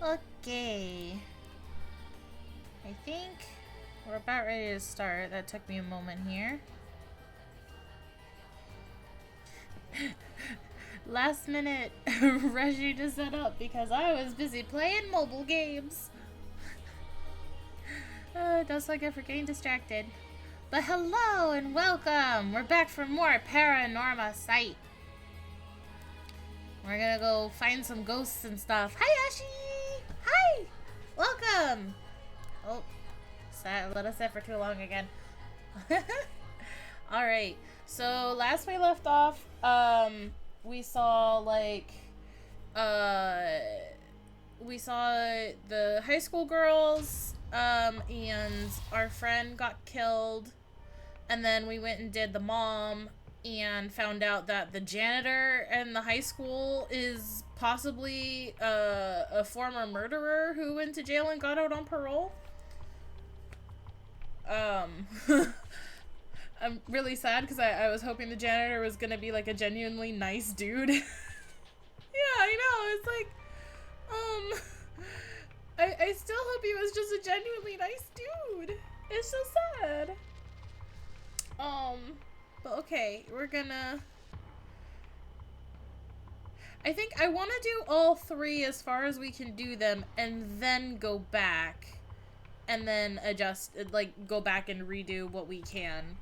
Okay. I think we're about ready to start. That took me a moment here. Last minute rushing to set up because I was busy playing mobile games. That's what I get for getting distracted. But hello and welcome! We're back for more Paranormasight. We're gonna go find some ghosts and stuff. Hi, Ashi! Hi! Welcome! Oh, let us sit for too long again. Alright, so last we left off, we saw, we saw the high school girls, and our friend got killed, and then we went and did the mom, and found out that the janitor in the high school is possibly a former murderer who went to jail and got out on parole. I'm really sad because I was hoping the janitor was gonna be like a genuinely nice dude. Yeah, I know. It's like, I still hope he was just a genuinely nice dude. It's so sad. But okay, we're gonna... I think I want to do all three as far as we can do them, and then go back, and then adjust, like, go back and redo what we can.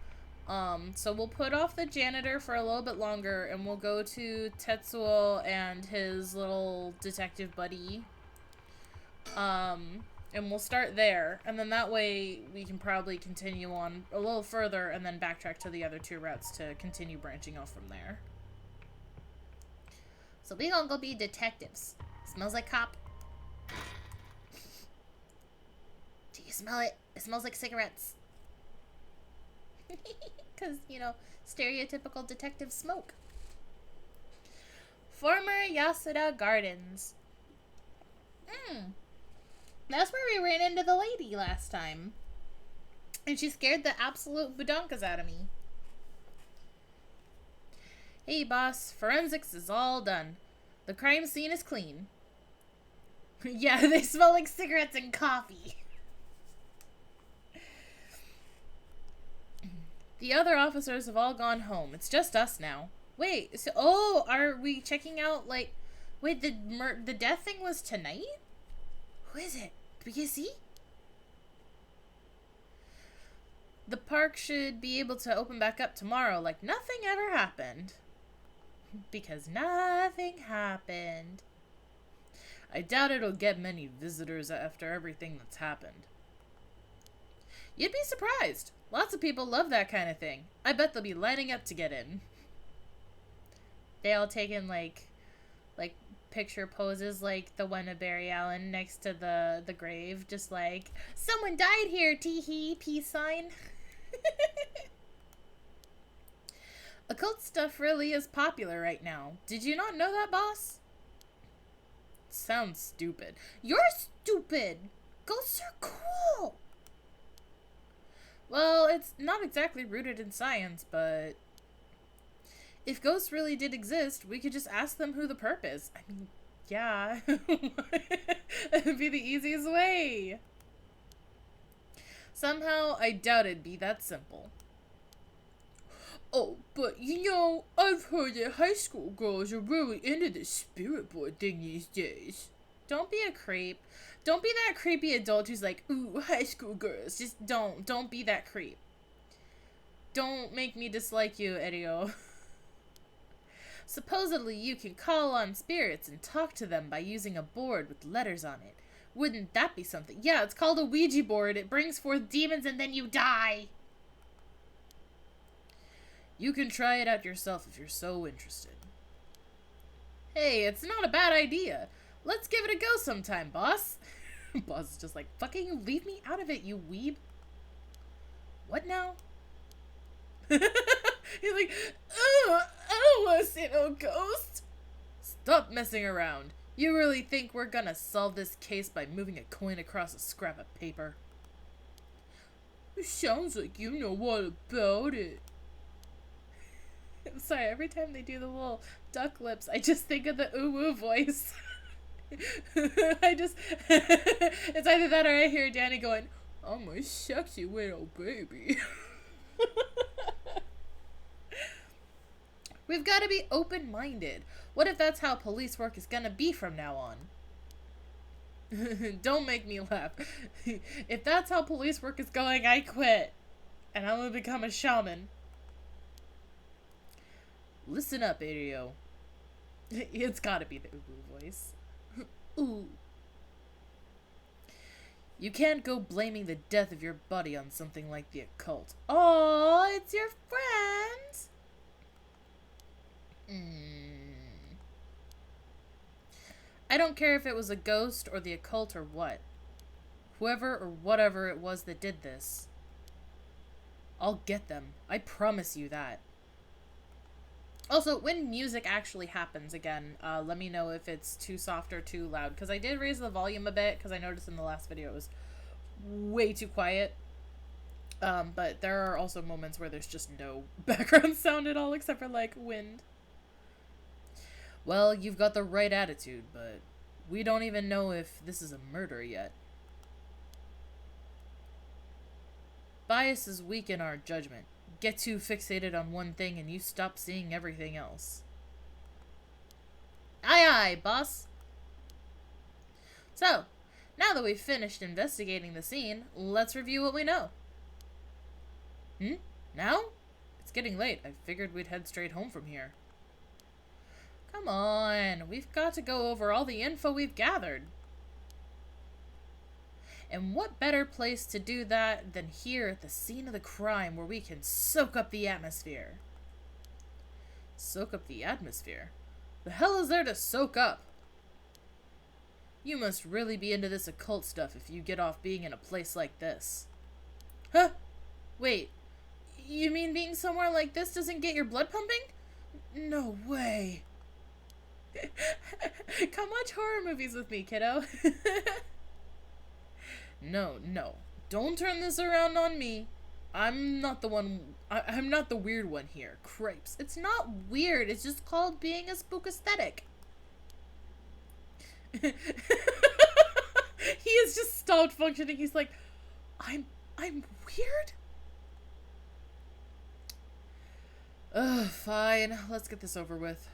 So we'll put off the janitor for a little bit longer, and we'll go to Tetsuo and his little detective buddy. And we'll start there, and then that way we can probably continue on a little further and then backtrack to the other two routes to continue branching off from there. So we gonna go be detectives. Smells like cop. Do you smell it? It smells like cigarettes. Because, you know, stereotypical detective smoke. Former Yasuda Gardens. That's where we ran into the lady last time. And she scared the absolute badonkas out of me. Hey, boss. Forensics is all done. The crime scene is clean. Yeah, they smell like cigarettes and coffee. The other officers have all gone home. It's just us now. Wait, so... Oh, are we checking out, like... Wait, the death thing was tonight? Who is it? Do we see? The park should be able to open back up tomorrow like nothing ever happened. Because nothing happened. I doubt it'll get many visitors after everything that's happened. You'd be surprised. Lots of people love that kind of thing. I bet they'll be lining up to get in. They all taking like picture poses like the one of Barry Allen next to the grave, just like, someone died here, tee-hee, peace sign. Occult stuff really is popular right now. Did you not know that, boss? Sounds stupid. You're stupid! Ghosts are cool! Well, it's not exactly rooted in science, but... If ghosts really did exist, we could just ask them who the perp is. I mean, yeah. It'd be the easiest way. Somehow, I doubt it'd be that simple. Oh, but you know, I've heard that high school girls are really into this spirit board thing these days. Don't be a creep. Don't be that creepy adult who's like, ooh, high school girls. Just don't be that creep. Don't make me dislike you, Erio. Supposedly you can call on spirits and talk to them by using a board with letters on it. Wouldn't that be something? Yeah, it's called a Ouija board. It brings forth demons and then you die. You can try it out yourself if you're so interested. Hey, it's not a bad idea. Let's give it a go sometime, boss. Boss is just like, fucking leave me out of it, you weeb. What now? He's like, oh, I don't want to see no ghost. Stop messing around. You really think we're gonna solve this case by moving a coin across a scrap of paper? It sounds like you know what about it. I'm sorry, every time they do the little duck lips, I just think of the ooh-woo voice. I just, it's either that or I hear Danny going, I'm a sexy little baby. We've got to be open-minded. What if that's how police work is gonna be from now on? Don't make me laugh. If that's how police work is going, I quit. And I'm gonna become a shaman. Listen up, Ario. It's gotta be the Ubu voice. Ooh. You can't go blaming the death of your buddy on something like the occult. Oh, it's your friend. I don't care if it was a ghost or the occult or what. Whoever or whatever it was that did this. I'll get them. I promise you that. Also, when music actually happens again, let me know if it's too soft or too loud. Because I did raise the volume a bit, because I noticed in the last video it was way too quiet. But there are also moments where there's just no background sound at all, except for, like, wind. Well, you've got the right attitude, but we don't even know if this is a murder yet. Biases weaken our judgment. Get too fixated on one thing and you stop seeing everything else. Aye aye, boss. So, now that we've finished investigating the scene, let's review what we know. Now? It's getting late. I figured we'd head straight home from here. Come on, we've got to go over all the info we've gathered. And what better place to do that than here at the scene of the crime where we can soak up the atmosphere? Soak up the atmosphere? The hell is there to soak up? You must really be into this occult stuff if you get off being in a place like this. Huh? Wait, you mean being somewhere like this doesn't get your blood pumping? No way. Come watch horror movies with me, kiddo. No. Don't turn this around on me. I'm not the one. I'm not the weird one here. Cripes. It's not weird. It's just called being a spook aesthetic. He has just stopped functioning. He's like, I'm weird? Ugh, fine. Let's get this over with.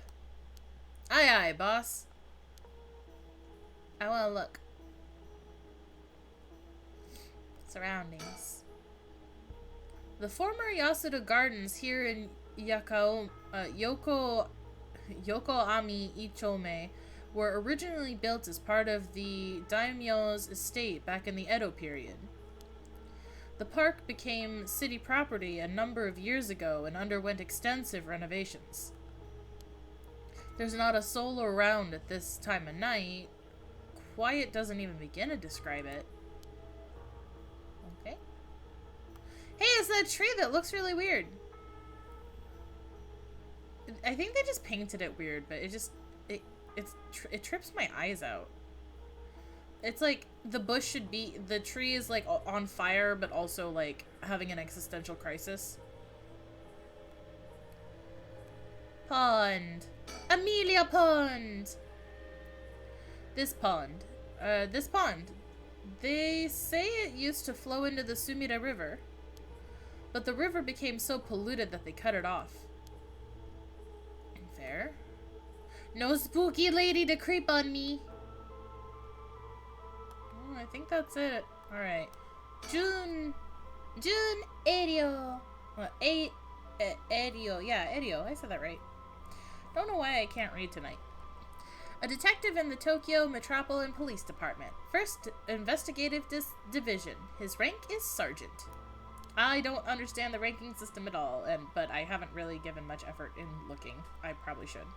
Aye aye, boss. I wanna look. Surroundings. The former Yasuda Gardens here in Yokoami Ichome were originally built as part of the daimyo's estate back in the Edo period. The park became city property a number of years ago and underwent extensive renovations. There's not a soul around at this time of night. Quiet doesn't even begin to describe it. Okay. Hey, it's that tree that looks really weird. I think they just painted it weird, but it trips my eyes out. It's like the bush should be, the tree is like on fire, but also like having an existential crisis. Pond. Amelia Pond. This pond. They say it used to flow into the Sumida River, but the river became so polluted that they cut it off. Fair. No spooky lady to creep on me. Oh, I think that's it. Alright. June Erio. Well, Erio. Yeah, Erio. I said that right. Don't know why I can't read tonight. A detective in the Tokyo Metropolitan Police Department. First Investigative Division. His rank is Sergeant. I don't understand the ranking system at all, but I haven't really given much effort in looking. I probably should.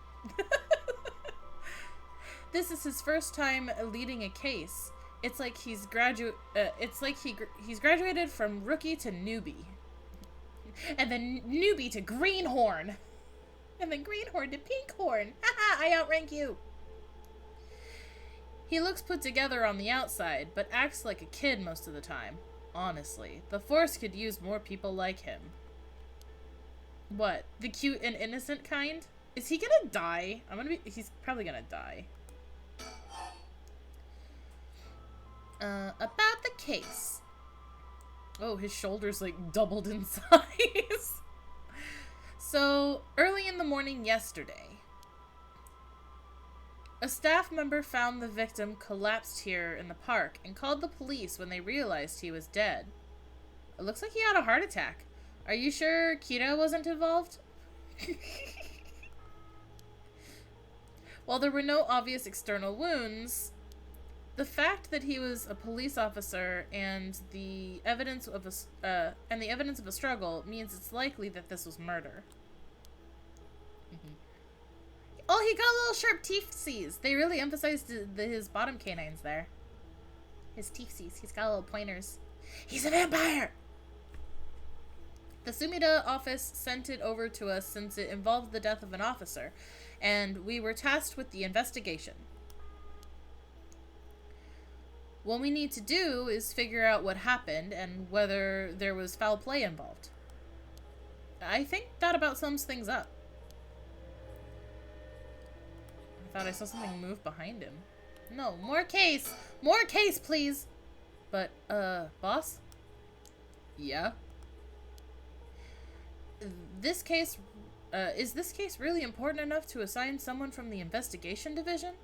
This is his first time leading a case. It's like he's he's graduated from rookie to newbie. And then newbie to greenhorn. And then greenhorn to pinkhorn. Haha, I outrank you. He looks put together on the outside, but acts like a kid most of the time. Honestly, the force could use more people like him. What? The cute and innocent kind? Is he gonna die? He's probably gonna die. About the case. Oh, his shoulders, like, doubled in size. So, early in the morning yesterday, a staff member found the victim collapsed here in the park and called the police when they realized he was dead. It looks like he had a heart attack. Are you sure Kira wasn't involved? While there were no obvious external wounds, the fact that he was a police officer and the evidence of a struggle means it's likely that this was murder. Oh, he got little sharp teethsies. They really emphasized his bottom canines there. His teethsies. He's got little pointers. He's a vampire! The Sumida office sent it over to us since it involved the death of an officer, and we were tasked with the investigation. What we need to do is figure out what happened and whether there was foul play involved. I think that about sums things up. I thought I saw something move behind him. No, more case! More case, please! But, boss? Yeah? Is this case really important enough to assign someone from the investigation division?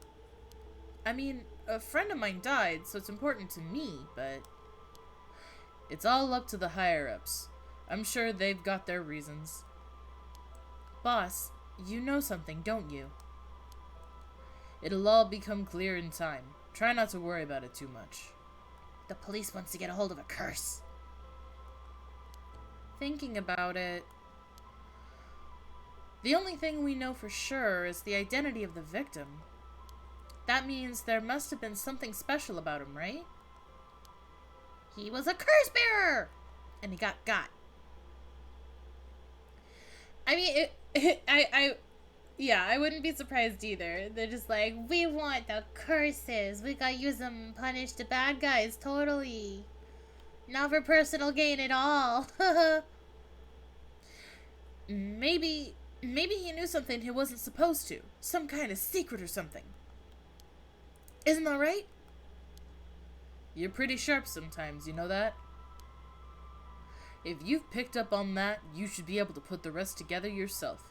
I mean, a friend of mine died, so it's important to me, but it's all up to the higher-ups. I'm sure they've got their reasons. Boss, you know something, don't you? It'll all become clear in time. Try not to worry about it too much. The police wants to get a hold of a curse. Thinking about it, the only thing we know for sure is the identity of the victim. That means there must have been something special about him, right? He was a curse bearer! And he got. I mean, I wouldn't be surprised either. They're just like, we want the curses. We gotta use them to punish the bad guys, totally. Not for personal gain at all. Maybe he knew something he wasn't supposed to. Some kind of secret or something. Isn't that right? You're pretty sharp sometimes, you know that? If you've picked up on that, you should be able to put the rest together yourself.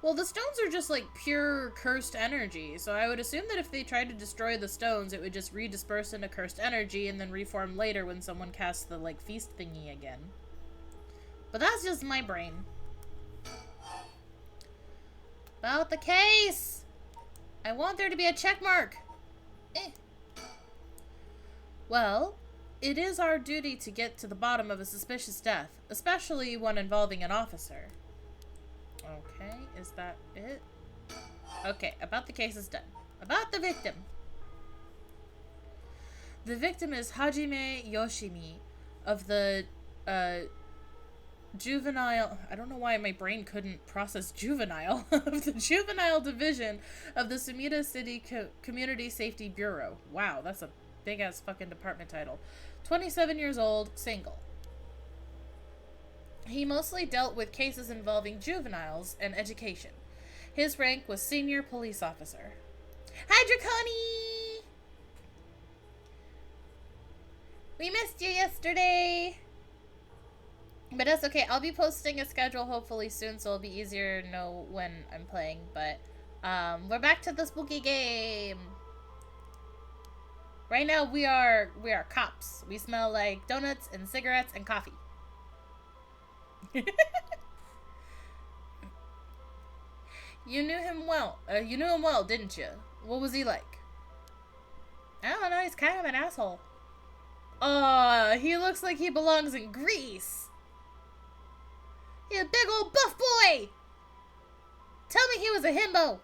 Well, the stones are just like pure cursed energy, so I would assume that if they tried to destroy the stones, it would just redisperse into cursed energy and then reform later when someone casts the, like, feast thingy again. But that's just my brain. About the case! I want there to be a check mark! Well, it is our duty to get to the bottom of a suspicious death, especially one involving an officer. Okay, is that it? Okay, about the case is done. About the victim. The victim is Hajime Yoshimi of the, juvenile... I don't know why my brain couldn't process juvenile. Of the juvenile division of the Sumida City Community Safety Bureau. Wow, that's a big-ass fucking department title. 27 years old, single. He mostly dealt with cases involving juveniles and education. His rank was senior police officer. Hi, Draconi! We missed you yesterday! But that's okay. I'll be posting a schedule hopefully soon, so it'll be easier to know when I'm playing. But, we're back to the spooky game. Right now, we are cops. We smell like donuts and cigarettes and coffee. You knew him well. Didn't you? What was he like? I don't know. He's kind of an asshole. He looks like he belongs in Greece. He's a big old buff boy. Tell me he was a himbo.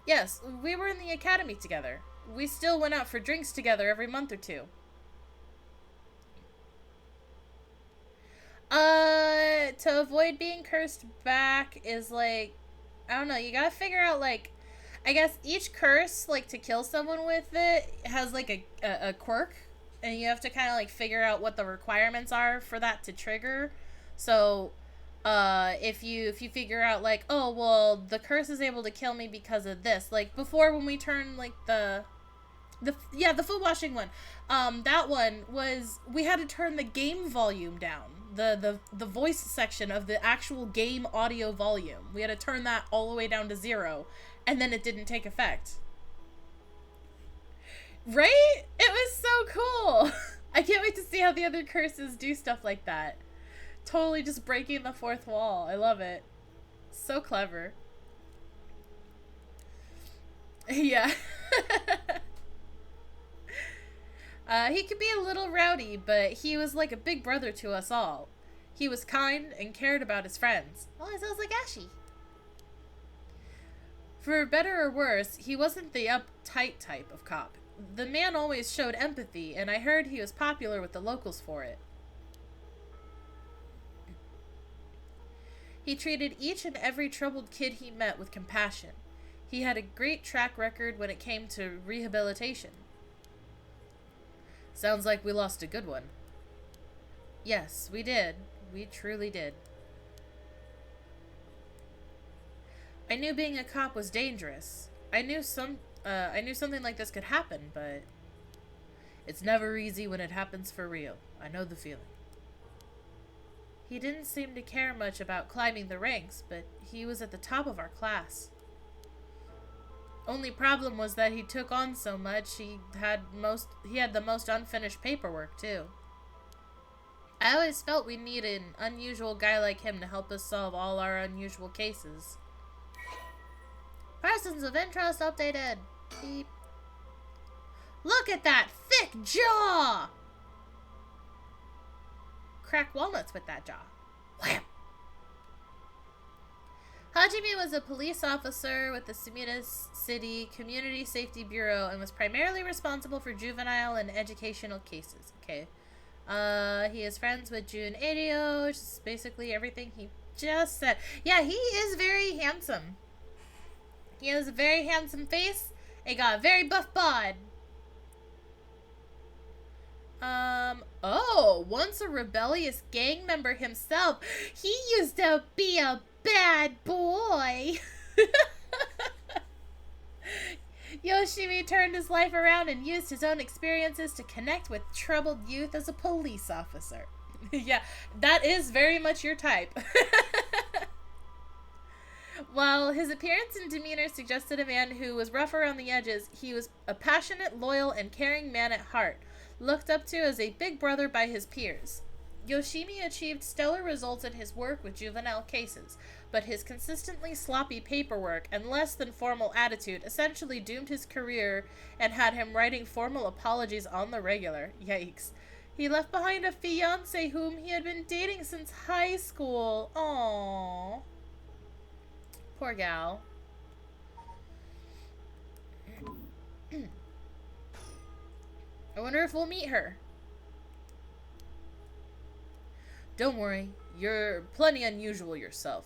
Yes, we were in the academy together. We still went out for drinks together every month or two. To avoid being cursed back is, like, I don't know, you gotta figure out, like, I guess each curse, like, to kill someone with it has, like, a quirk, and you have to kind of, like, figure out what the requirements are for that to trigger. So, If you figure out like, oh well, the curse is able to kill me because of this. Like before when we turned like the foot washing one, that one was we had to turn the game volume down. The voice section of the actual game audio volume. We had to turn that all the way down to 0, and then it didn't take effect. Right? It was so cool. I can't wait to see how the other curses do stuff like that. Totally just breaking the fourth wall. I love it. So clever. Yeah. He could be a little rowdy, but he was like a big brother to us all. He was kind and cared about his friends. Oh, it sounds like Ashy. For better or worse, he wasn't the uptight type of cop. The man always showed empathy, and I heard he was popular with the locals for it. He treated each and every troubled kid he met with compassion. He had a great track record when it came to rehabilitation. Sounds like we lost a good one. Yes, we did. We truly did. I knew being a cop was dangerous. I knew something like this could happen, but it's never easy when it happens for real. I know the feeling. He didn't seem to care much about climbing the ranks, but he was at the top of our class. Only problem was that he took on so much, he had the most unfinished paperwork, too. I always felt we needed an unusual guy like him to help us solve all our unusual cases. Persons of interest updated. Beep. Look at that thick jaw! Crack walnuts with that jaw. Wham! Hajime was a police officer with the Sumida City Community Safety Bureau and was primarily responsible for juvenile and educational cases. Okay. He is friends with Jun Eirio, which is basically everything he just said. Yeah, he is very handsome. He has a very handsome face. He got a very buff bod. Once a rebellious gang member himself, he used to be a bad boy. Yoshimi turned his life around and used his own experiences to connect with troubled youth as a police officer. Yeah, that is very much your type. While his appearance and demeanor suggested a man who was rough around the edges, he was a passionate, loyal, and caring man at heart, looked up to as a big brother by his peers. Yoshimi achieved stellar results in his work with juvenile cases, but his consistently sloppy paperwork and less than formal attitude essentially doomed his career and had him writing formal apologies on the regular. Yikes. He left behind a fiancé whom he had been dating since high school. Aww. Poor gal. I wonder if we'll meet her. Don't worry, you're plenty unusual yourself.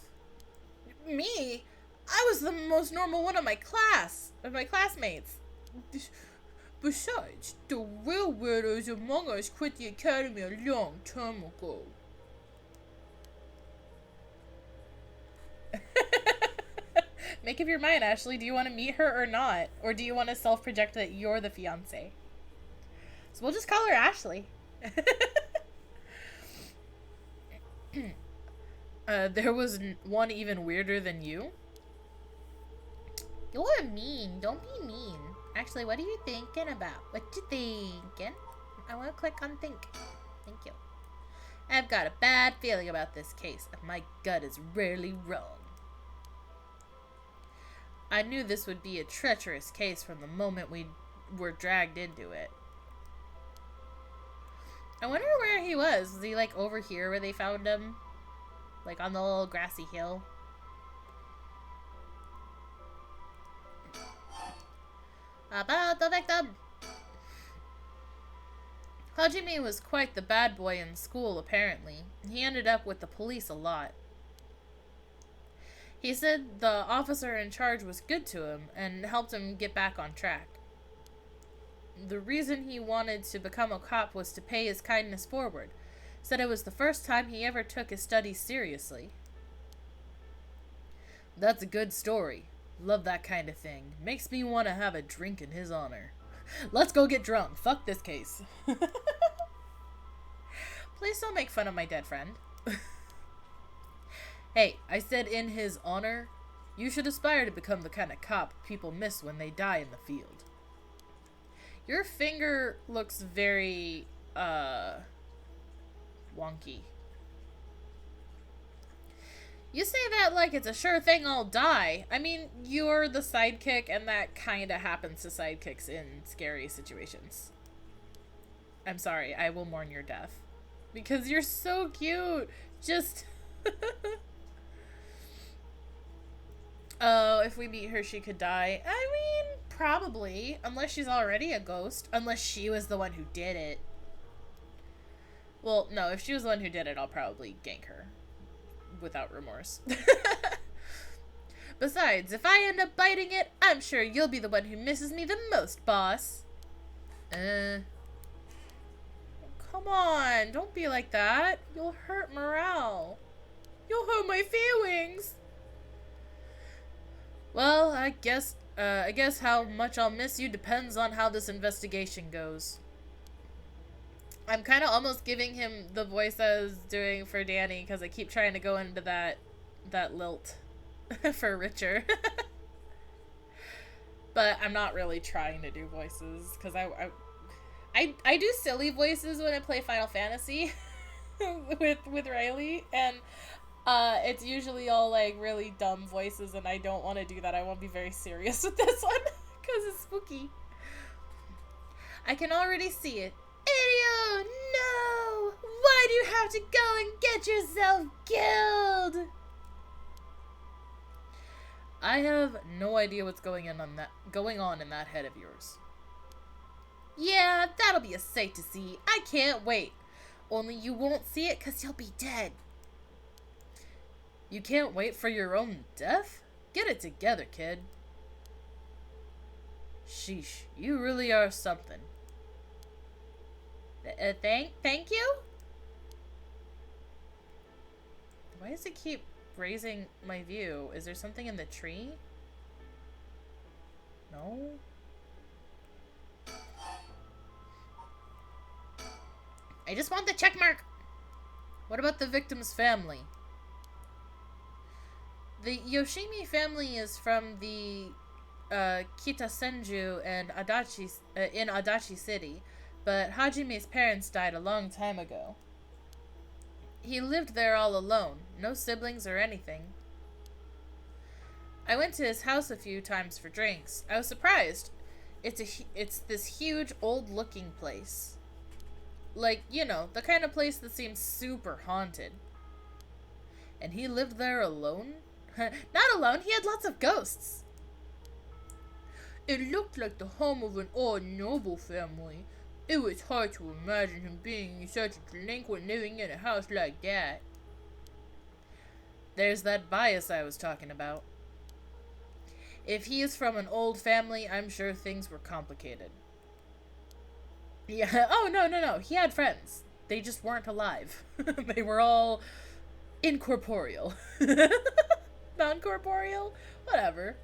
Me? I was the most normal one of my classmates. Besides, the real weirdos among us quit the academy a long time ago. Make up your mind, Ashley. Do you want to meet her or not? Or do you want to self-project that you're the fiancé? So we'll just call her Ashley. There was one even weirder than you? You're mean. Don't be mean. Actually, what are you thinking about? What you thinking? I want to click on think. Thank you. I've got a bad feeling about this case, and my gut is rarely wrong. I knew this would be a treacherous case from the moment we were dragged into it. I wonder where he was. Was he like over here where they found him? Like on the little grassy hill? About the victim! Hajime was quite the bad boy in school, apparently. He ended up with the police a lot. He said the officer in charge was good to him and helped him get back on track. The reason he wanted to become a cop was to pay his kindness forward. Said it was the first time he ever took his studies seriously. That's a good story. Love that kind of thing. Makes me want to have a drink in his honor. Let's go get drunk. Fuck this case. Please don't make fun of my dead friend. Hey, I said in his honor. You should aspire to become the kind of cop people miss when they die in the field. Your finger looks very, wonky. You say that like it's a sure thing I'll die. I mean, you're the sidekick, and that kind of happens to sidekicks in scary situations. I'm sorry, I will mourn your death. Because you're so cute. Just... Oh, if we meet her, she could die. I mean, probably. Unless she's already a ghost. Unless she was the one who did it. Well, no, if she was the one who did it, I'll probably gank her. Without remorse. Besides, if I end up biting it, I'm sure you'll be the one who misses me the most, boss. Come on, don't be like that. You'll hurt morale. You'll hurt my feelings. Well, I guess how much I'll miss you depends on how this investigation goes. I'm kind of almost giving him the voice I was doing for Danny because I keep trying to go into that lilt for Richard. But I'm not really trying to do voices because I do silly voices when I play Final Fantasy with Riley, and it's usually all like really dumb voices, and I don't want to do that. I want to be very serious with this one because it's spooky. I can already see it. Idiot! No! Why do you have to go and get yourself killed? I have no idea what's going on in that head of yours. Yeah, that'll be a sight to see. I can't wait. Only you won't see it because you'll be dead. You can't wait for your own death? Get it together, kid. Sheesh, you really are something. Thank you? Why does it keep raising my view? Is there something in the tree? No? I just want the check mark! What about the victim's family? The Yoshimi family is from the Kitasenju and in Adachi City, but Hajime's parents died a long time ago. He lived there all alone, no siblings or anything. I went to his house a few times for drinks. I was surprised. It's this huge old-looking place. Like, you know, the kind of place that seems super haunted. And he lived there alone? Not alone, he had lots of ghosts. It looked like the home of an old noble family. It was hard to imagine him being such a delinquent living in a house like that. There's that bias I was talking about. If he is from an old family, I'm sure things were complicated. Yeah, oh, no. He had friends. They just weren't alive. They were all incorporeal. Non-corporeal? Whatever.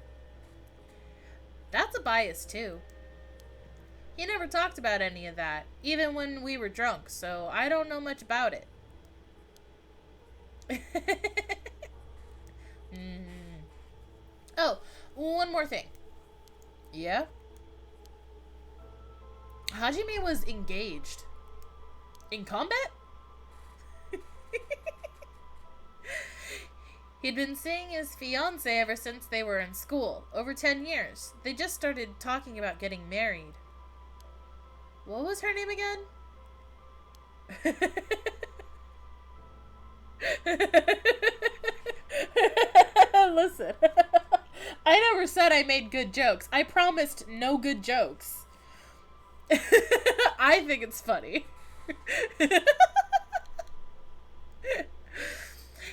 That's a bias, too. He never talked about any of that, even when we were drunk, so I don't know much about it. Oh, one more thing. Yeah? Hajime was engaged. In combat? He'd been seeing his fiancée ever since they were in school, over 10 years. They just started talking about getting married. What was her name again? Listen, I never said I made good jokes. I promised no good jokes. I think it's funny.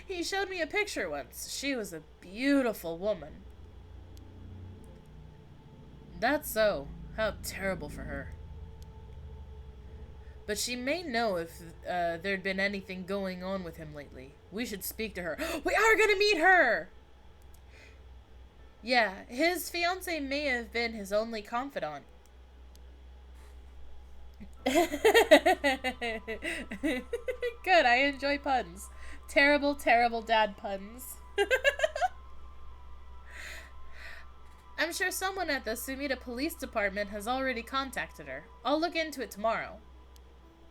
He showed me a picture once. She was a beautiful woman. That's so. How terrible for her. But she may know if there'd been anything going on with him lately. We should speak to her. We are gonna meet her! Yeah, his fiance may have been his only confidant. Good, I enjoy puns. Terrible, terrible dad puns. I'm sure someone at the Sumida Police Department has already contacted her. I'll look into it tomorrow.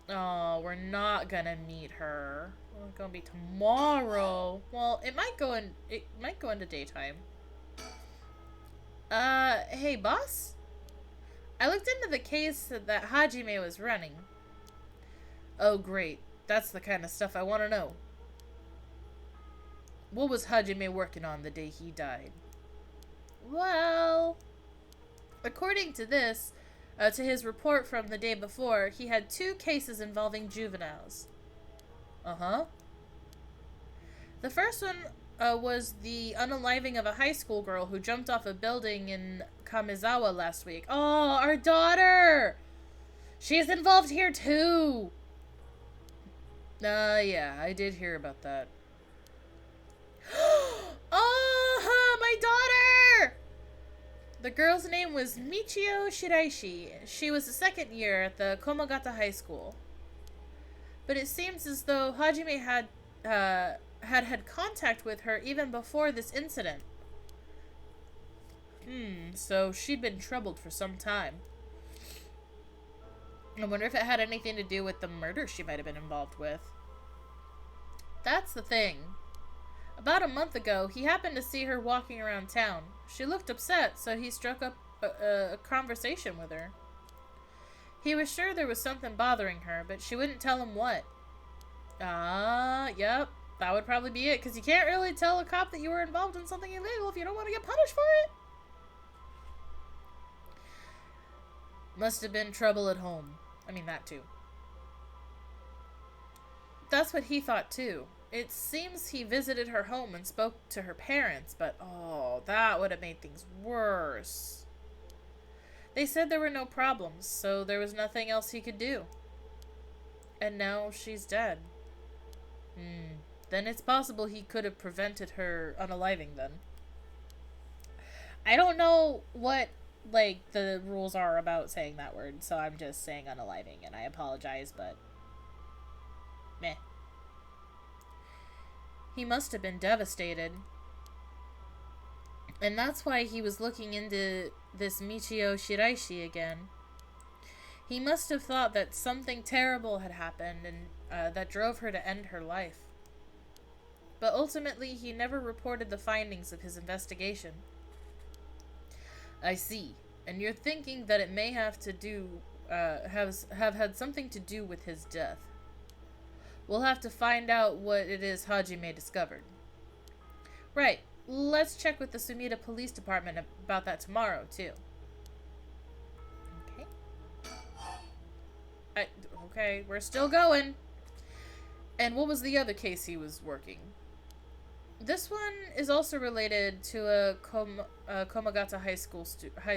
Oh, we're not gonna meet her. It's gonna be tomorrow. Well, it might go into daytime. Hey boss? I looked into the case that Hajime was running. Oh great. That's the kind of stuff I want to know. What was Hajime working on the day he died? Well, according to this, to his report from the day before, he had 2 cases involving juveniles. Uh-huh. The first one was the unaliving of a high school girl who jumped off a building in Kamizawa last week. Oh, our daughter! She's involved here too! Yeah, I did hear about that. Oh, my daughter! The girl's name was Michio Shiraishi. She was a 2nd year at the Komagata High School. But it seems as though Hajime had contact with her even before this incident. So she'd been troubled for some time. I wonder if it had anything to do with the murder she might have been involved with. That's the thing. About a month ago, he happened to see her walking around town. She looked upset, so he struck up a conversation with her. He was sure there was something bothering her, but she wouldn't tell him what. Yep. That would probably be it, because you can't really tell a cop that you were involved in something illegal if you don't want to get punished for it. Must have been trouble at home. I mean, that too. That's what he thought too. It seems he visited her home and spoke to her parents, but oh, that would have made things worse. They said there were no problems, so there was nothing else he could do. And now she's dead. Then it's possible he could have prevented her unaliving then. I don't know what, like, the rules are about saying that word, so I'm just saying unaliving, and I apologize, but meh. He must have been devastated. And that's why he was looking into this Michio Shiraishi again. He must have thought that something terrible had happened and that drove her to end her life. But ultimately, he never reported the findings of his investigation. I see. And you're thinking that it may have to do, have had something to do with his death. We'll have to find out what it is Hajime discovered. Right. Let's check with the Sumida Police Department about that tomorrow, too. Okay. Okay, we're still going. And what was the other case he was working? This one is also related to a Komagata high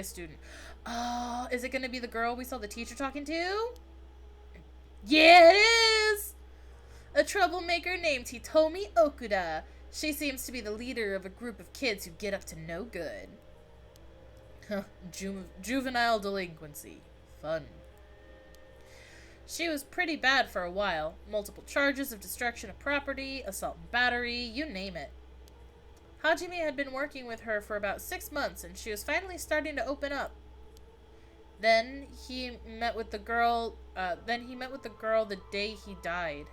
student. Oh, is it going to be the girl we saw the teacher talking to? Yeah, it is! A troublemaker named Hitomi Okuda. She seems to be the leader of a group of kids who get up to no good. Juvenile delinquency. Fun. She was pretty bad for a while. Multiple charges of destruction of property, assault and battery, you name it. Hajime had been working with her for about 6 months, and she was finally starting to open up. Then he met with the girl the day he died.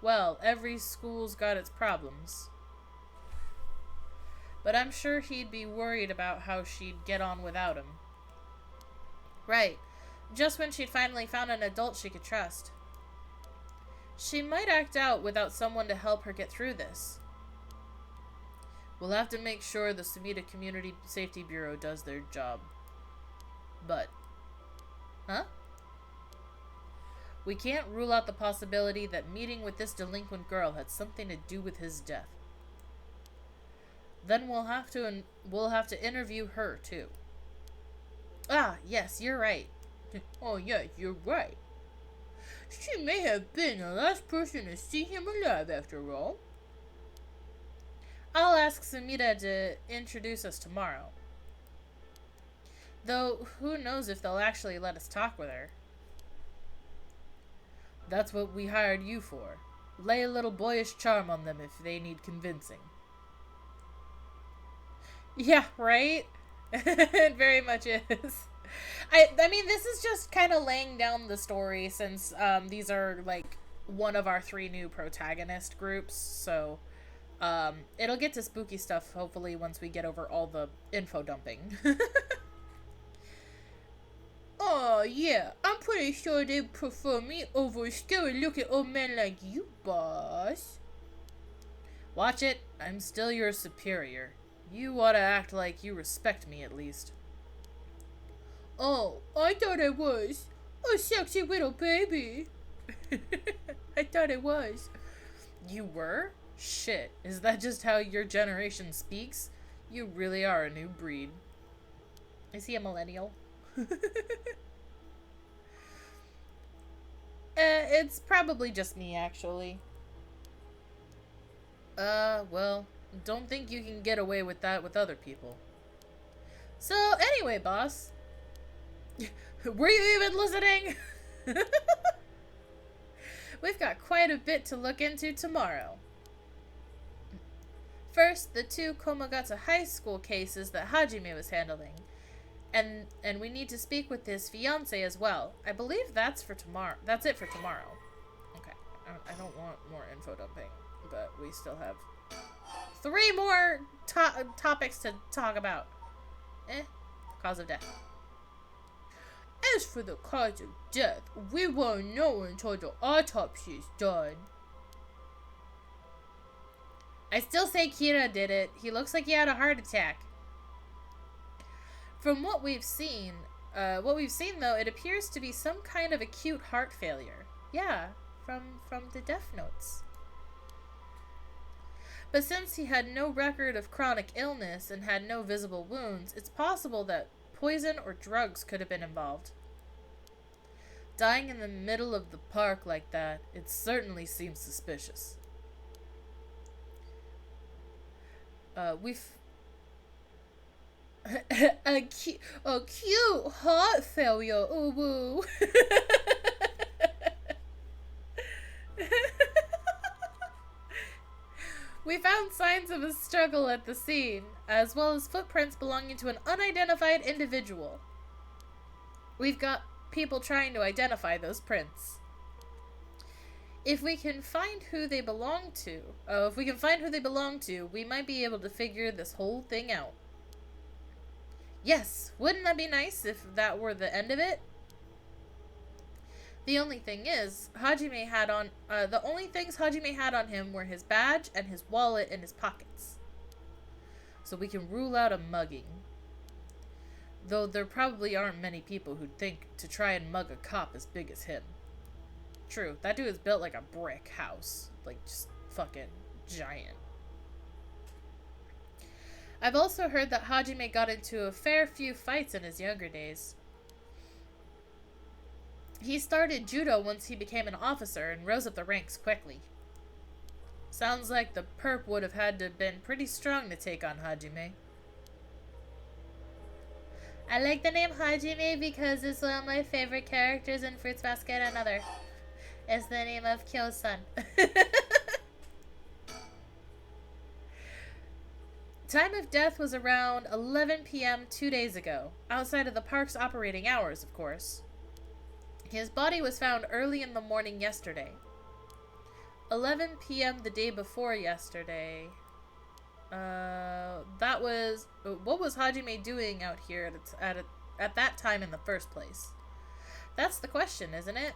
Well, every school's got its problems. But I'm sure he'd be worried about how she'd get on without him. Right. Just when she'd finally found an adult she could trust. She might act out without someone to help her get through this. We'll have to make sure the Sumida Community Safety Bureau does their job. But... Huh? We can't rule out the possibility that meeting with this delinquent girl had something to do with his death. Then we'll have to interview her too. Ah, yes, you're right. Oh, yeah, you're right. She may have been the last person to see him alive after all. I'll ask Sumida to introduce us tomorrow. Though, who knows if they'll actually let us talk with her. That's what we hired you for. Lay a little boyish charm on them if they need convincing. Yeah, right? It very much is. I mean, this is just kind of laying down the story since these are, like, one of our 3 new protagonist groups, so it'll get to spooky stuff, hopefully, once we get over all the info dumping. Oh, yeah, I'm pretty sure they prefer me over a scary-looking old man like you, boss. Watch it. I'm still your superior. You ought to act like you respect me, at least. Oh, I thought I was. A sexy little baby. I thought I was. You were? Shit, is that just how your generation speaks? You really are a new breed. Is he a millennial? It's probably just me, actually. Well, don't think you can get away with that with other people. So, anyway, boss. Were you even listening? We've got quite a bit to look into tomorrow. First, the 2 Komagata High School cases that Hajime was handling. And we need to speak with his fiancée as well. I believe that's for tomorrow. That's it for tomorrow. Okay. I don't want more info dumping, but we still have 3 more topics to talk about. Cause of death. As for the cause of death, we won't know until the autopsy is done. I still say Kira did it. He looks like he had a heart attack. From what we've seen though, it appears to be some kind of acute heart failure. Yeah, from the death notes. But since he had no record of chronic illness and had no visible wounds, it's possible that poison or drugs could have been involved. Dying in the middle of the park like that, it certainly seems suspicious. We've a cute heart failure. Ooh woo. We found signs of a struggle at the scene, as well as footprints belonging to an unidentified individual. We've got people trying to identify those prints. If we can find who they belong to, we might be able to figure this whole thing out. Yes, wouldn't that be nice if that were the end of it? The only thing is, the only things Hajime had on him were his badge and his wallet in his pockets. So we can rule out a mugging. Though there probably aren't many people who'd think to try and mug a cop as big as him. True, that dude is built like a brick house. Like, just fucking giant. I've also heard that Hajime got into a fair few fights in his younger days. He started judo once he became an officer and rose up the ranks quickly. Sounds like the perp would have had to have been pretty strong to take on Hajime. I like the name Hajime because it's one of my favorite characters in Fruits Basket and Other. It's the name of Kyo's son. Time of death was around 11 p.m. 2 days ago, outside of the park's operating hours, of course. His body was found early in the morning yesterday. 11 p.m. the day before yesterday. What was Hajime doing out here at that time in the first place? That's the question, isn't it?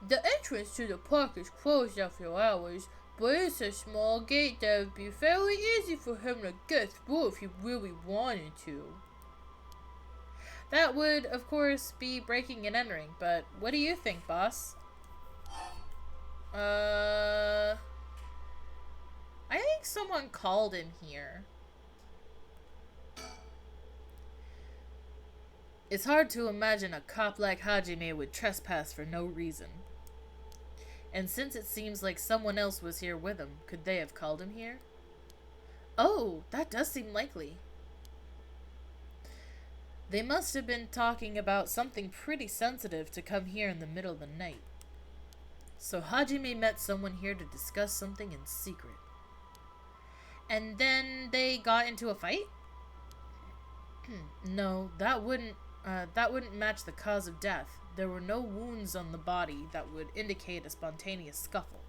The entrance to the park is closed after hours, but it's a small gate that would be fairly easy for him to get through if he really wanted to. That would, of course, be breaking and entering, but what do you think, boss? I think someone called in here. It's hard to imagine a cop like Hajime would trespass for no reason. And since it seems like someone else was here with him, could they have called him here? Oh, that does seem likely. They must have been talking about something pretty sensitive to come here in the middle of the night. So Hajime met someone here to discuss something in secret. And then they got into a fight? No, that wouldn't match the cause of death. There were no wounds on the body that would indicate a spontaneous scuffle.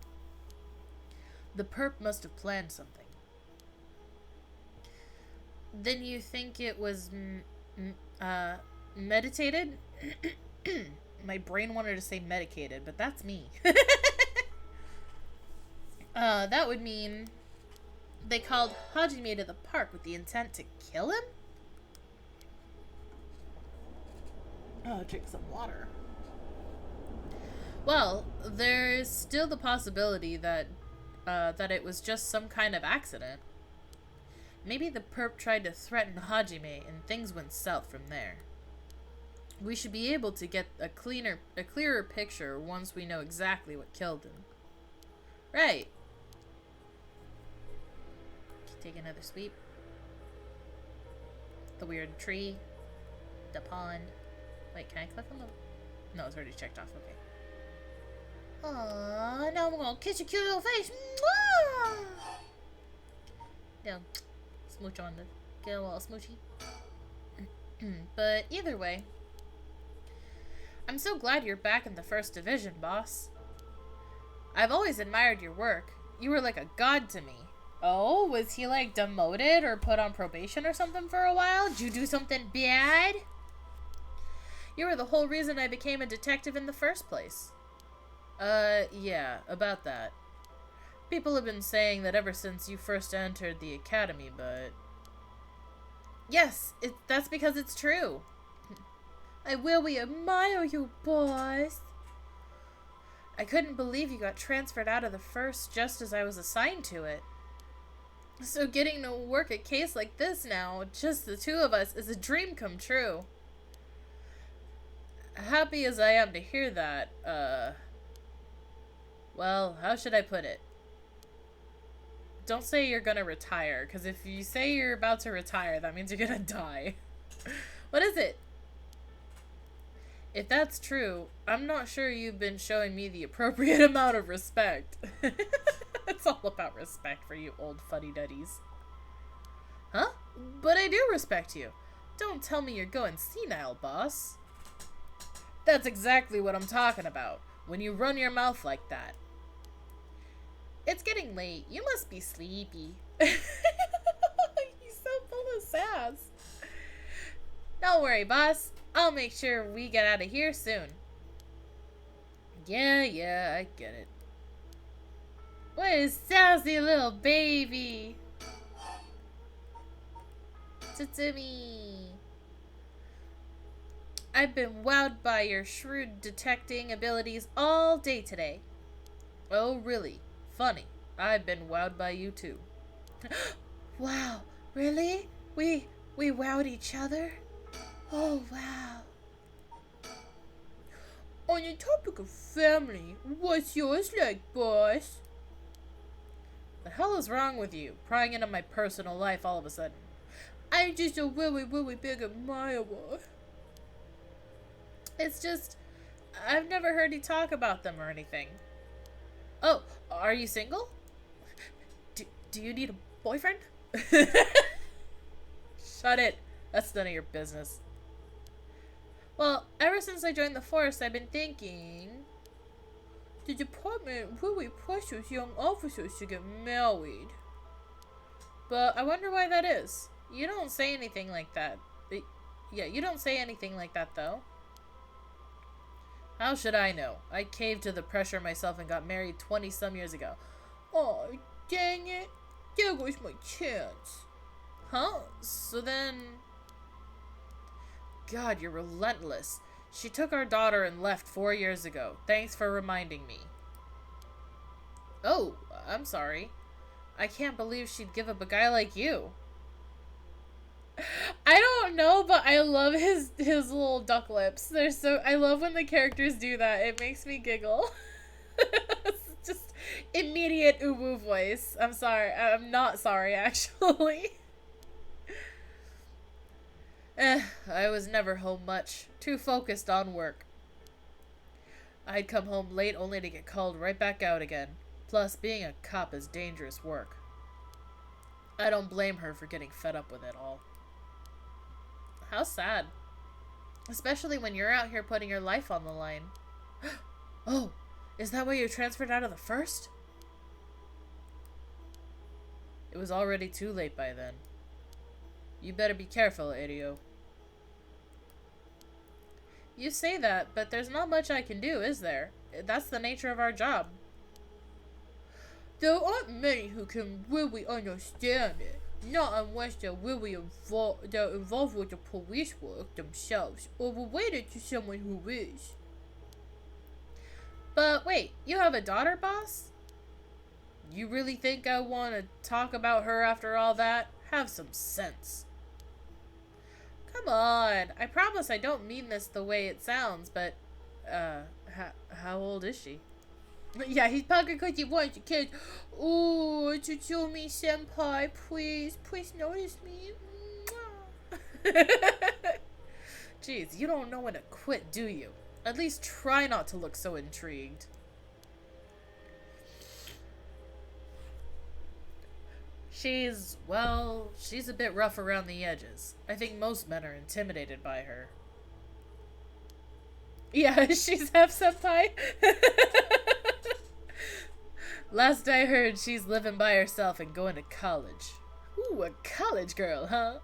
The perp must have planned something. Then you think it was meditated? My brain wanted to say medicated, but that's me. That would mean they called Hajime to the park with the intent to kill him? Oh, drink some water. Well, there's still the possibility that it was just some kind of accident. Maybe the perp tried to threaten Hajime and things went south from there. We should be able to get a clearer picture once we know exactly what killed him. Right. Take another sweep. The weird tree. The pond. Wait, can I click on the... No, it's already checked off. Okay. Aww, now I'm gonna kiss your cute little face. Mwah! Down. Smooch on the... Get a little smoochy. But either way, I'm so glad you're back in the first division, boss. I've always admired your work. You were like a god to me. Oh, was he like demoted or put on probation or something for a while? Did you do something bad? You were the whole reason I became a detective in the first place. Yeah, about that. People have been saying that ever since you first entered the academy, but... Yes, that's because it's true. We admire you, boss. I couldn't believe you got transferred out of the first just as I was assigned to it. So getting to work a case like this now, just the two of us, is a dream come true. Happy as I am to hear that, well, how should I put it? Don't say you're gonna retire, because if you say you're about to retire, that means you're gonna die. What is it? If that's true, I'm not sure you've been showing me the appropriate amount of respect. It's all about respect for you old fuddy-duddies. Huh? But I do respect you. Don't tell me you're going senile, boss. That's exactly what I'm talking about, when you run your mouth like that. It's getting late. You must be sleepy. He's so full of sass. Don't worry, boss. I'll make sure we get out of here soon. Yeah, I get it. What a sassy little baby. Tatsumi. I've been wowed by your shrewd detecting abilities all day today. Oh, really? Funny. I've been wowed by you too. Wow, really? We wowed each other? Oh, wow. On the topic of family, what's yours like, boss? The hell is wrong with you, prying into my personal life all of a sudden? I'm just a really big admirer. It's just, I've never heard you talk about them or anything. Oh, are you single? Do you need a boyfriend? Shut it. That's none of your business. Well, ever since I joined the force, I've been thinking... The department really pressures young officers to get married. But I wonder why that is. You don't say anything like that. Yeah, you don't say anything like that, though. How should I know? I caved to the pressure myself and got married 20-some years ago. Oh, dang it. There goes my chance. Huh? So then... God, you're relentless. She took our daughter and left 4 years ago. Thanks for reminding me. Oh, I'm sorry. I can't believe she'd give up a guy like you. I don't know, but I love his little duck lips. They're so... I love when the characters do that. It makes me giggle. Just immediate uwu voice. I'm sorry. I'm not sorry, actually. I was never home much. Too focused on work. I'd come home late only to get called right back out again. Plus, being a cop is dangerous work. I don't blame her for getting fed up with it all. How sad. Especially when you're out here putting your life on the line. Oh, is that why you transferred out of the first? It was already too late by then. You better be careful, Adio. You say that, but there's not much I can do, is there? That's the nature of our job. There aren't many who can really understand it. Not unless they're really involved with the police work themselves, or related to someone who is. But wait, you have a daughter, boss? You really think I want to talk about her after all that? Have some sense. Come on, I promise I don't mean this the way it sounds, but, how old is she? Yeah, he's talking because he wants a kid. Oh, Tsutsumi senpai, please notice me. Jeez, you don't know when to quit, do you? At least try not to look so intrigued. She's a bit rough around the edges. I think most men are intimidated by her. Yeah, she's half senpai. Last I heard, she's living by herself and going to college. Ooh, a college girl, huh?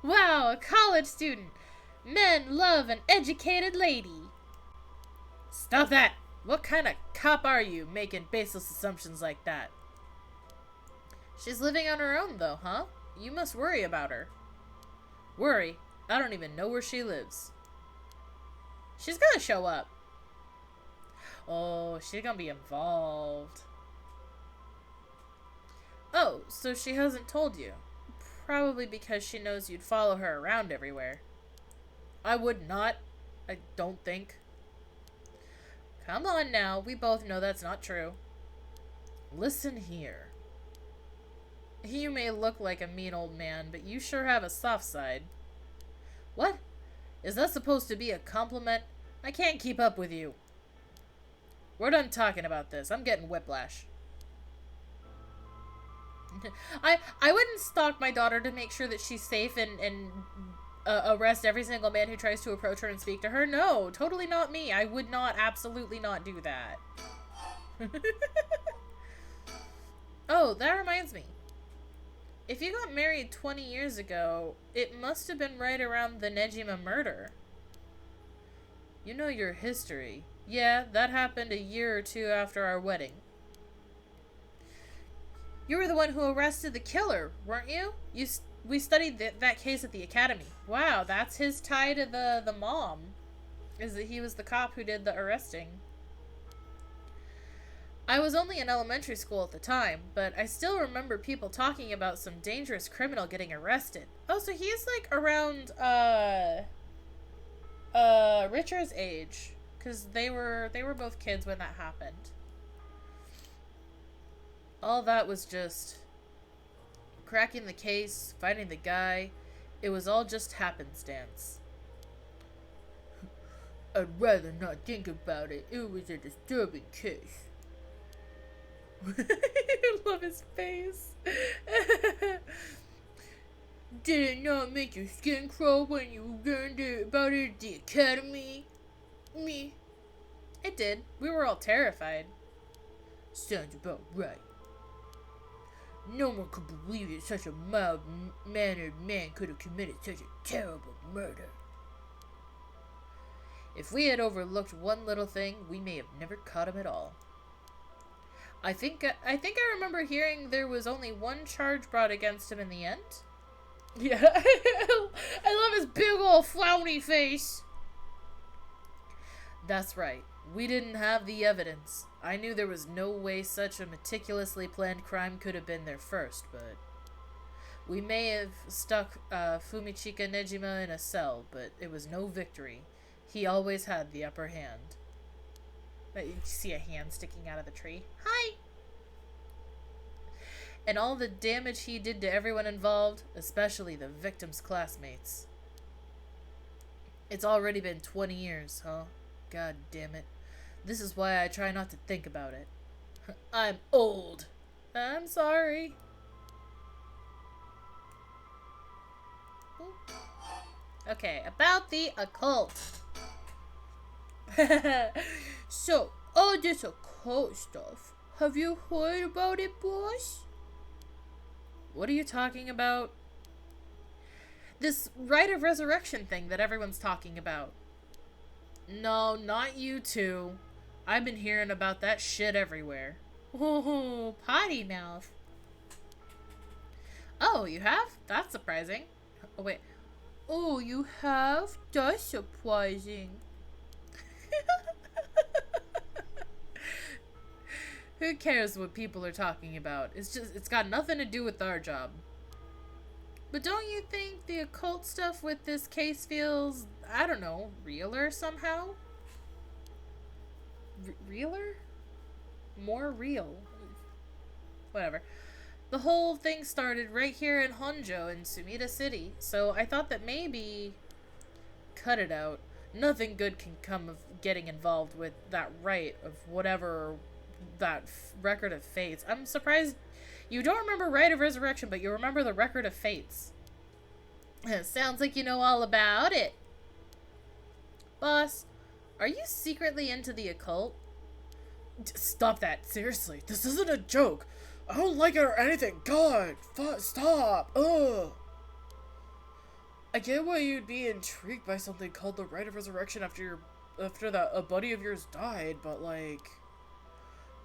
Wow, a college student. Men love an educated lady. Stop that! What kind of cop are you, making baseless assumptions like that? She's living on her own, though, huh? You must worry about her. Worry? I don't even know where she lives. She's gonna show up. Oh, she's gonna be involved. Oh, so she hasn't told you. Probably because she knows you'd follow her around everywhere. I would not. I don't think. Come on now, we both know that's not true. Listen here. You may look like a mean old man, but you sure have a soft side. What? Is that supposed to be a compliment? I can't keep up with you. We're done talking about this. I'm getting whiplash. I wouldn't stalk my daughter to make sure that she's safe and arrest every single man who tries to approach her and speak to her. No, totally not me. I would not, absolutely not do that. Oh, that reminds me. If you got married 20 years ago, it must have been right around the Nejima murder. You know your history. Yeah, that happened a year or two after our wedding. You were the one who arrested the killer, weren't you? We studied that case at the academy. Wow, that's his tie to the mom. Is that he was the cop who did the arresting. I was only in elementary school at the time, but I still remember people talking about some dangerous criminal getting arrested. Oh, so he's like around Richard's age, because they were both kids when that happened. All that was just cracking the case, finding the guy. It was all just happenstance. I'd rather not think about it. It was a disturbing case. I love his face. Did it not make your skin crawl when you learned about it at the academy? Me. It did. We were all terrified. Sounds about right. No one could believe that such a mild-mannered man could have committed such a terrible murder. If we had overlooked one little thing, we may have never caught him at all. I think I remember hearing there was only one charge brought against him in the end. Yeah, I love his big old frowny face. That's right. We didn't have the evidence. I knew there was no way such a meticulously planned crime could have been there first, but we may have stuck Fumichika Nejima in a cell, but it was no victory. He always had the upper hand. You see a hand sticking out of the tree. Hi! And all the damage he did to everyone involved, especially the victim's classmates. It's already been 20 years, huh? God damn it. This is why I try not to think about it. I'm old. I'm sorry. Okay, about the occult. So, all this occult stuff. Have you heard about it, boss? What are you talking about? This rite of resurrection thing that everyone's talking about. No, not you two. I've been hearing about that shit everywhere. Ooh, potty mouth. Oh, you have? That's surprising. Oh, wait. Oh, you have? That's surprising. Who cares what people are talking about? It's got nothing to do with our job. But don't you think the occult stuff with this case feels, I don't know, realer somehow? Realer? More real. Whatever. The whole thing started right here in Honjo in Sumida City, so I thought that maybe... Cut it out. Nothing good can come of getting involved with that rite of whatever that record of fates. I'm surprised you don't remember Rite of Resurrection, but you remember the record of fates. Sounds like you know all about it. Boss, are you secretly into the occult? Stop that, seriously. This isn't a joke. I don't like it or anything. God, stop. Ugh. I get why you'd be intrigued by something called the Rite of Resurrection after a buddy of yours died, but like,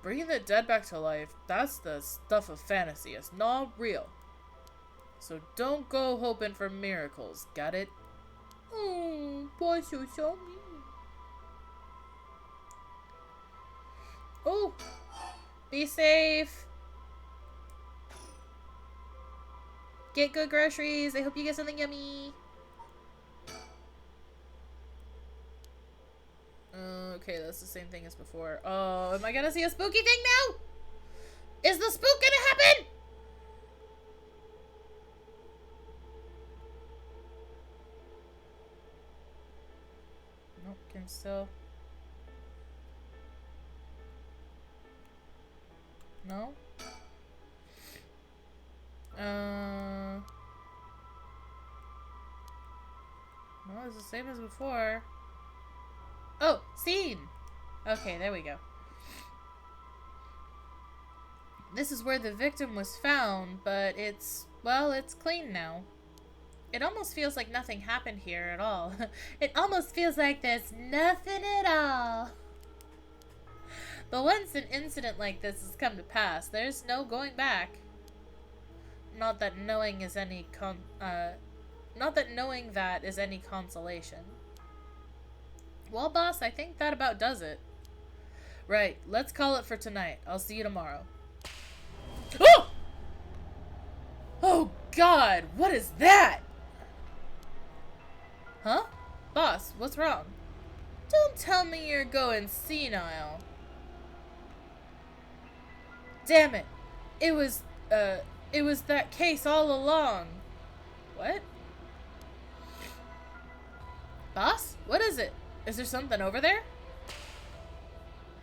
bringing the dead back to life, that's the stuff of fantasy. It's not real. So don't go hoping for miracles, got it? Oh, boss, you're so mean. Oh, be safe. Get good groceries. I hope you get something yummy. Okay, that's the same thing as before. Oh, am I gonna see a spooky thing now? Is the spook gonna happen? Nope, can still. No? No, it's the same as before. Oh, scene! Okay, there we go. This is where the victim was found, but it's clean now. It almost feels like nothing happened here at all. It almost feels like there's nothing at all. But once an incident like this has come to pass, there's no going back. Not that knowing that is any consolation. Well, boss, I think that about does it. Right, let's call it for tonight. I'll see you tomorrow. Oh! Oh, God, what is that? Huh? Boss, what's wrong? Don't tell me you're going senile. Damn it. It was that case all along. What? Boss? What is it? Is there something over there?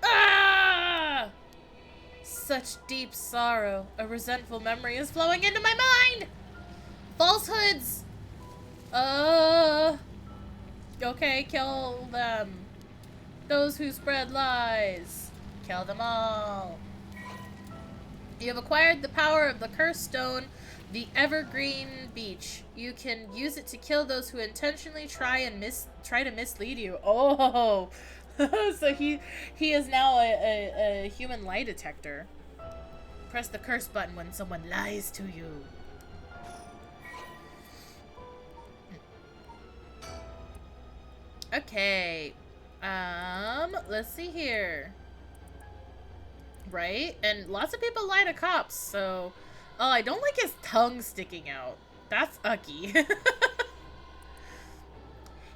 Ah! Such deep sorrow. A resentful memory is flowing into my mind! Falsehoods! Okay, kill them. Those who spread lies. Kill them all. You have acquired the power of the cursed stone, the evergreen beach. You can use it to kill those who intentionally try to mislead you. Oh, so he is now a human lie detector. Press the curse button when someone lies to you. Okay, let's see here. Right? And lots of people lie to cops, so... Oh, I don't like his tongue sticking out. That's ucky.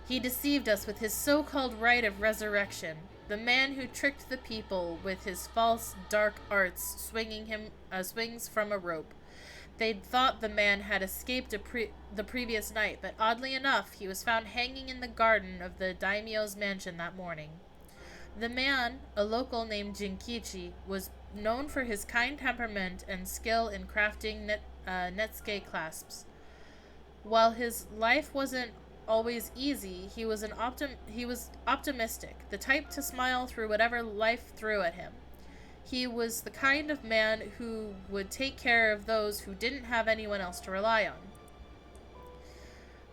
He deceived us with his so-called rite of resurrection. The man who tricked the people with his false dark arts swings from a rope. They'd thought the man had escaped the previous night, but oddly enough, he was found hanging in the garden of the daimyo's mansion that morning. The man, a local named Jinkichi, was known for his kind temperament and skill in crafting netsuke clasps. While his life wasn't always easy, he was optimistic, the type to smile through whatever life threw at him. He was the kind of man who would take care of those who didn't have anyone else to rely on.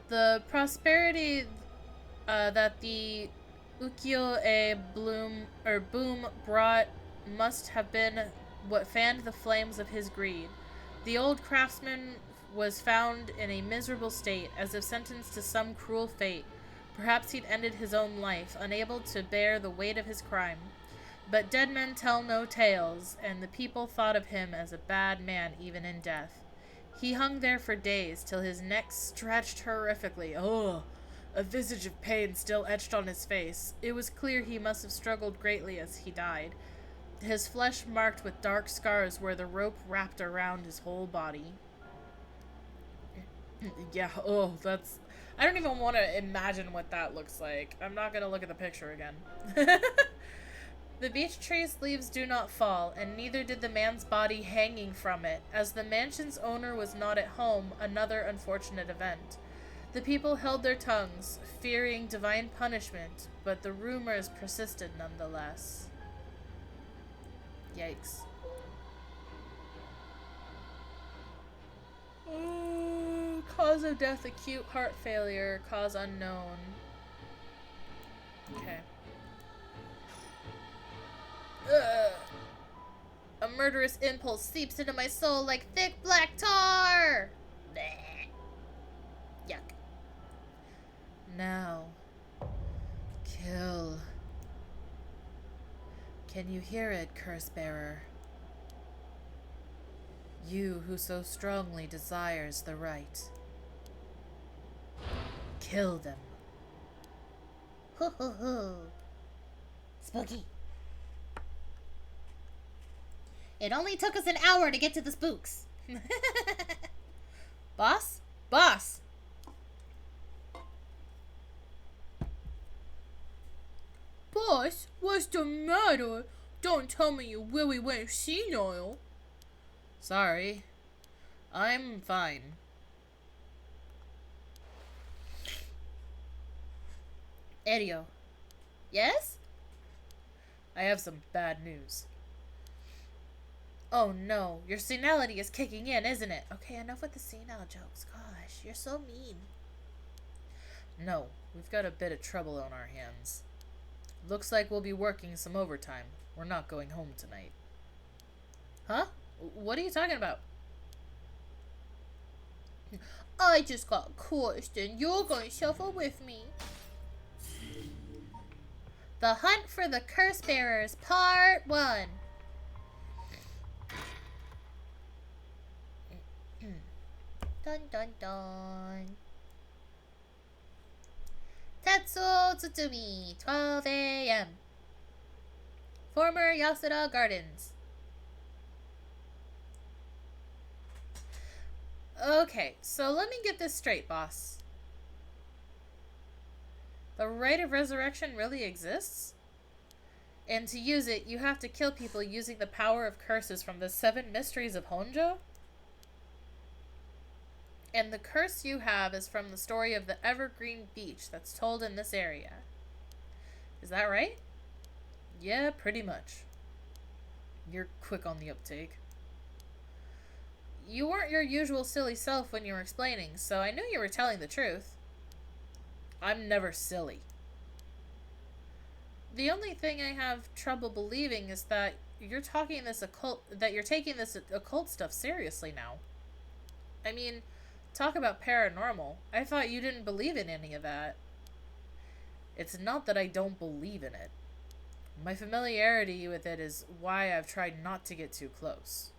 The prosperity that the ukiyo-e boom brought must have been what fanned the flames of his greed. The old craftsman was found in a miserable state, as if sentenced to some cruel fate. Perhaps he'd ended his own life, unable to bear the weight of his crime. But dead men tell no tales, and the people thought of him as a bad man even in death. He hung there for days, till his neck stretched horrifically. Oh, a visage of pain still etched on his face. It was clear he must have struggled greatly as he died, his flesh marked with dark scars where the rope wrapped around his whole body. Yeah, oh, that's... I don't even want to imagine what that looks like. I'm not going to look at the picture again. The beech tree's leaves do not fall, and neither did the man's body hanging from it. As the mansion's owner was not at home, another unfortunate event. The people held their tongues, fearing divine punishment, but the rumors persisted nonetheless. Yikes. Cause of death, acute heart failure, cause unknown. Okay. A murderous impulse seeps into my soul like thick black tar! Blech. Yuck. Now, kill. Can you hear it, curse-bearer? You who so strongly desires the right. Kill them. Hoo hoo hoo. Spooky. It only took us an hour to get to the spooks. Boss? Boss! Boss, what's the matter? Don't tell me you really went senile. Sorry. I'm fine. Erio. Yes? I have some bad news. Oh no, your senility is kicking in, isn't it? Okay, enough with the senile jokes. Gosh, you're so mean. No, we've got a bit of trouble on our hands. Looks like we'll be working some overtime. We're not going home tonight. Huh? What are you talking about? I just got cursed and you're going to suffer with me. The Hunt for the Curse Bearers, Part 1. Dun dun dun. Tetsuo Tsutsumi, 12 a.m. Former Yasuda Gardens. Okay, so let me get this straight, boss. The rite of resurrection really exists? And to use it, you have to kill people using the power of curses from the 7 mysteries of Honjo? And the curse you have is from the story of the Evergreen Beach that's told in this area. Is that right? Yeah, pretty much. You're quick on the uptake. You weren't your usual silly self when you were explaining, so I knew you were telling the truth. I'm never silly. The only thing I have trouble believing is that you're taking this occult stuff seriously now. I mean, talk about paranormal. I thought you didn't believe in any of that. It's not that I don't believe in it. My familiarity with it is why I've tried not to get too close.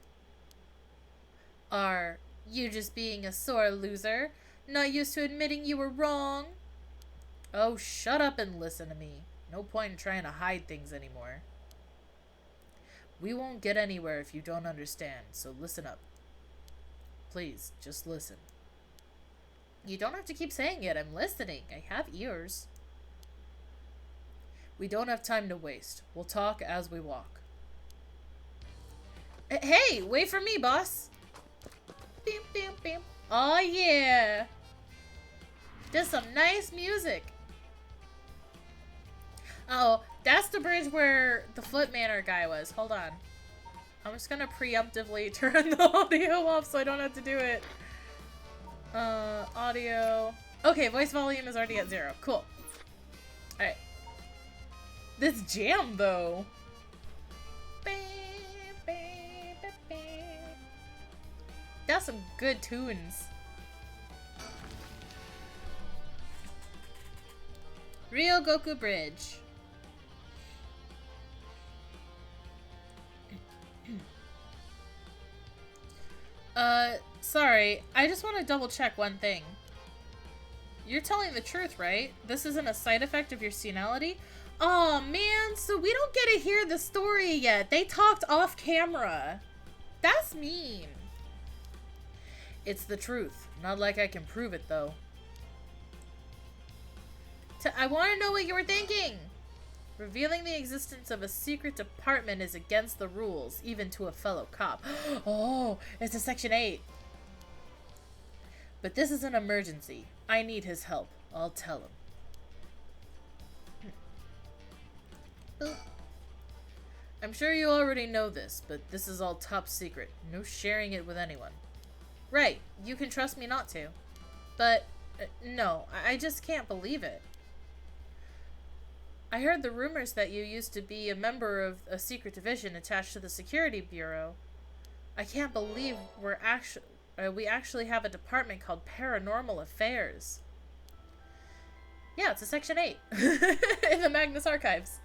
Are you just being a sore loser? Not used to admitting you were wrong? Oh, shut up and listen to me. No point in trying to hide things anymore. We won't get anywhere if you don't understand, so listen up. Please, just listen. You don't have to keep saying it. I'm listening. I have ears. We don't have time to waste. We'll talk as we walk. Hey, wait for me, boss. Bim, bim, bim. Oh, yeah. Just some nice music. Oh, that's the bridge where the Flip Manor guy was. Hold on. I'm just gonna preemptively turn the audio off so I don't have to do it. Audio. Okay, voice volume is already at 0. Cool. Alright. This jam, though. That's some good tunes. Ryogoku Bridge. Sorry. I just want to double check one thing. You're telling the truth, right? This isn't a side effect of your senility? Oh man, so we don't get to hear the story yet. They talked off camera. That's mean. It's the truth. Not like I can prove it, though. I want to know what you were thinking. Revealing the existence of a secret department is against the rules, even to a fellow cop. Oh, it's a Section 8. But this is an emergency. I need his help. I'll tell him. Boop. I'm sure you already know this, but this is all top secret. No sharing it with anyone. Right, you can trust me not to. But, no, I just can't believe it. I heard the rumors that you used to be a member of a secret division attached to the Security Bureau. I can't believe we actually have a department called Paranormal Affairs. Yeah, it's a Section 8 in the Magnus Archives.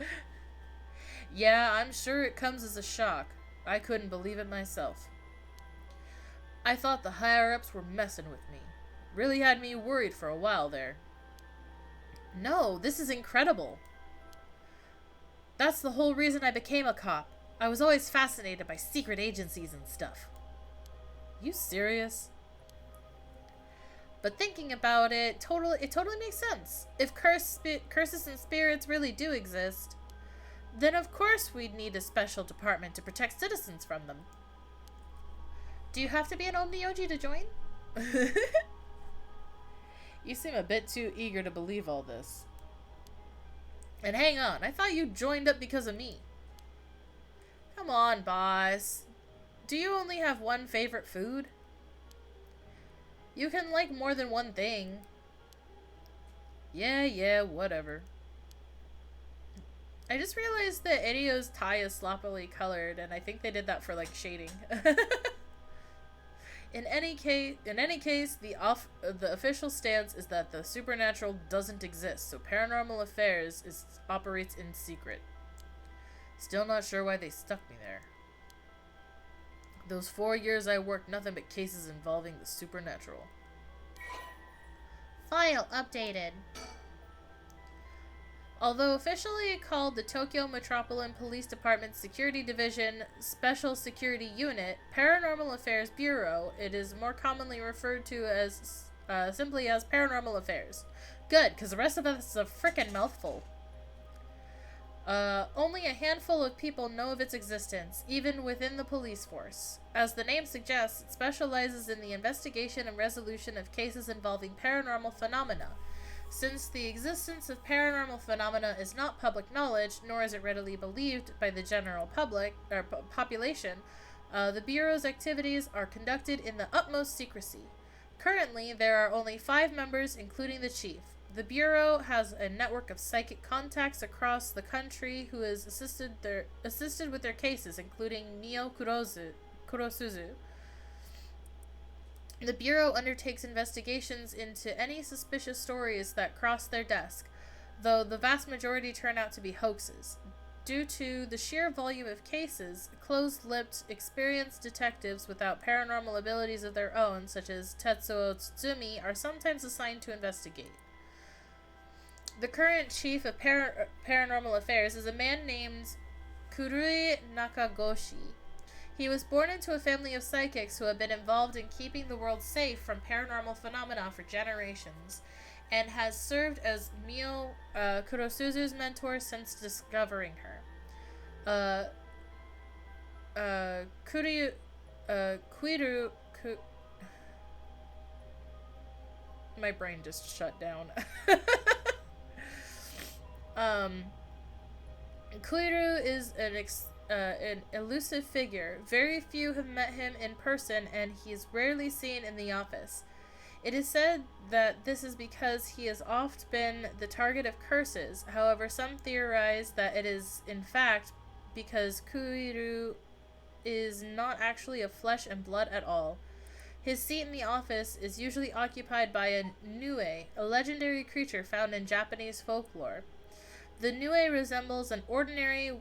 Yeah, I'm sure it comes as a shock. I couldn't believe it myself. I thought the higher-ups were messing with me. Really had me worried for a while there. No, this is incredible. That's the whole reason I became a cop. I was always fascinated by secret agencies and stuff. You serious? But thinking about it, it totally makes sense. If curses and spirits really do exist, then of course we'd need a special department to protect citizens from them. Do you have to be an Omnioji to join? You seem a bit too eager to believe all this. And hang on, I thought you joined up because of me. Come on, boss. Do you only have one favorite food? You can like more than one thing. Yeah, whatever. I just realized that Irio's tie is sloppily colored, and I think they did that for, like, shading. In any case, the official stance is that the supernatural doesn't exist, so Paranormal Affairs operates in secret. Still not sure why they stuck me there. Those 4 years I worked nothing but cases involving the supernatural. File updated. Although officially called the Tokyo Metropolitan Police Department Security Division Special Security Unit, Paranormal Affairs Bureau, it is more commonly referred to as simply as Paranormal Affairs. Good, because the rest of us is a frickin' mouthful. Only a handful of people know of its existence, even within the police force. As the name suggests, it specializes in the investigation and resolution of cases involving paranormal phenomena. Since the existence of paranormal phenomena is not public knowledge, nor is it readily believed by the general public or population, the Bureau's activities are conducted in the utmost secrecy. Currently, there are only 5 members, including the chief. The Bureau has a network of psychic contacts across the country who has assisted with their cases, including Mio Kurosuzu. The Bureau undertakes investigations into any suspicious stories that cross their desk, though the vast majority turn out to be hoaxes. Due to the sheer volume of cases, closed-lipped, experienced detectives without paranormal abilities of their own, such as Tetsuo Tsutsumi, are sometimes assigned to investigate. The current chief of paranormal affairs is a man named Kurui Nakagoshi. He was born into a family of psychics who have been involved in keeping the world safe from paranormal phenomena for generations, and has served as Mio Kurosuzu's mentor since discovering her. Kuryu, Kuiru, my brain just shut down. Kuiru is an elusive figure. Very few have met him in person, and he is rarely seen in the office. It is said that this is because he has oft been the target of curses. However, some theorize that it is, in fact, because Kuiru is not actually of flesh and blood at all. His seat in the office is usually occupied by a Nue, a legendary creature found in Japanese folklore. The Nue resembles an ordinary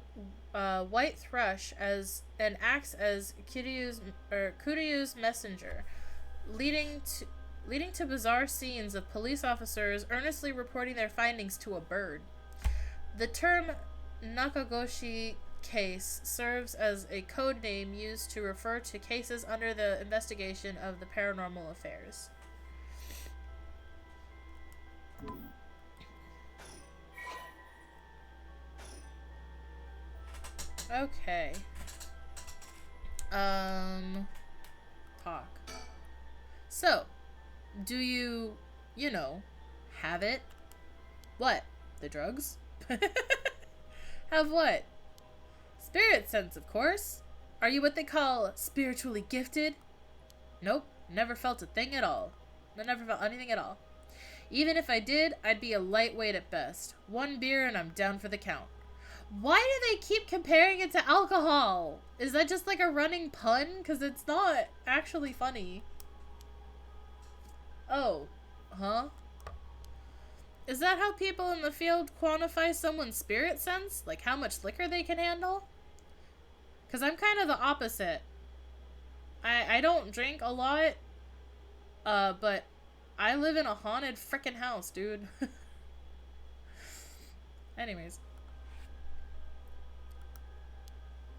white thrush and acts as Kuryu's messenger, leading to bizarre scenes of police officers earnestly reporting their findings to a bird. The term Nakagoshi case serves as a code name used to refer to cases under the investigation of the paranormal affairs. Okay. Talk. So, do you have it? What? The drugs? Have what? Spirit sense, of course. Are you what they call spiritually gifted? Nope, never felt a thing at all. I never felt anything at all. Even if I did, I'd be a lightweight at best. One beer and I'm down for the count. Why do they keep comparing it to alcohol? Is that just like a running pun? Because it's not actually funny. Oh, huh? Is that how people in the field quantify someone's spirit sense? Like how much liquor they can handle? Because I'm kind of the opposite. I don't drink a lot, but I live in a haunted frickin' house, dude. Anyways.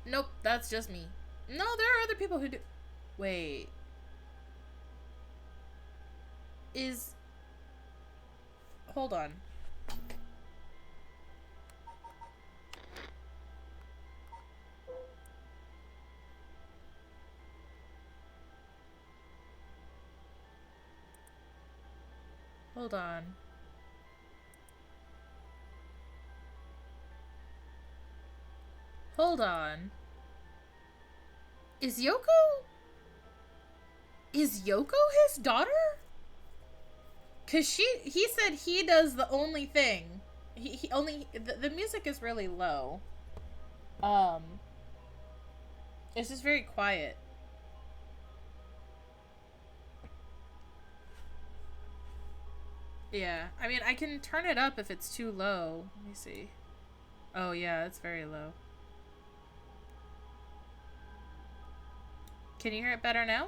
Nope, that's just me. No, there are other people who do. Wait. Hold on. Hold on. Hold on. Is Yoko his daughter? Cause he said he does the only thing. He only the music is really low. It's just very quiet. Yeah, I mean I can turn it up if it's too low. Let me see. Oh yeah, it's very low. Can you hear it better now?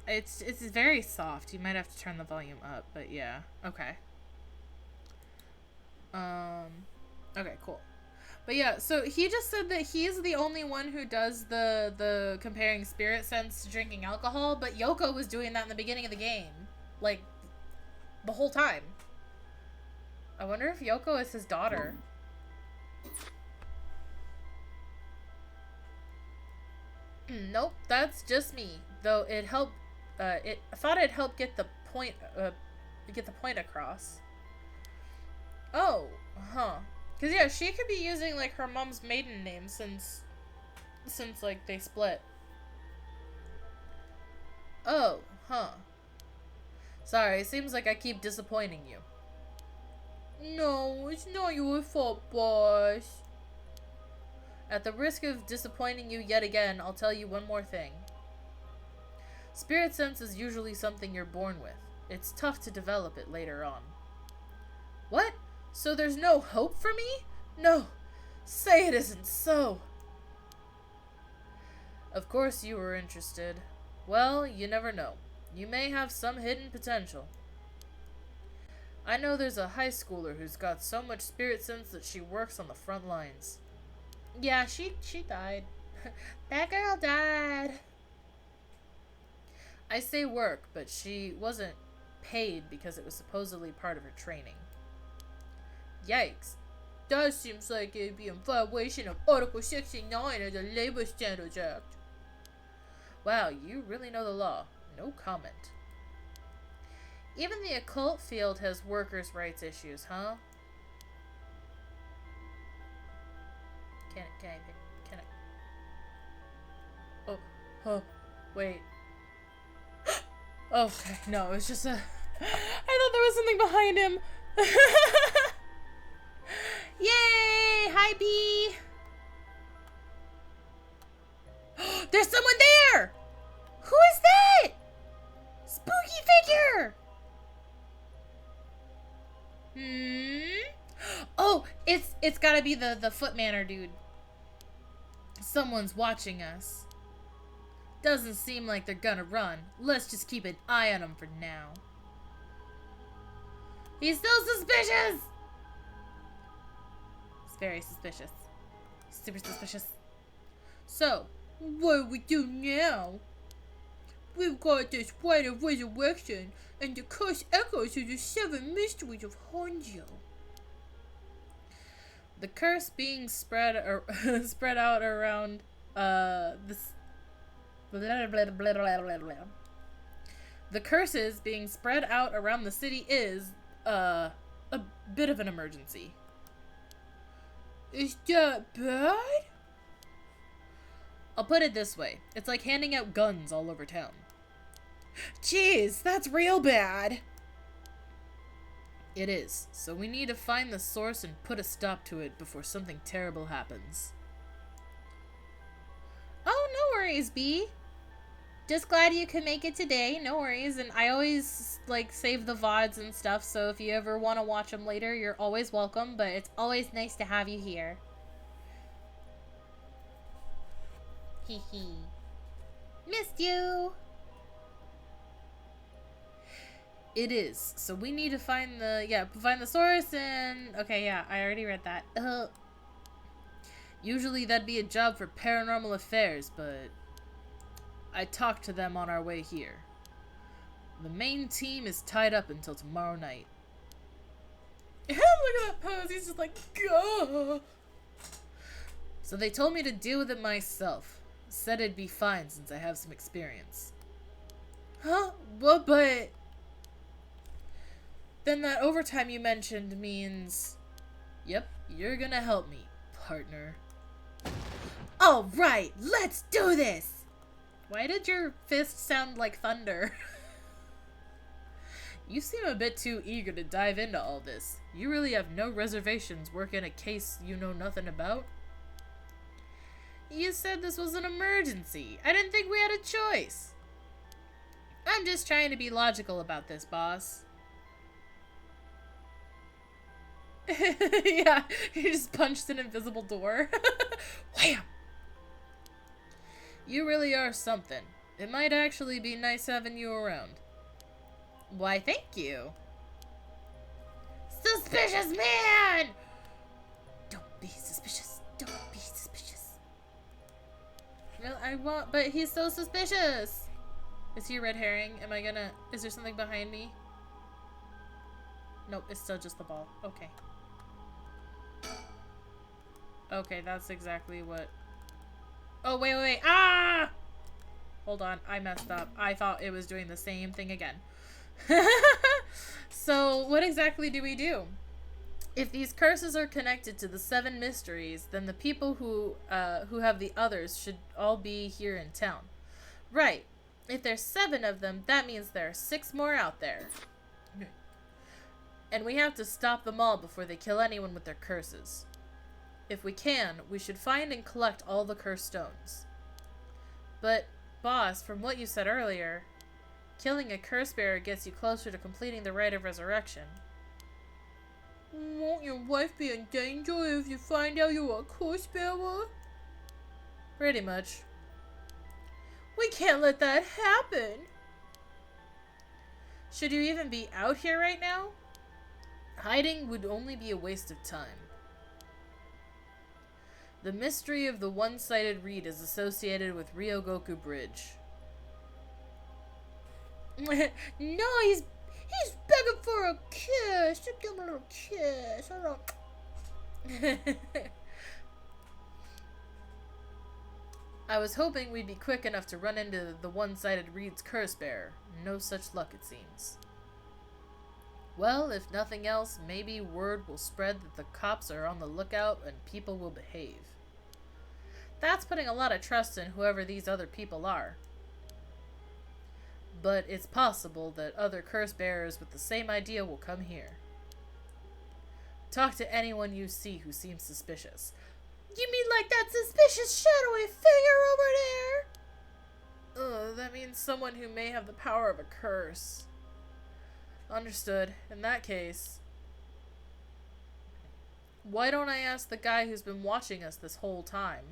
It's very soft. You might have to turn the volume up, but yeah. Okay. Okay, cool. But yeah, so he just said that he's the only one who does the comparing spirit sense to drinking alcohol, but Yoko was doing that in the beginning of the game. Like, the whole time. I wonder if Yoko is his daughter. Nope, that's just me. Though it helped. I thought it'd help get the point across. Oh, huh. Cause yeah, she could be using like her mom's maiden name since like they split. Oh, huh. Sorry, it seems like I keep disappointing you. No, it's not your fault, boss. At the risk of disappointing you yet again, I'll tell you one more thing. Spirit sense is usually something you're born with. It's tough to develop it later on. What? So there's no hope for me? No. Say it isn't so. Of course you were interested. Well, you never know. You may have some hidden potential. I know there's a high schooler who's got so much spirit sense that she works on the front lines. Yeah, she died. That girl died. I say work, but she wasn't paid because it was supposedly part of her training. Yikes. That seems like it'd be in violation of Article 69 of the Labor Standards Act. Wow, you really know the law. No comment. Even the occult field has workers' rights issues, huh? Can I? Oh, wait. Okay, no, it's just a... I thought there was something behind him. Yay! Hi, Bee! There's someone there! Who is that? Spooky figure! Oh, it's gotta be the footmanner dude. Someone's watching us. Doesn't seem like they're gonna run. Let's just keep an eye on them for now. He's still suspicious! It's very suspicious. Super suspicious. So, what do we do now? We've got this rite of resurrection, and the curse echoes through the 7 mysteries of Honjo. the curse being spread out around this. The curses being spread out around the city is a bit of an emergency. Is that bad? I'll put it this way. It's like handing out guns all over town. Jeez, that's real bad. It is. So we need to find the source and put a stop to it before something terrible happens. Oh, no worries, B. Just glad you could make it today. No worries. And I always, save the VODs and stuff, so if you ever want to watch them later, you're always welcome, but it's always nice to have you here. Hee hee. Missed you! It is. So we need to find the source and... Okay, yeah, I already read that. Usually that'd be a job for paranormal affairs, but... I talked to them on our way here. The main team is tied up until tomorrow night. Look at that pose, he's just like, gah! So they told me to deal with it myself. Said it'd be fine since I have some experience. Huh? Well, but... Then that overtime you mentioned means... Yep, you're gonna help me, partner. Alright, let's do this! Why did your fist sound like thunder? You seem a bit too eager to dive into all this. You really have no reservations working a case you know nothing about? You said this was an emergency. I didn't think we had a choice. I'm just trying to be logical about this, boss. Yeah, he just punched an invisible door. Wham! You really are something. It might actually be nice having you around. Why, thank you. Suspicious man! Don't be suspicious. Don't be suspicious. Well, but he's so suspicious. Is he a red herring? Is there something behind me? Nope, it's still just the ball. Okay. Okay, that's exactly what... Oh, wait. Ah! Hold on, I messed up. I thought it was doing the same thing again. So, what exactly do we do? If these curses are connected to the 7 mysteries, then the people who have the others should all be here in town. Right. If there's 7 of them, that means there are 6 more out there. And we have to stop them all before they kill anyone with their curses. If we can, we should find and collect all the cursed stones. But, boss, from what you said earlier, killing a curse bearer gets you closer to completing the rite of resurrection. Won't your wife be in danger if you find out you're a curse bearer? Pretty much. can't let that happen. Should you even be out here right now? Hiding would only be a waste of time. The mystery of the one-sided reed is associated with Ryogoku Bridge. No, he's begging for a kiss. Just give him a little kiss. I was hoping we'd be quick enough to run into the one-sided reed's curse bearer. No such luck, it seems. Well, if nothing else, maybe word will spread that the cops are on the lookout and people will behave. That's putting a lot of trust in whoever these other people are. But it's possible that other curse bearers with the same idea will come here. Talk to anyone you see who seems suspicious. You mean like that suspicious shadowy figure over there? That means someone who may have the power of a curse. Understood. In that case, why don't I ask the guy who's been watching us this whole time?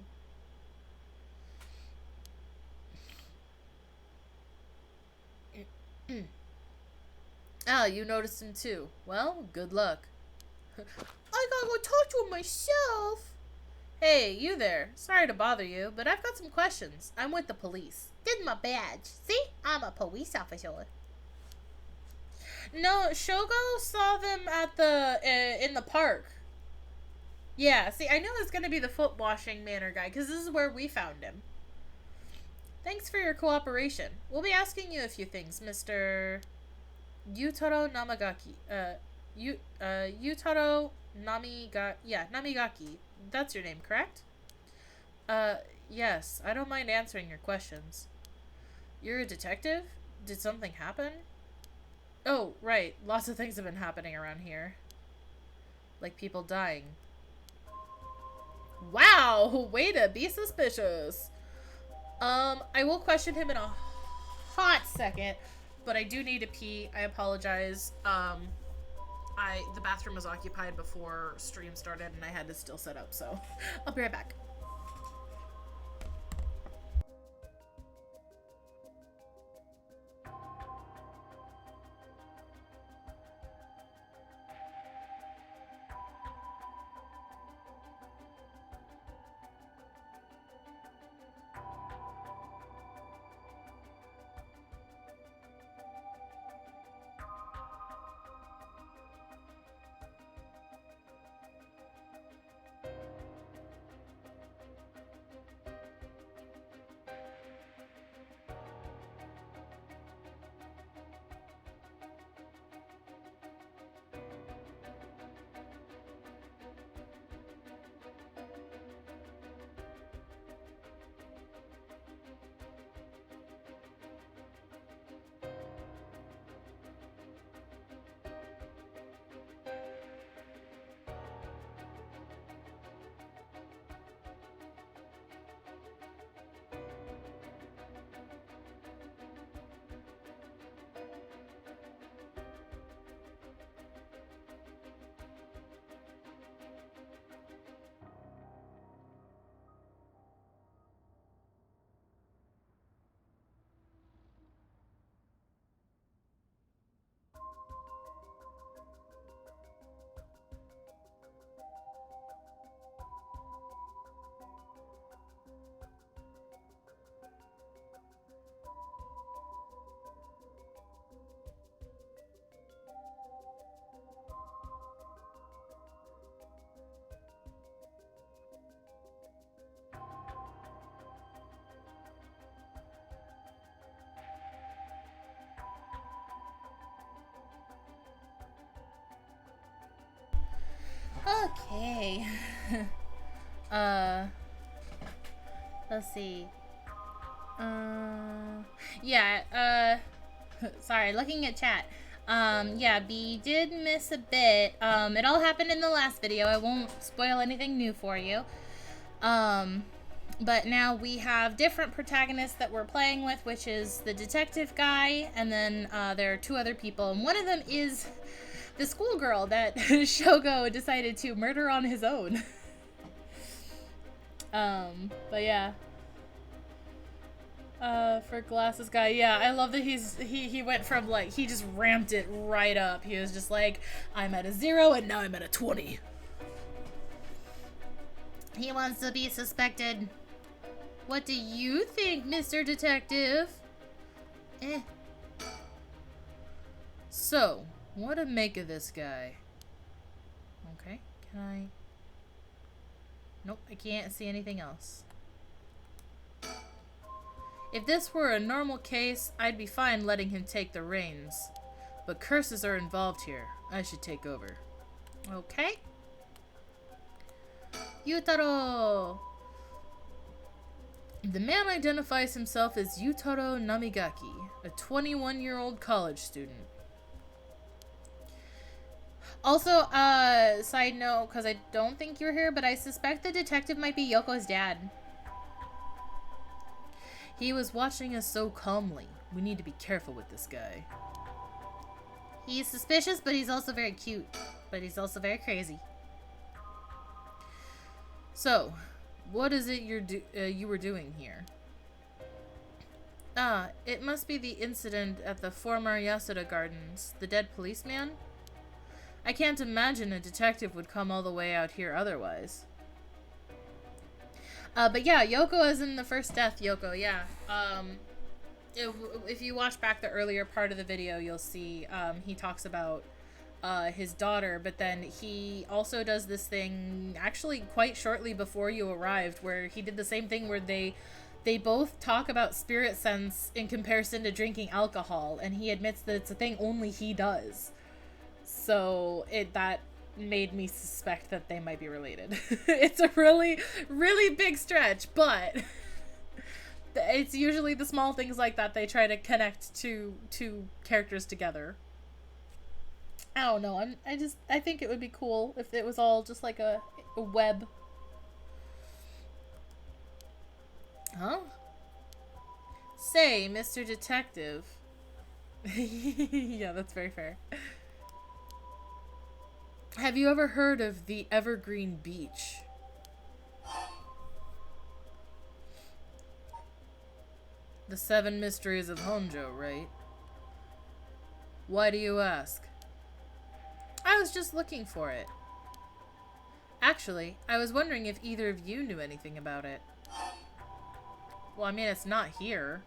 Ah, you noticed him too. Well, good luck. I gotta go talk to him myself. Hey, you there. Sorry to bother you, but I've got some questions. I'm with the police. This is my badge. See? I'm a police officer. No, Shogo saw them at in the park. Yeah, see, I knew it was going to be the foot washing manor guy, because this is where we found him. Thanks for your cooperation. We'll be asking you a few things, Mr. Yutaro Namigaki. Yutaro Namigaki. That's your name, correct? Yes. I don't mind answering your questions. You're a detective? Did something happen? Oh, right. Lots of things have been happening around here. Like people dying. Wow! Way to be suspicious. I will question him in a hot second, but I do need to pee. I apologize. The bathroom was occupied before stream started and I had to still set up, so I'll be right back. Okay. Let's see. Yeah, sorry, looking at chat. Yeah, B did miss a bit. It all happened in the last video. I won't spoil anything new for you. But now we have different protagonists that we're playing with, which is the detective guy, and then there are two other people, and one of them is the schoolgirl that Shogo decided to murder on his own. But yeah. For glasses guy, yeah, I love that he went from like, he just ramped it right up. He was just like, I'm at a 0 and now I'm at a 20. He wants to be suspected. What do you think, Mr. Detective? So, what to make of this guy? Okay, can I? Nope, I can't see anything else. If this were a normal case, I'd be fine letting him take the reins. But curses are involved here. I should take over. Okay. Yutaro! The man identifies himself as Yutaro Namigaki, a 21-year-old college student. Also, side note, because I don't think you're here, but I suspect the detective might be Yoko's dad. He was watching us so calmly. We need to be careful with this guy. He's suspicious, but he's also very cute. But he's also very crazy. So, what is it you were doing here? Ah, it must be the incident at the former Yasuda Gardens. The dead policeman? I can't imagine a detective would come all the way out here otherwise. But yeah, Yoko is in the first death, Yoko, yeah. If you watch back the earlier part of the video, you'll see he talks about his daughter, but then he also does this thing actually quite shortly before you arrived, where he did the same thing where they both talk about spirit sense in comparison to drinking alcohol, and he admits that it's a thing only he does. So that made me suspect that they might be related. It's a really, really big stretch, but it's usually the small things like that they try to connect two characters together. I don't know. I think it would be cool if it was all just like a web. Huh? Say, Mr. Detective. Yeah, that's very fair. Have you ever heard of the Evergreen Beach? The 7 Mysteries of Honjo, right? Why do you ask? I was just looking for it. Actually, I was wondering if either of you knew anything about it. Well, I mean, it's not here.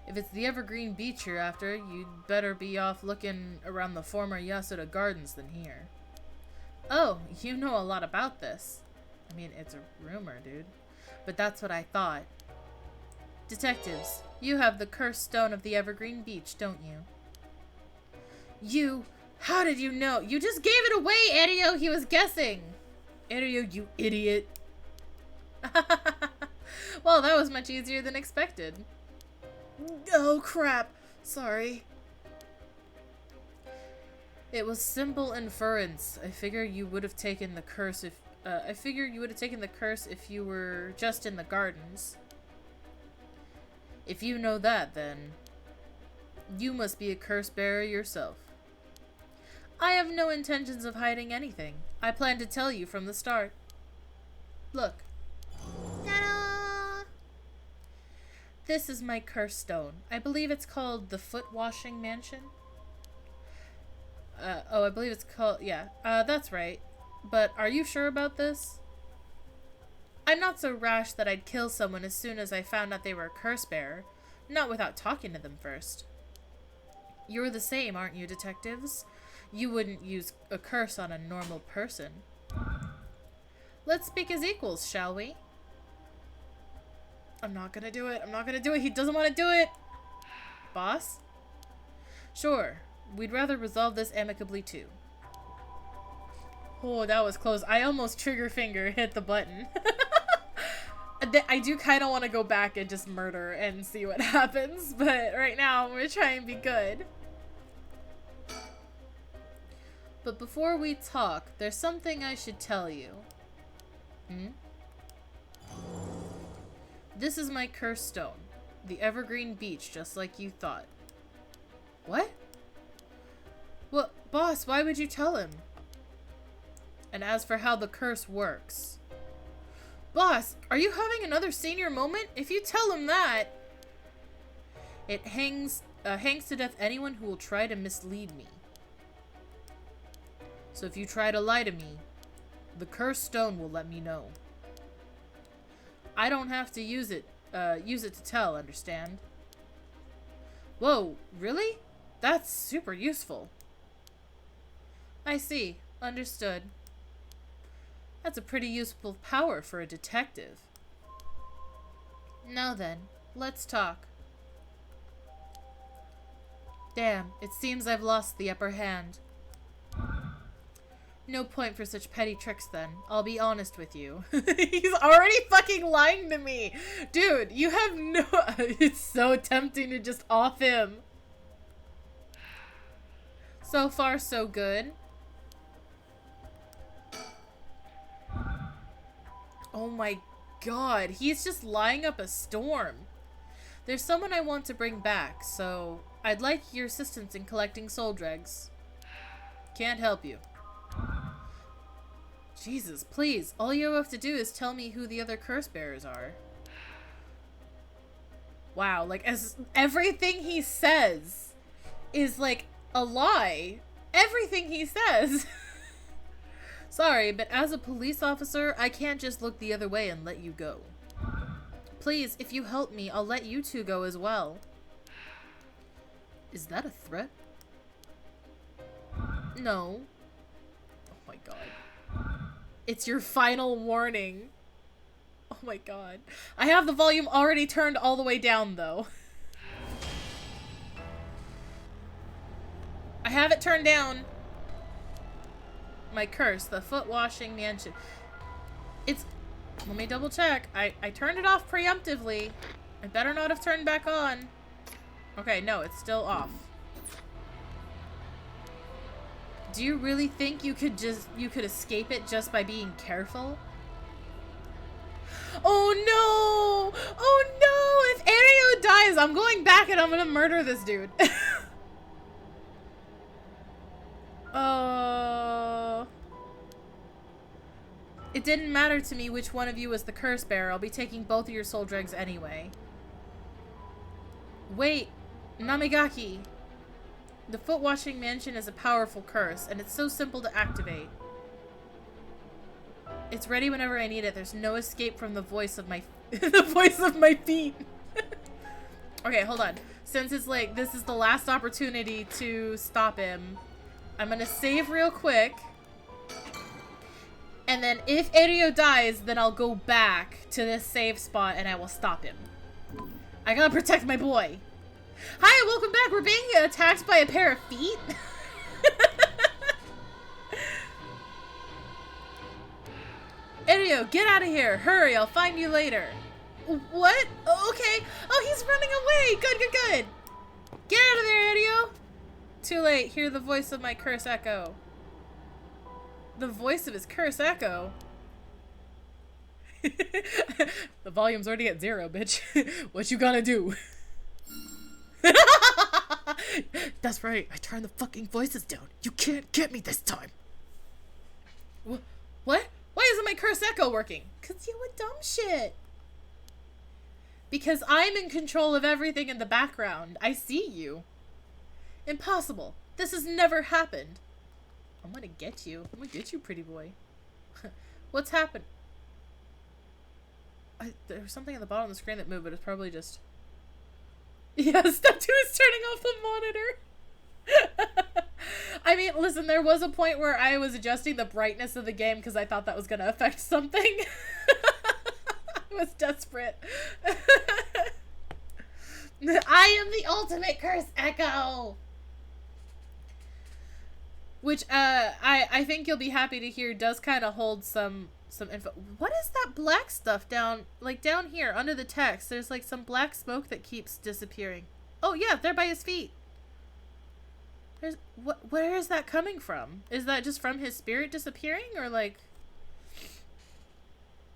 If it's the Evergreen Beach you're after, you'd better be off looking around the former Yasuda Gardens than here. Oh, you know a lot about this. I mean, it's a rumor, dude. But that's what I thought. Detectives, you have the cursed stone of the Evergreen Beach, don't you? You? How did you know? You just gave it away, Erio! He was guessing! Erio, you idiot. Well, that was much easier than expected. Oh, crap. Sorry. It was simple inference. I figure you would have taken the curse if you were just in the gardens. If you know that, then you must be a curse bearer yourself. I have no intentions of hiding anything. I plan to tell you from the start. Look. Ta-da! This is my curse stone. I believe it's called the Foot Washing Mansion. I believe it's called, yeah. That's right. But are you sure about this? I'm not so rash that I'd kill someone as soon as I found out they were a curse bearer. Not without talking to them first. You're the same, aren't you, detectives? You wouldn't use a curse on a normal person. Let's speak as equals, shall we? I'm not gonna do it. I'm not gonna do it. He doesn't want to do it. Boss? Sure. We'd rather resolve this amicably, too. Oh, that was close. I almost trigger finger hit the button. I do kind of want to go back and just murder and see what happens, but right now I'm going to try and be good. But before we talk, there's something I should tell you. This is my cursed stone. The Evergreen Beach, just like you thought. What? Well, boss, why would you tell him? And as for how the curse works... Boss, are you having another senior moment? If you tell him that... It hangs to death anyone who will try to mislead me. So if you try to lie to me, the cursed stone will let me know. I don't have to use it to tell, understand? Whoa, really? That's super useful. I see. Understood. That's a pretty useful power for a detective. Now then, let's talk. Damn, it seems I've lost the upper hand. No point for such petty tricks then. I'll be honest with you. He's already fucking lying to me. Dude, you have no... It's so tempting to just off him. So far, so good. Oh my god, he's just lying up a storm. There's someone I want to bring back, so I'd like your assistance in collecting soul dregs. Can't help you. Jesus, please. All you have to do is tell me who the other curse bearers are. Wow, like, as everything he says is, like, a lie. Everything he says. Sorry, but as a police officer, I can't just look the other way and let you go. Please, if you help me, I'll let you two go as well. Is that a threat? No. Oh my god. It's your final warning. Oh my god. I have the volume already turned all the way down, though. I have it turned down. My curse, the foot washing mansion. It's... Let me double check. I turned it off preemptively. I better not have turned back on. Okay, no, it's still off. Do you really think you could escape it just by being careful? Oh no! Oh no! If Ario dies, I'm going back and I'm gonna murder this dude. Oh. It didn't matter to me which one of you was the curse bearer. I'll be taking both of your soul dregs anyway. Wait, Namigaki. The foot washing mansion is a powerful curse, and it's so simple to activate. It's ready whenever I need it. There's no escape from the voice of my the voice of my feet. Okay, hold on. Since it's like this is the last opportunity to stop him, I'm gonna save real quick. And then if Ario dies, then I'll go back to this save spot and I will stop him. I gotta protect my boy. Hi, welcome back. We're being attacked by a pair of feet. Ario, get out of here. Hurry, I'll find you later. What? Oh, okay. Oh, he's running away. Good, good, good. Get out of there, Ario. Too late. Hear the voice of my curse echo. The voice of his curse echo? The volume's already at 0, bitch. What you gonna do? That's right. I turned the fucking voices down. You can't get me this time. What? Why isn't my curse echo working? Cause you a dumb shit. Because I'm in control of everything in the background. I see you. Impossible. This has never happened. I'm gonna get you. I'm gonna get you, pretty boy. What's happened? There was something at the bottom of the screen that moved, but it's probably just... Yeah, step 2 is turning off the monitor. I mean, listen, there was a point where I was adjusting the brightness of the game because I thought that was going to affect something. I was desperate. I am the ultimate curse echo. Which, I think you'll be happy to hear does kind of hold some info. What is that black stuff down here under the text? There's like some black smoke that keeps disappearing. Oh yeah, there by his feet. Where is that coming from? Is that just from his spirit disappearing, or like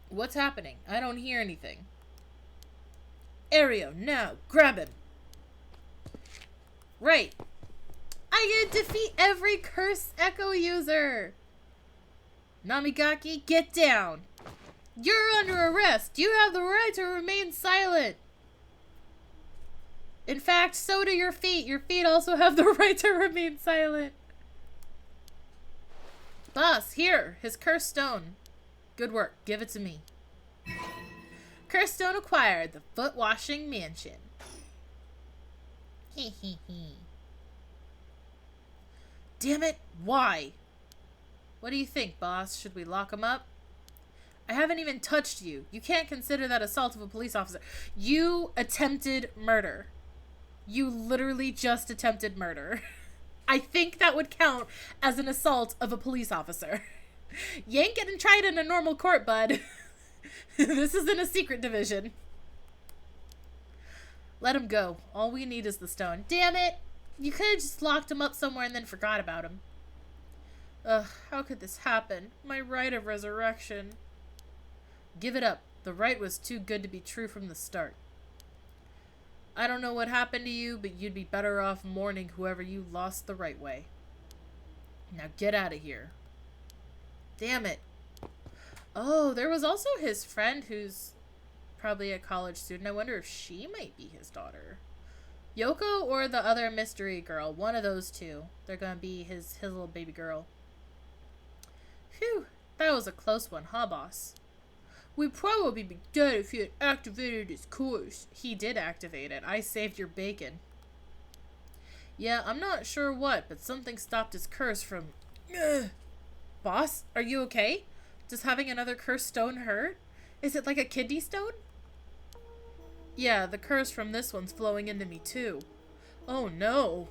what's happening? I don't hear anything. Ario, now grab him. Right. I get to defeat every curse echo user. Namigaki, get down. You're under arrest. You have the right to remain silent. In fact, so do your feet. Your feet also have the right to remain silent. Boss, here, his cursed stone. Good work. Give it to me. Cursed stone acquired. The foot washing mansion. Hee hee hee. Damn it. Why? What do you think, boss? Should we lock him up? I haven't even touched you. You can't consider that assault of a police officer. You attempted murder. You literally just attempted murder. I think that would count as an assault of a police officer. You ain't getting tried in a normal court, bud. This isn't a secret division. Let him go. All we need is the stone. Damn it! You could have just locked him up somewhere and then forgot about him. Ugh, how could this happen? My right of resurrection. Give it up. The right was too good to be true from the start. I don't know what happened to you, but you'd be better off mourning whoever you lost the right way. Now get out of here. Damn it. Oh, there was also his friend who's probably a college student. I wonder if she might be his daughter. Yoko or the other mystery girl. One of those two. They're gonna be his little baby girl. Phew. That was a close one, huh, boss? We'd probably be dead if he had activated his curse. He did activate it. I saved your bacon. Yeah, I'm not sure what, but something stopped his curse from... Boss, are you okay? Does having another cursed stone hurt? Is it like a kidney stone? Yeah, the curse from this one's flowing into me too. Oh no.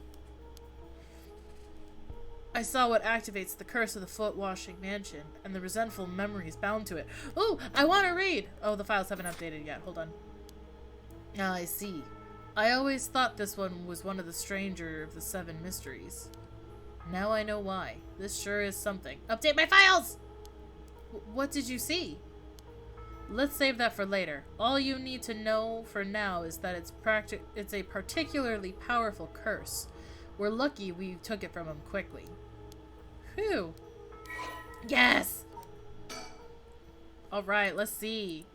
I saw what activates the curse of the foot-washing mansion, and the resentful memories bound to it. Oh, I want to read! Oh, the files haven't updated yet. Hold on. Ah, I see. I always thought this one was one of the stranger of the 7 mysteries. Now I know why. This sure is something. Update my files! What did you see? Let's save that for later. All you need to know for now is that it's a particularly powerful curse. We're lucky we took it from him quickly. Whew. Yes! Alright, let's see.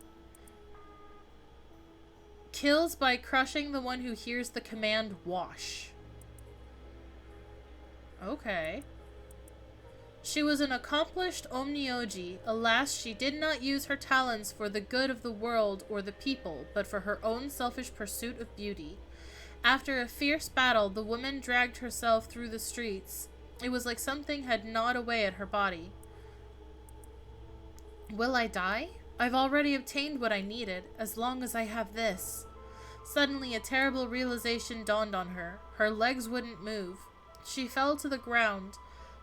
Kills by crushing the one who hears the command wash. Okay. She was an accomplished omnioji. Alas, she did not use her talents for the good of the world or the people, but for her own selfish pursuit of beauty. After a fierce battle, the woman dragged herself through the streets. It was like something had gnawed away at her body. Will I die? I've already obtained what I needed, as long as I have this. Suddenly, a terrible realization dawned on her. Her legs wouldn't move. She fell to the ground.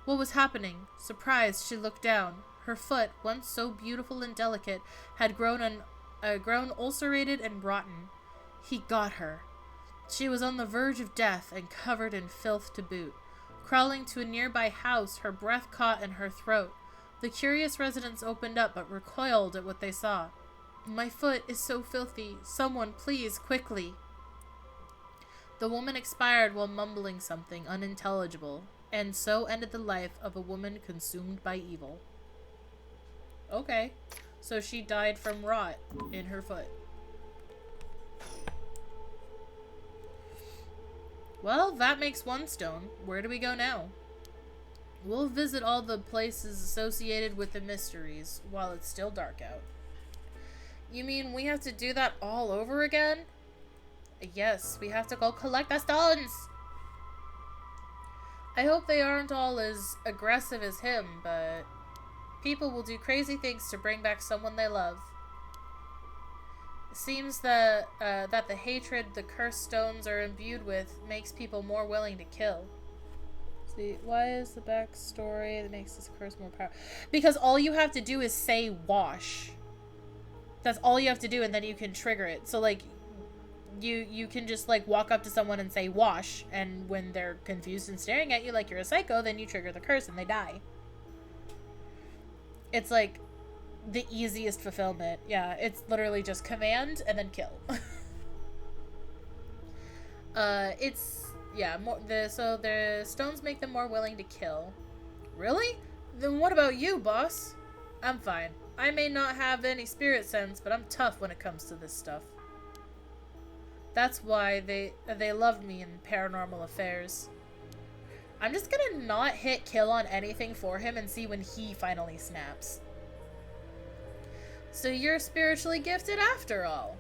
What was happening? Surprised, she looked down. Her foot, once so beautiful and delicate, had grown ulcerated and rotten. He got her. She was on the verge of death and covered in filth to boot. Crawling to a nearby house, her breath caught in her throat. The curious residents opened up but recoiled at what they saw. My foot is so filthy. Someone, please, quickly. The woman expired while mumbling something unintelligible, and so ended the life of a woman consumed by evil. Okay, so she died from rot in her foot. Well, that makes one stone. Where do we go now? We'll visit all the places associated with the mysteries while it's still dark out. You mean we have to do that all over again? Yes, we have to go collect the stones! I hope they aren't all as aggressive as him, but people will do crazy things to bring back someone they love. It seems that the hatred the cursed stones are imbued with makes people more willing to kill. See, why is the backstory that makes this curse more powerful? Because all you have to do is say wash. That's all you have to do, and then you can trigger it. So, like, you can just, like, walk up to someone and say wash, and when they're confused and staring at you like you're a psycho, then you trigger the curse and they die. It's, like, the easiest fulfillment. Yeah, it's literally just command and then kill. Yeah, so the stones make them more willing to kill. Really? Then what about you, boss? I'm fine. I may not have any spirit sense, but I'm tough when it comes to this stuff. That's why they loved me in Paranormal Affairs. I'm just gonna not hit kill on anything for him and see when he finally snaps. So you're spiritually gifted after all.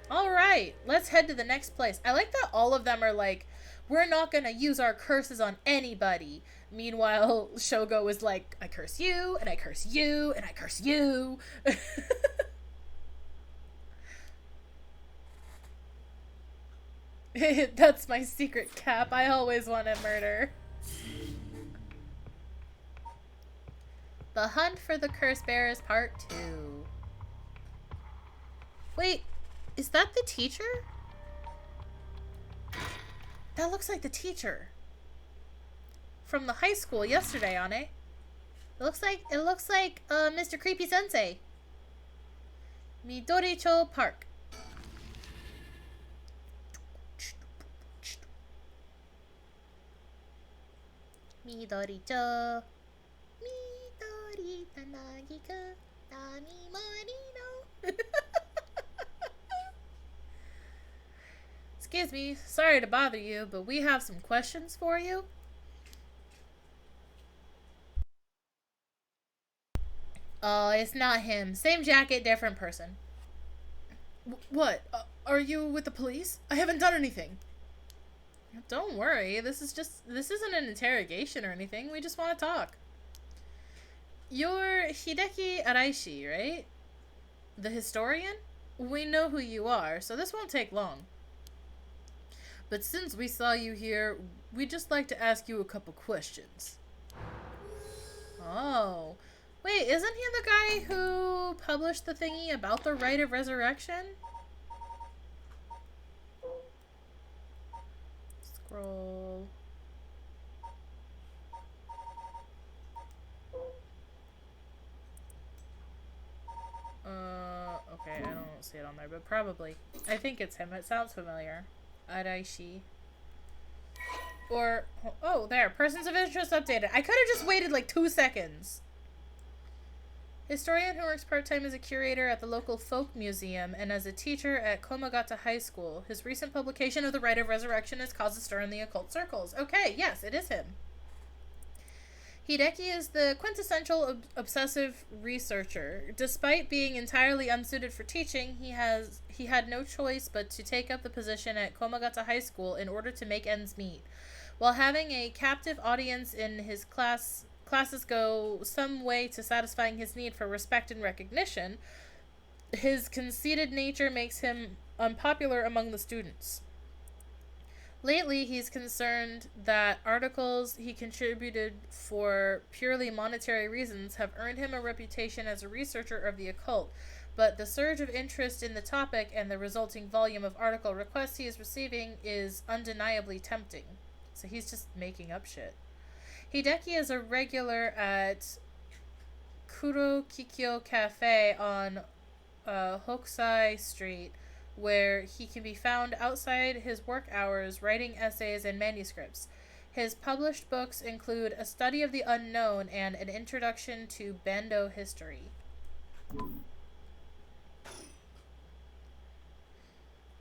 Alright, let's head to the next place. I like that all of them are like, we're not gonna use our curses on anybody. Meanwhile, Shogo is like, I curse you, and I curse you, and I curse you. That's my secret cap. I always want to murder. The Hunt for the Curse Bearers Part 2. Wait, is that the teacher? That looks like the teacher. From the high school yesterday, Ane. It looks like Mr. Creepy Sensei. Midoricho Park. Midoricho. Midori Tanagika Nani Marino. Excuse me, sorry to bother you, but we have some questions for you. Oh, it's not him. Same jacket, different person. What? Are you with the police? I haven't done anything. Don't worry, this isn't an interrogation or anything. We just want to talk. You're Hideki Araishi, right? The historian? We know who you are, so this won't take long. But since we saw you here, we'd just like to ask you a couple questions. Oh. Wait, isn't he the guy who published the thingy about the rite of resurrection? Scroll. Okay, I don't see it on there, but probably. I think it's him. It sounds familiar. Araishi. Or, oh, there. Persons of interest updated. I could have just waited like 2 seconds. Historian who works part-time as a curator at the local folk museum and as a teacher at Komagata High School. His recent publication of The Rite of Resurrection has caused a stir in the occult circles. Okay, yes, it is him. Hideki is the quintessential obsessive researcher. Despite being entirely unsuited for teaching, he had no choice but to take up the position at Komagata High School in order to make ends meet. While having a captive audience in his classes go some way to satisfying his need for respect and recognition, his conceited nature makes him unpopular among the students. Lately, he's concerned that articles he contributed for purely monetary reasons have earned him a reputation as a researcher of the occult, but the surge of interest in the topic and the resulting volume of article requests he is receiving is undeniably tempting. So he's just making up shit. Hideki is a regular at Kurokikyo Cafe on Hokusai Street, where he can be found outside his work hours writing essays and manuscripts. His published books include A Study of the Unknown and An Introduction to Bando History.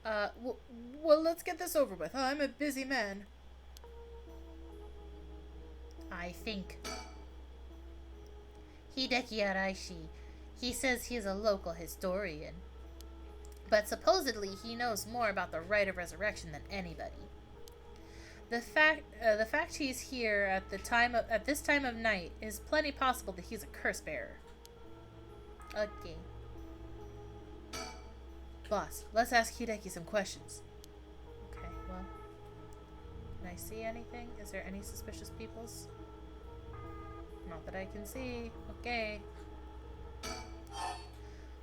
Well, let's get this over with. I'm a busy man. I think. Hideki Araishi. He says he is a local historian. But supposedly he knows more about the rite of resurrection than anybody. The fact he's here at this time of night is plenty possible that he's a curse bearer. Okay. Boss, let's ask Hideki some questions. Okay, well. Can I see anything? Is there any suspicious peoples? Not that I can see. Okay.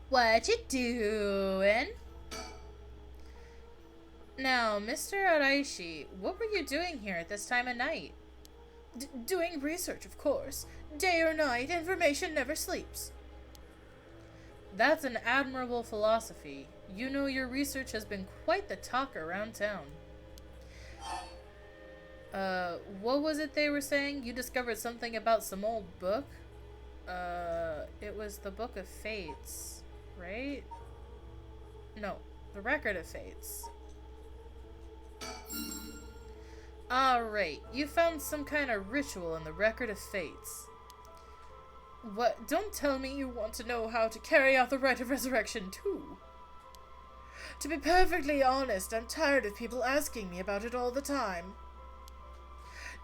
What you doing? Now, Mr. Araishi, what were you doing here at this time of night? Doing research, of course. Day or night, information never sleeps. That's an admirable philosophy. You know, your research has been quite the talk around town. What was it they were saying? You discovered something about some old book? It was the Book of Fates, right? No, the Record of Fates. Alright, you found some kind of ritual in the Record of Fates. What? Don't tell me you want to know how to carry out the rite of resurrection, too. To be perfectly honest, I'm tired of people asking me about it all the time.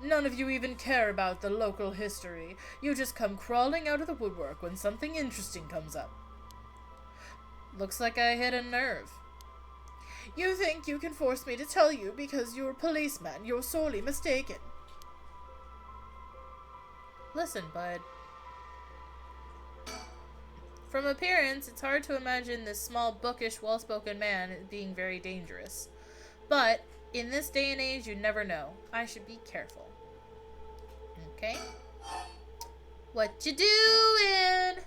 None of you even care about the local history. You just come crawling out of the woodwork when something interesting comes up. Looks like I hit a nerve. You think you can force me to tell you because you're a policeman. You're sorely mistaken. Listen, bud. From appearance, it's hard to imagine this small, bookish, well-spoken man being very dangerous. But, in this day and age, you never know. I should be careful. Okay? What you doing?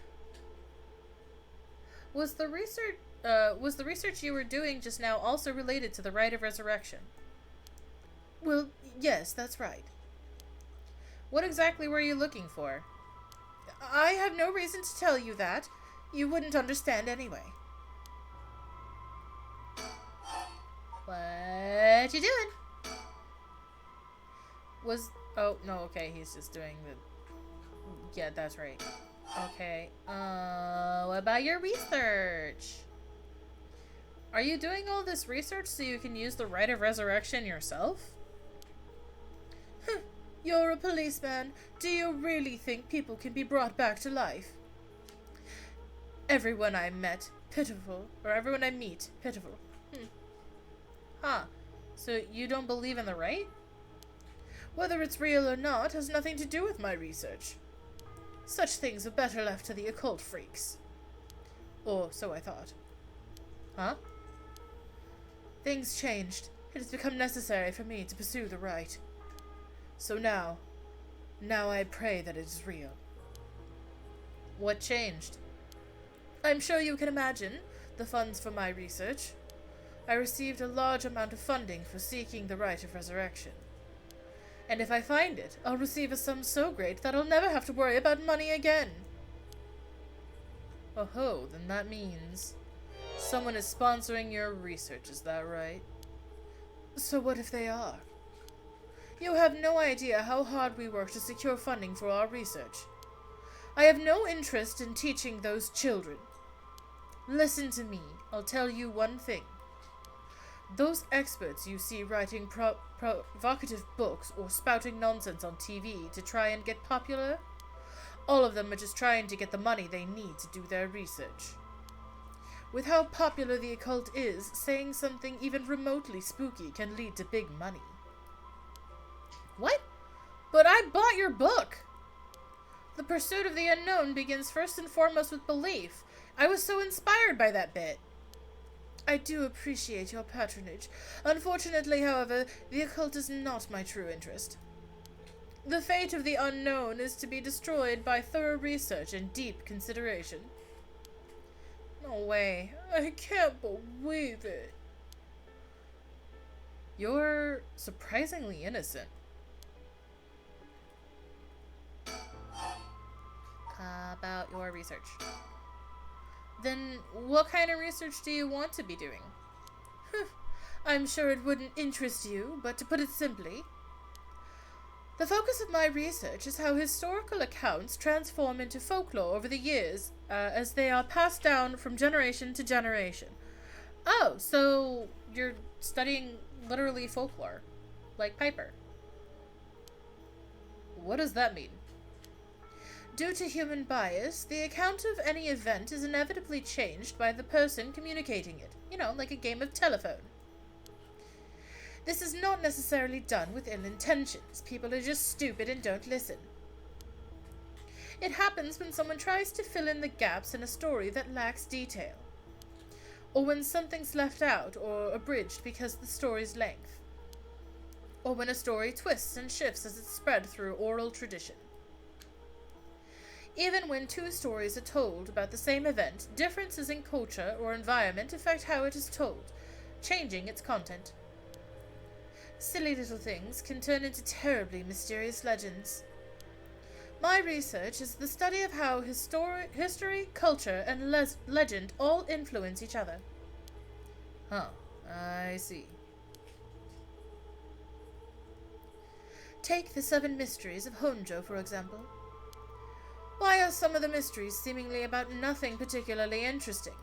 Was the research you were doing just now also related to the rite of resurrection? Well, yes, that's right. What exactly were you looking for? I have no reason to tell you that. You wouldn't understand anyway. What you doing? Oh, no, okay, he's just doing the... Yeah, that's right. Okay, what about your research? Are you doing all this research so you can use the rite of resurrection yourself? You're a policeman. Do you really think people can be brought back to life? Everyone I meet, pitiful. Huh. So you don't believe in the rite? Whether it's real or not has nothing to do with my research. Such things are better left to the occult freaks. Or so I thought. Huh? Things changed. It has become necessary for me to pursue the rite. So now I pray that it is real. What changed? I'm sure you can imagine the funds for my research. I received a large amount of funding for seeking the rite of resurrection. And if I find it, I'll receive a sum so great that I'll never have to worry about money again. Oh, then that means someone is sponsoring your research, is that right? So what if they are? You have no idea how hard we work to secure funding for our research. I have no interest in teaching those children. Listen to me. I'll tell you one thing. Those experts you see writing provocative books or spouting nonsense on TV to try and get popular, all of them are just trying to get the money they need to do their research. With how popular the occult is, saying something even remotely spooky can lead to big money. What? But I bought your book! The pursuit of the unknown begins first and foremost with belief. I was so inspired by that bit. I do appreciate your patronage. Unfortunately, however, the occult is not my true interest. The fate of the unknown is to be destroyed by thorough research and deep consideration. No way. I can't believe it. You're surprisingly innocent. About your research. Then what kind of research do you want to be doing? I'm sure it wouldn't interest you, but to put it simply, the focus of my research is how historical accounts transform into folklore over the years as they are passed down from generation to generation. Oh, so you're studying literally folklore, like Piper. What does that mean? Due to human bias, the account of any event is inevitably changed by the person communicating it. You know, like a game of telephone. This is not necessarily done with ill intentions. People are just stupid and don't listen. It happens when someone tries to fill in the gaps in a story that lacks detail. Or when something's left out or abridged because of the story's length. Or when a story twists and shifts as it's spread through oral tradition. Even when two stories are told about the same event, differences in culture or environment affect how it is told, changing its content. Silly little things can turn into terribly mysterious legends. My research is the study of how history, culture, and legend all influence each other. Huh, I see. Take the 7 mysteries of Honjo, for example. Why are some of the mysteries seemingly about nothing particularly interesting?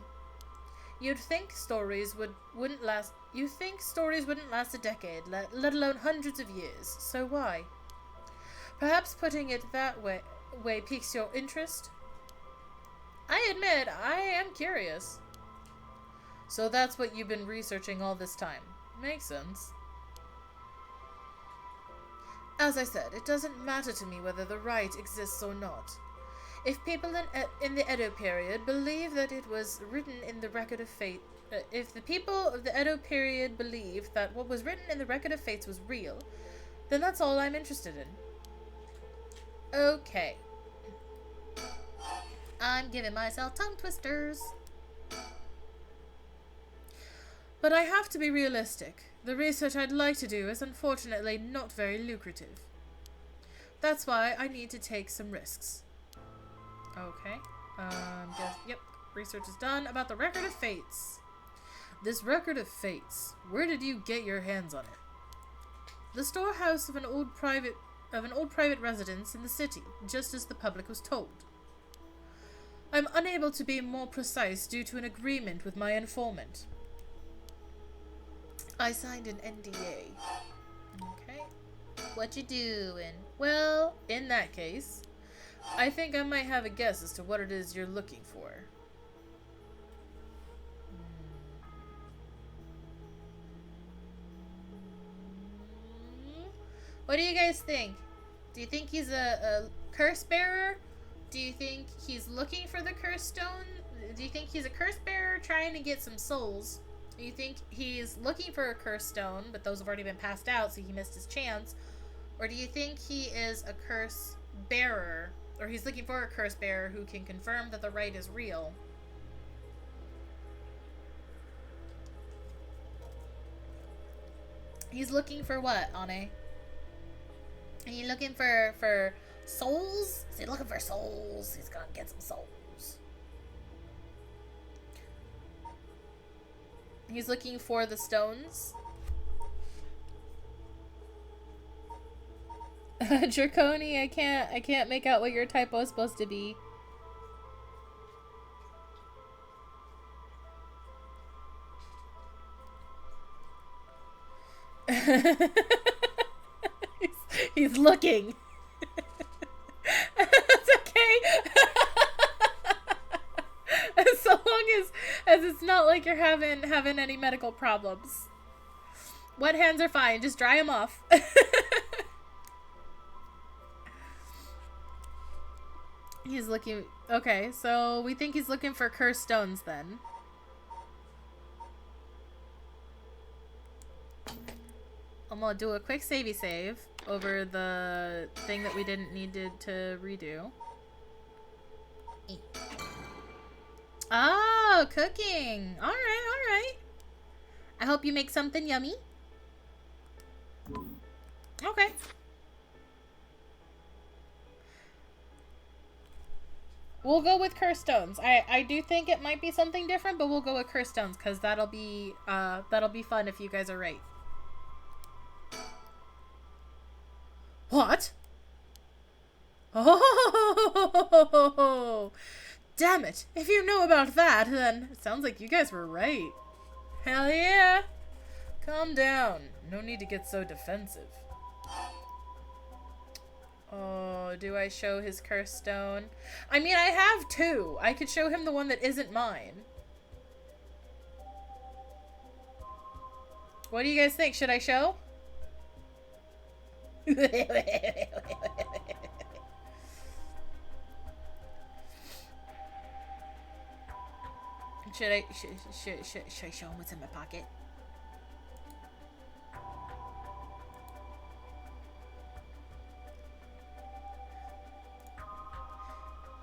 You'd think stories wouldn't last a decade, let alone hundreds of years. So why? Perhaps putting it that way piques your interest? I admit, I am curious. So that's what you've been researching all this time. Makes sense. As I said, it doesn't matter to me whether the right exists or not. If people in the Edo period believe that it was written in the record of fate, if the people of the Edo period believe that what was written in the record of fates was real, then that's all I'm interested in. Okay. I'm giving myself tongue twisters. But I have to be realistic. The research I'd like to do is unfortunately not very lucrative. That's why I need to take some risks. Okay. Yep. Research is done about the record of fates. This record of fates. Where did you get your hands on it? The storehouse of an old private residence in the city, just as the public was told. I'm unable to be more precise due to an agreement with my informant. I signed an NDA. Okay. What you doing? Well, in that case, I think I might have a guess as to what it is you're looking for. What do you guys think? Do you think he's a curse bearer? Do you think he's looking for the curse stone? Do you think he's a curse bearer trying to get some souls? Do you think he's looking for a curse stone, but those have already been passed out, so he missed his chance? Or do you think he is a curse bearer, or he's looking for a curse bearer who can confirm that the right is real? He's looking for what, Ane? Are you looking for souls? Is he looking for souls? He's gonna get some souls. He's looking for the stones. Draconi, I can't make out what your typo is supposed to be. he's looking. That's okay. So long as it's not like you're having any medical problems. Wet hands are fine. Just dry them off. He's looking... Okay, so we think he's looking for cursed stones then. I'm gonna do a quick savey save over the thing that we didn't need to redo. Oh, cooking. Alright, alright. I hope you make something yummy. Okay. We'll go with cursed stones. I do think it might be something different, but we'll go with cursed stones because that'll be fun if you guys are right. What? Oh, damn it. If you know about that, then it sounds like you guys were right. Hell yeah. Calm down. No need to get so defensive. Oh, do I show his cursed stone? I mean, I have two. I could show him the one that isn't mine. What do you guys think? Should I show? Should I show him what's in my pocket?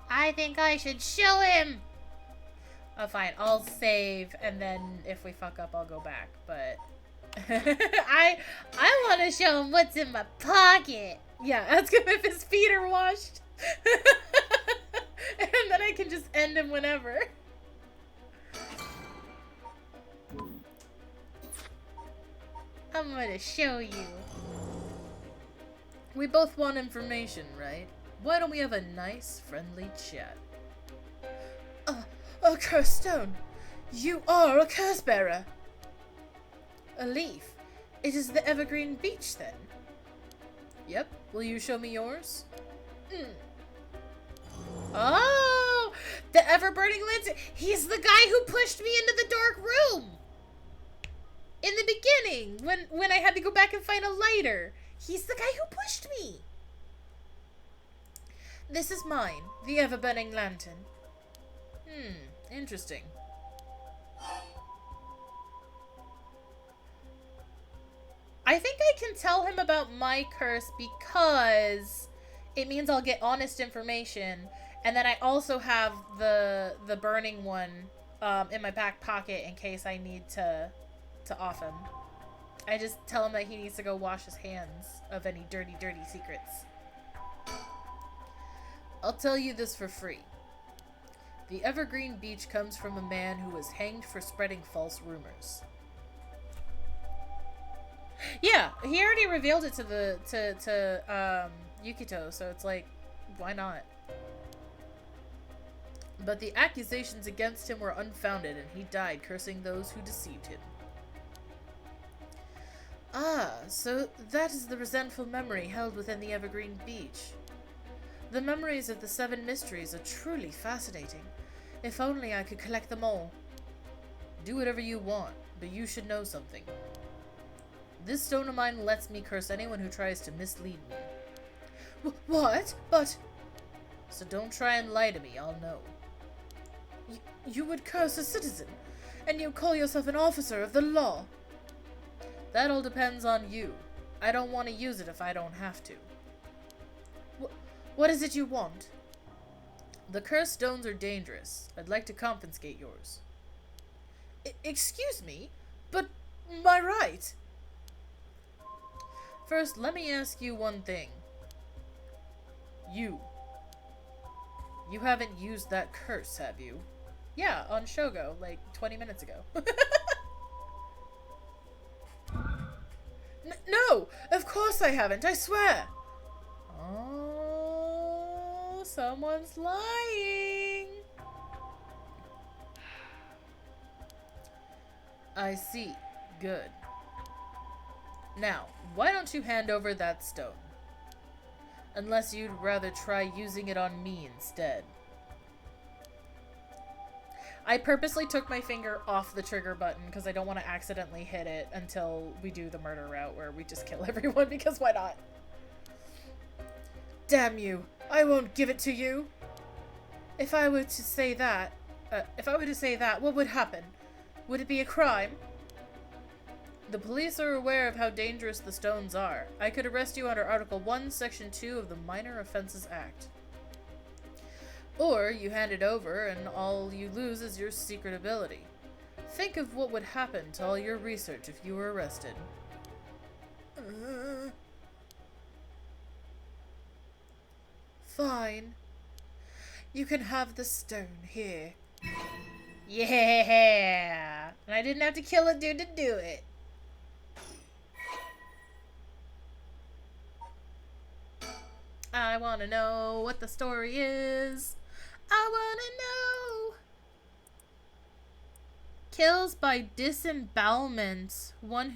I think I should show him. Oh, fine. I'll save, and then if we fuck up, I'll go back. But I want to show him what's in my pocket. Yeah, ask him if his feet are washed. And then I can just end him whenever. I'm gonna show you. We both want information, right? Why don't we have a nice, friendly chat? A cursed stone. You are a curse bearer. A leaf. It is the evergreen beech, then. Yep. Will you show me yours? Oh! The ever-burning lantern. He's the guy who pushed me into the dark room! In the beginning, when I had to go back and find a lighter. He's the guy who pushed me! This is mine, the ever-burning lantern. Interesting. I think I can tell him about my curse because it means I'll get honest information, and then I also have the burning one in my back pocket in case I need to off him. I just tell him that he needs to go wash his hands of any dirty, dirty secrets. I'll tell you this for free. The evergreen beech comes from a man who was hanged for spreading false rumors. Yeah, he already revealed it to Yukito, so it's like, why not? But the accusations against him were unfounded, and he died cursing those who deceived him. Ah, so that is the resentful memory held within the evergreen beech. The memories of the 7 mysteries are truly fascinating. If only I could collect them all. Do whatever you want, but you should know something. This stone of mine lets me curse anyone who tries to mislead me. What? But... So don't try and lie to me, I'll know. You would curse a citizen, and you call yourself an officer of the law. That all depends on you. I don't want to use it if I don't have to. What is it you want? The cursed stones are dangerous. I'd like to confiscate yours. Excuse me? But my right? First, let me ask you one thing. You haven't used that curse, have you? Yeah, on Shogo, like 20 minutes ago. No! Of course I haven't, I swear! Oh, someone's lying! I see. Good. Now, why don't you hand over that stone? Unless you'd rather try using it on me instead. I purposely took my finger off the trigger button because I don't want to accidentally hit it until we do the murder route where we just kill everyone, because why not? Damn you! I won't give it to you! If I were to say that, what would happen? Would it be a crime? The police are aware of how dangerous the stones are. I could arrest you under Article 1, Section 2 of the Minor Offenses Act. Or you hand it over and all you lose is your secret ability. Think of what would happen to all your research if you were arrested. Fine. You can have the stone here. Yeah! And I didn't have to kill a dude to do it. I want to know what the story is. I want to know. Kills by disembowelment. One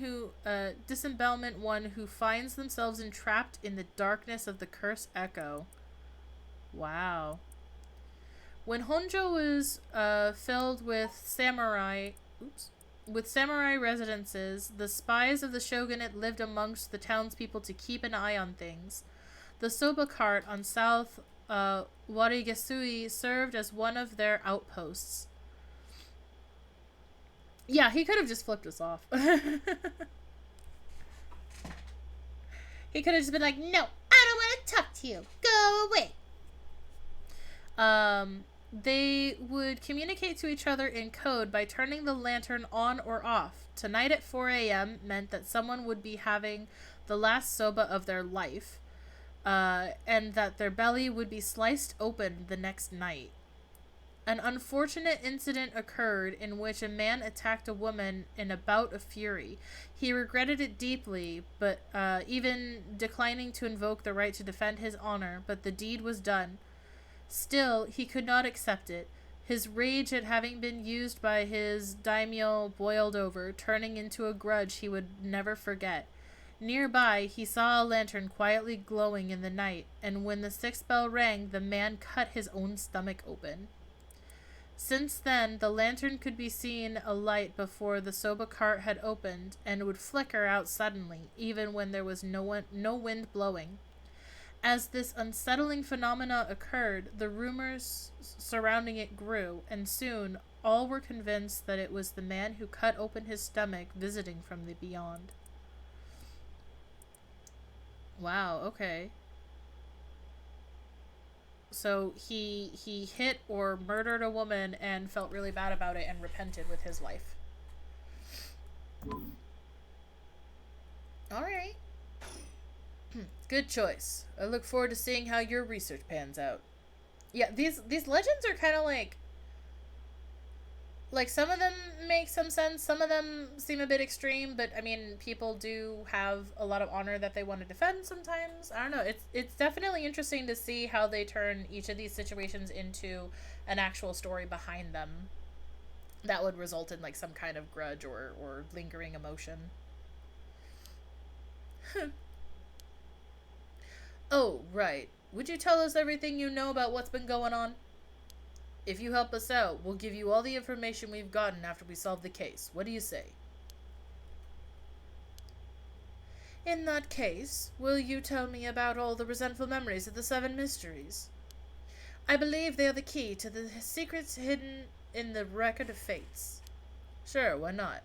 who finds themselves entrapped in the darkness of the cursed echo. Wow. When Honjo was filled with samurai residences, the spies of the shogunate lived amongst the townspeople to keep an eye on things. The soba cart on South Warigesui served as one of their outposts. Yeah, he could have just flipped us off. He could have just been like, no, I don't want to talk to you. Go away. They would communicate to each other in code by turning the lantern on or off. Tonight at 4 a.m. meant that someone would be having the last soba of their life. and that their belly would be sliced open the next night. An unfortunate incident occurred in which a man attacked a woman in a bout of fury. He regretted it deeply, but even declining to invoke the right to defend his honor, but the deed was done. Still, he could not accept it. His rage at having been used by his daimyo boiled over, turning into a grudge he would never forget. Nearby, he saw a lantern quietly glowing in the night, and when the sixth bell rang, the man cut his own stomach open. Since then, the lantern could be seen alight before the soba cart had opened, and would flicker out suddenly, even when there was no wind blowing. As this unsettling phenomena occurred, the rumors surrounding it grew, and soon all were convinced that it was the man who cut open his stomach visiting from the beyond. Wow, okay. So he hit or murdered a woman and felt really bad about it and repented with his life. Alright. Good choice. I look forward to seeing how your research pans out. Yeah, these legends are kind of like some of them make some sense, some of them seem a bit extreme, but I mean, people do have a lot of honor that they want to defend sometimes. I don't know. It's definitely interesting to see how they turn each of these situations into an actual story behind them that would result in like some kind of grudge or lingering emotion. Oh, right. Would you tell us everything you know about what's been going on? If you help us out, we'll give you all the information we've gotten after we solve the case. What do you say? In that case, will you tell me about all the resentful memories of the Seven Mysteries? I believe they are the key to the secrets hidden in the Record of Fates. Sure, why not?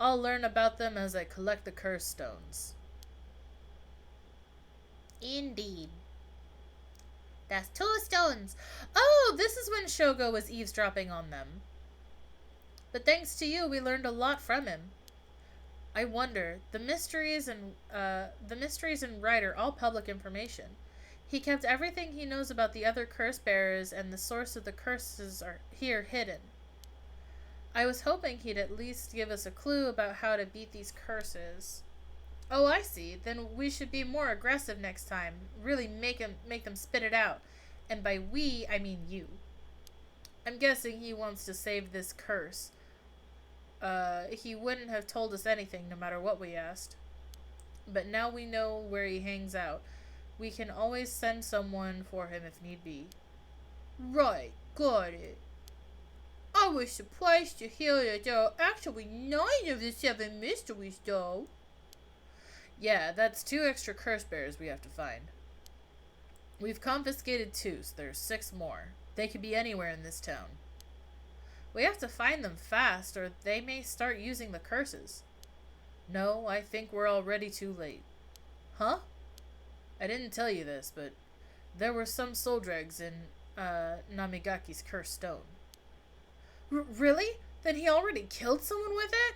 I'll learn about them as I collect the curse stones. Indeed. That's 2 stones. Oh, this is when Shogo was eavesdropping on them. But thanks to you, we learned a lot from him. I wonder, the mysteries and Rite are all public information. He kept everything he knows about the other curse bearers, and the source of the curses are here hidden. I was hoping he'd at least give us a clue about how to beat these curses. Oh, I see. Then we should be more aggressive next time. Really make them spit it out. And by we, I mean you. I'm guessing he wants to save this curse. He wouldn't have told us anything no matter what we asked. But now we know where he hangs out. We can always send someone for him if need be. Right, got it. I was surprised to hear that there are actually 9 of the 7 mysteries, though. Yeah, that's 2 extra curse bearers we have to find. We've confiscated 2, so there's 6 more. They could be anywhere in this town. We have to find them fast, or they may start using the curses. No, I think we're already too late. Huh? I didn't tell you this, but there were some soul dregs in Namigaki's cursed stone. Really? Then he already killed someone with it?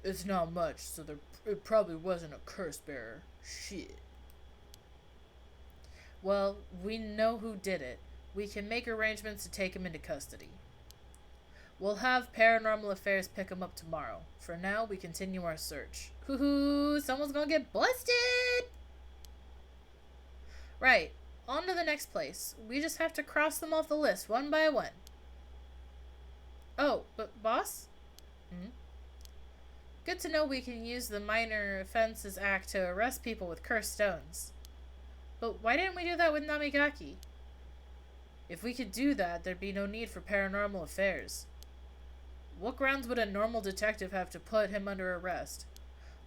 It's not much, so it probably wasn't a curse bearer. Shit. Well, we know who did it. We can make arrangements to take him into custody. We'll have Paranormal Affairs pick him up tomorrow. For now, we continue our search. Hoo-hoo, someone's gonna get busted! Right, on to the next place. We just have to cross them off the list, one by one. Oh, but boss? Good to know we can use the Minor Offenses Act to arrest people with cursed stones. But why didn't we do that with Namigaki? If we could do that, there'd be no need for Paranormal Affairs. What grounds would a normal detective have to put him under arrest?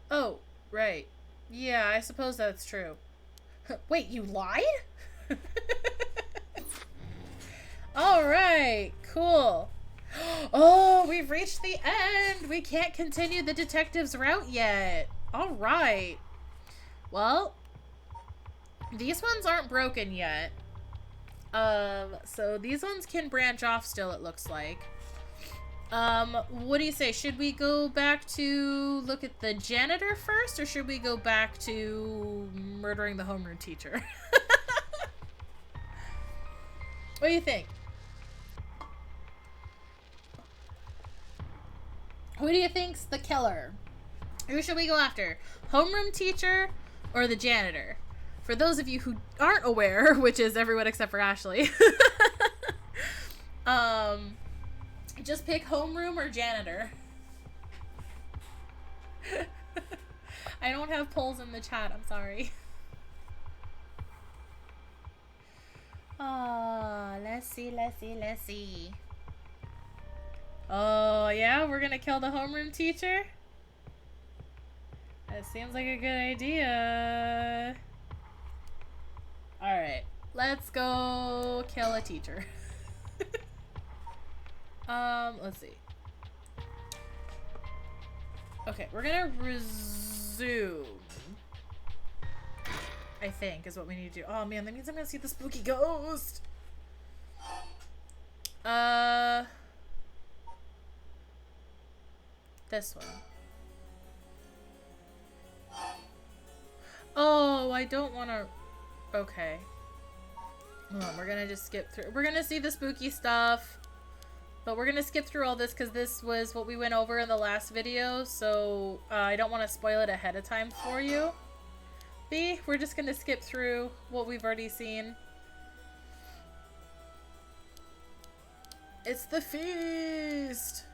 Oh, right. Yeah, I suppose that's true. Wait, you lied? Alright, cool. Oh, we've reached the end. We can't continue the detective's route yet. Alright. Well, these ones aren't broken yet. So these ones can branch off still, it looks like. What do you say? Should we go back to look at the janitor first, or should we go back to murdering the homeroom teacher? What do you think? Who do you think's the killer? Who should we go after? Homeroom teacher or the janitor? For those of you who aren't aware, which is everyone except for Ashley, just pick homeroom or janitor. I don't have polls in the chat, I'm sorry. Oh, let's see. Oh, yeah? We're gonna kill the homeroom teacher? That seems like a good idea. Alright, let's go kill a teacher. Let's see. Okay, we're gonna resume. I think is what we need to do. Oh man, that means I'm gonna see the spooky ghost. This one. Oh, I don't want to... Okay. Hold on, we're gonna just skip through. We're gonna see the spooky stuff. But we're gonna skip through all this because this was what we went over in the last video. So I don't want to spoil it ahead of time for you. B, we're just gonna skip through what we've already seen. It's the feast!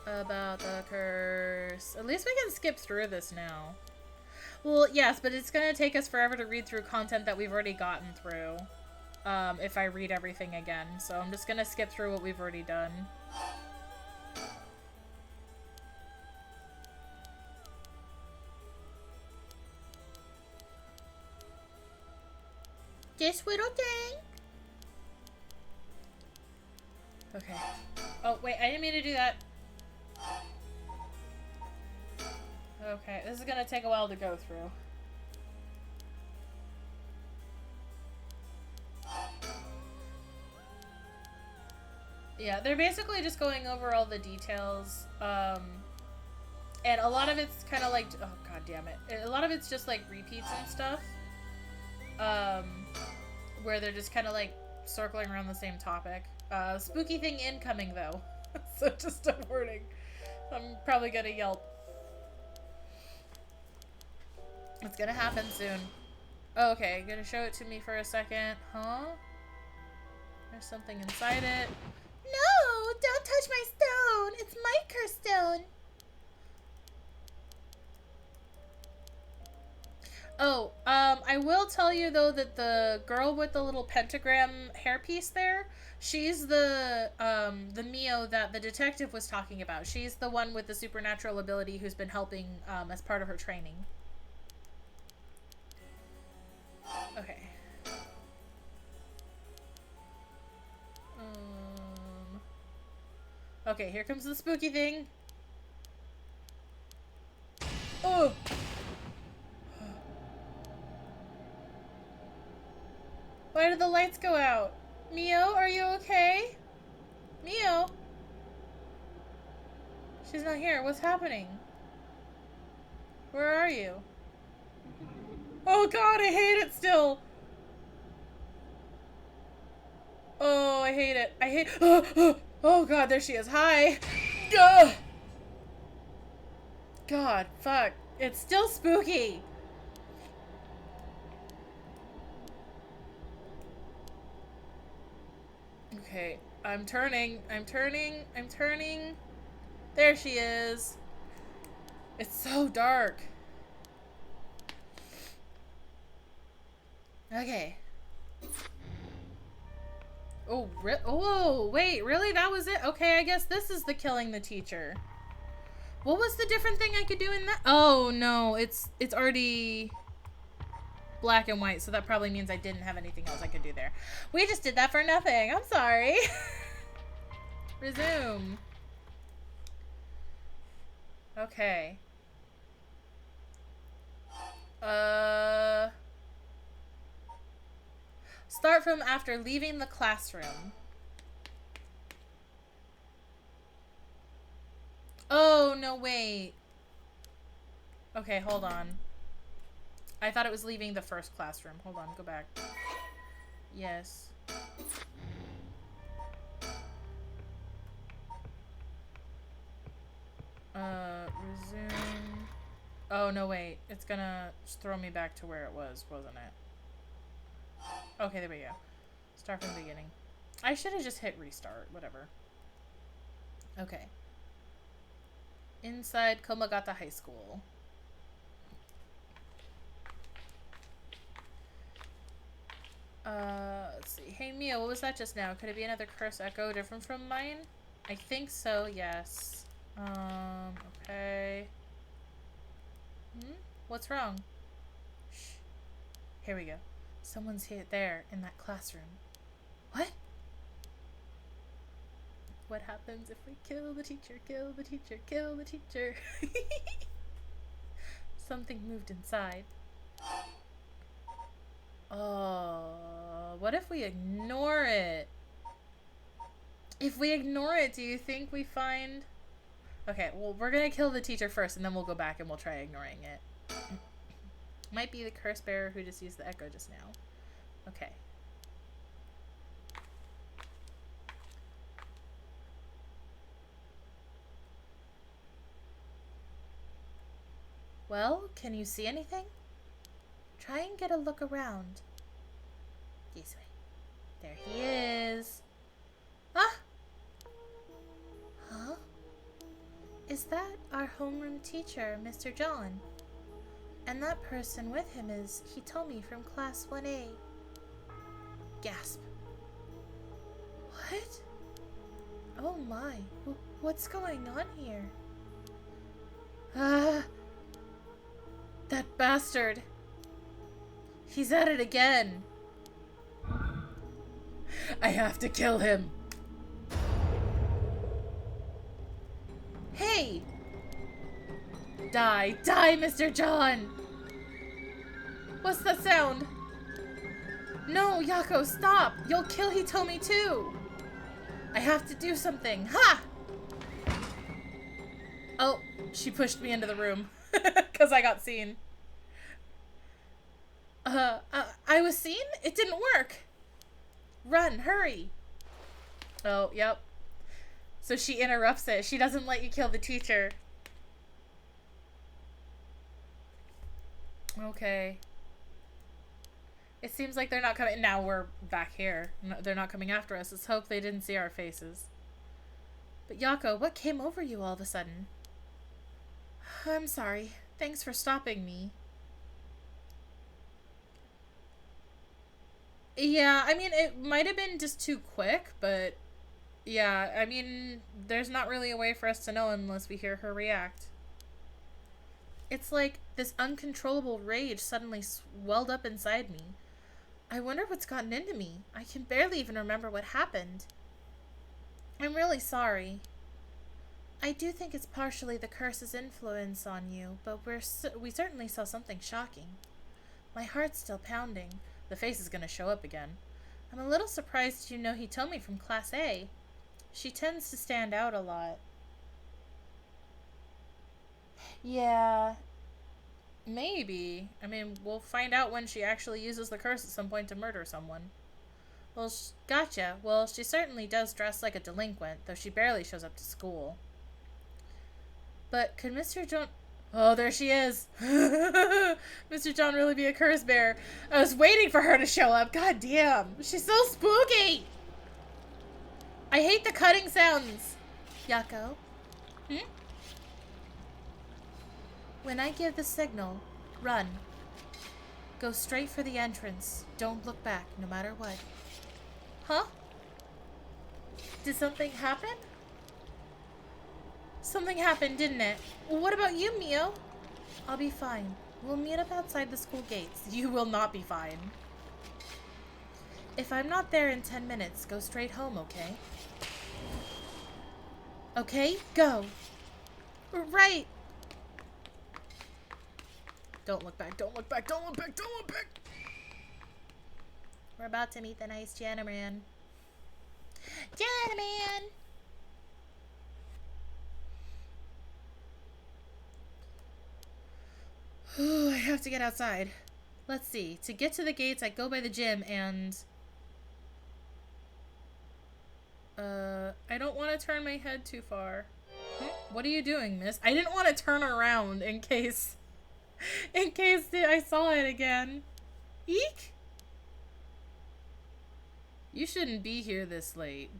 About the curse. At least we can skip through this now. Well, yes, but it's gonna take us forever to read through content that we've already gotten through. If I read everything again. So I'm just gonna skip through what we've already done. This little thing. Okay. Oh, wait, I didn't mean to do that. Okay, this is gonna take a while to go through. Yeah, they're basically just going over all the details, and a lot of it's kind of like, oh god damn it, a lot of it's just like repeats and stuff, where they're just kind of like circling around the same topic. Spooky thing incoming though, so just a warning, I'm probably gonna yelp. It's gonna happen soon. Oh, okay, gonna show it to me for a second, huh? There's something inside it. No! Don't touch my stone! It's my cursed stone! Oh, I will tell you though that the girl with the little pentagram hairpiece there, she's the Mio that the detective was talking about. She's the one with the supernatural ability who's been helping, as part of her training. Okay. Okay, here comes the spooky thing. Oh! Why did the lights go out? Mio, are you okay? Mio? She's not here. What's happening? Where are you? Oh god, I hate it still! Oh, I hate it. I hate... Oh god, there she is. Hi! Ugh! God, fuck. It's still spooky! Okay, I'm turning. There she is. It's so dark. Okay. Oh, oh, wait, really? That was it? Okay, I guess this is the killing the teacher. What was the different thing I could do in that? Oh, no, it's already black and white, so that probably means I didn't have anything else I could do there. We just did that for nothing. I'm sorry. Resume. Okay. Start from after leaving the classroom. no, wait. Okay, hold on. I thought it was leaving the first classroom. Hold on, go back. Yes. Resume. Oh, no, wait. It's gonna just throw me back to where it was, wasn't it? Okay, there we go. Start from the beginning. I should have just hit restart. Whatever. Okay. Inside Komagata High School. Let's see. Hey, Mia, what was that just now? Could it be another curse echo different from mine? I think so, yes. Okay. What's wrong? Shh. Here we go. Someone's here there in that classroom. What? What happens if we kill the teacher, kill the teacher, kill the teacher? Something moved inside. Oh, what if we ignore it? If we ignore it, do you think we find... Okay, well, we're gonna kill the teacher first, and then we'll go back and we'll try ignoring it. Might be the curse bearer who just used the echo just now. Okay. Well, can you see anything? Try and get a look around. This way. There he is. Ah! Huh? Is that our homeroom teacher, Mr. John? And that person with him is Hitomi from class 1A. Gasp. What? Oh my. What's going on here? That bastard. He's at it again. I have to kill him. Hey! Die, die, Mr. John! What's that sound? No, Yako, stop! You'll kill Hitomi too! I have to do something. Ha! Oh, she pushed me into the room. Because I got seen. I was seen? It didn't work. Run, hurry. Oh, yep. So she interrupts it. She doesn't let you kill the teacher. Okay. It seems like they're not coming. Now we're back here. No, they're not coming after us. Let's hope they didn't see our faces. But Yako, what came over you all of a sudden? I'm sorry. Thanks for stopping me. Yeah, I mean, it might have been just too quick, but yeah, I mean, there's not really a way for us to know unless we hear her react. It's like this uncontrollable rage suddenly swelled up inside me. I wonder what's gotten into me. I can barely even remember what happened. I'm really sorry. I do think it's partially the curse's influence on you, but we certainly saw something shocking. My heart's still pounding. The face is going to show up again. I'm a little surprised you know Hitomi from Class A. She tends to stand out a lot. Yeah, maybe. I mean, we'll find out when she actually uses the curse at some point to murder someone. Well, gotcha. Well, she certainly does dress like a delinquent, though she barely shows up to school. But could Mr. John... Oh, there she is. Mr. John really be a curse bearer. I was waiting for her to show up. God damn. She's so spooky. I hate the cutting sounds. Yako? When I give the signal, run. Go straight for the entrance. Don't look back, no matter what. Huh? Did something happen? Something happened, didn't it? Well, what about you, Mio? I'll be fine. We'll meet up outside the school gates. You will not be fine. If I'm not there in 10 minutes, go straight home, okay? Okay, go. Right. Don't look back, don't look back, don't look back, don't look back! We're about to meet the nice gentleman. Gentleman! have to get outside. Let's see. To get to the gates, I go by the gym and... I don't want to turn my head too far. What are you doing, miss? I didn't want to turn around in case... in case I saw it again. Eek! You shouldn't be here this late.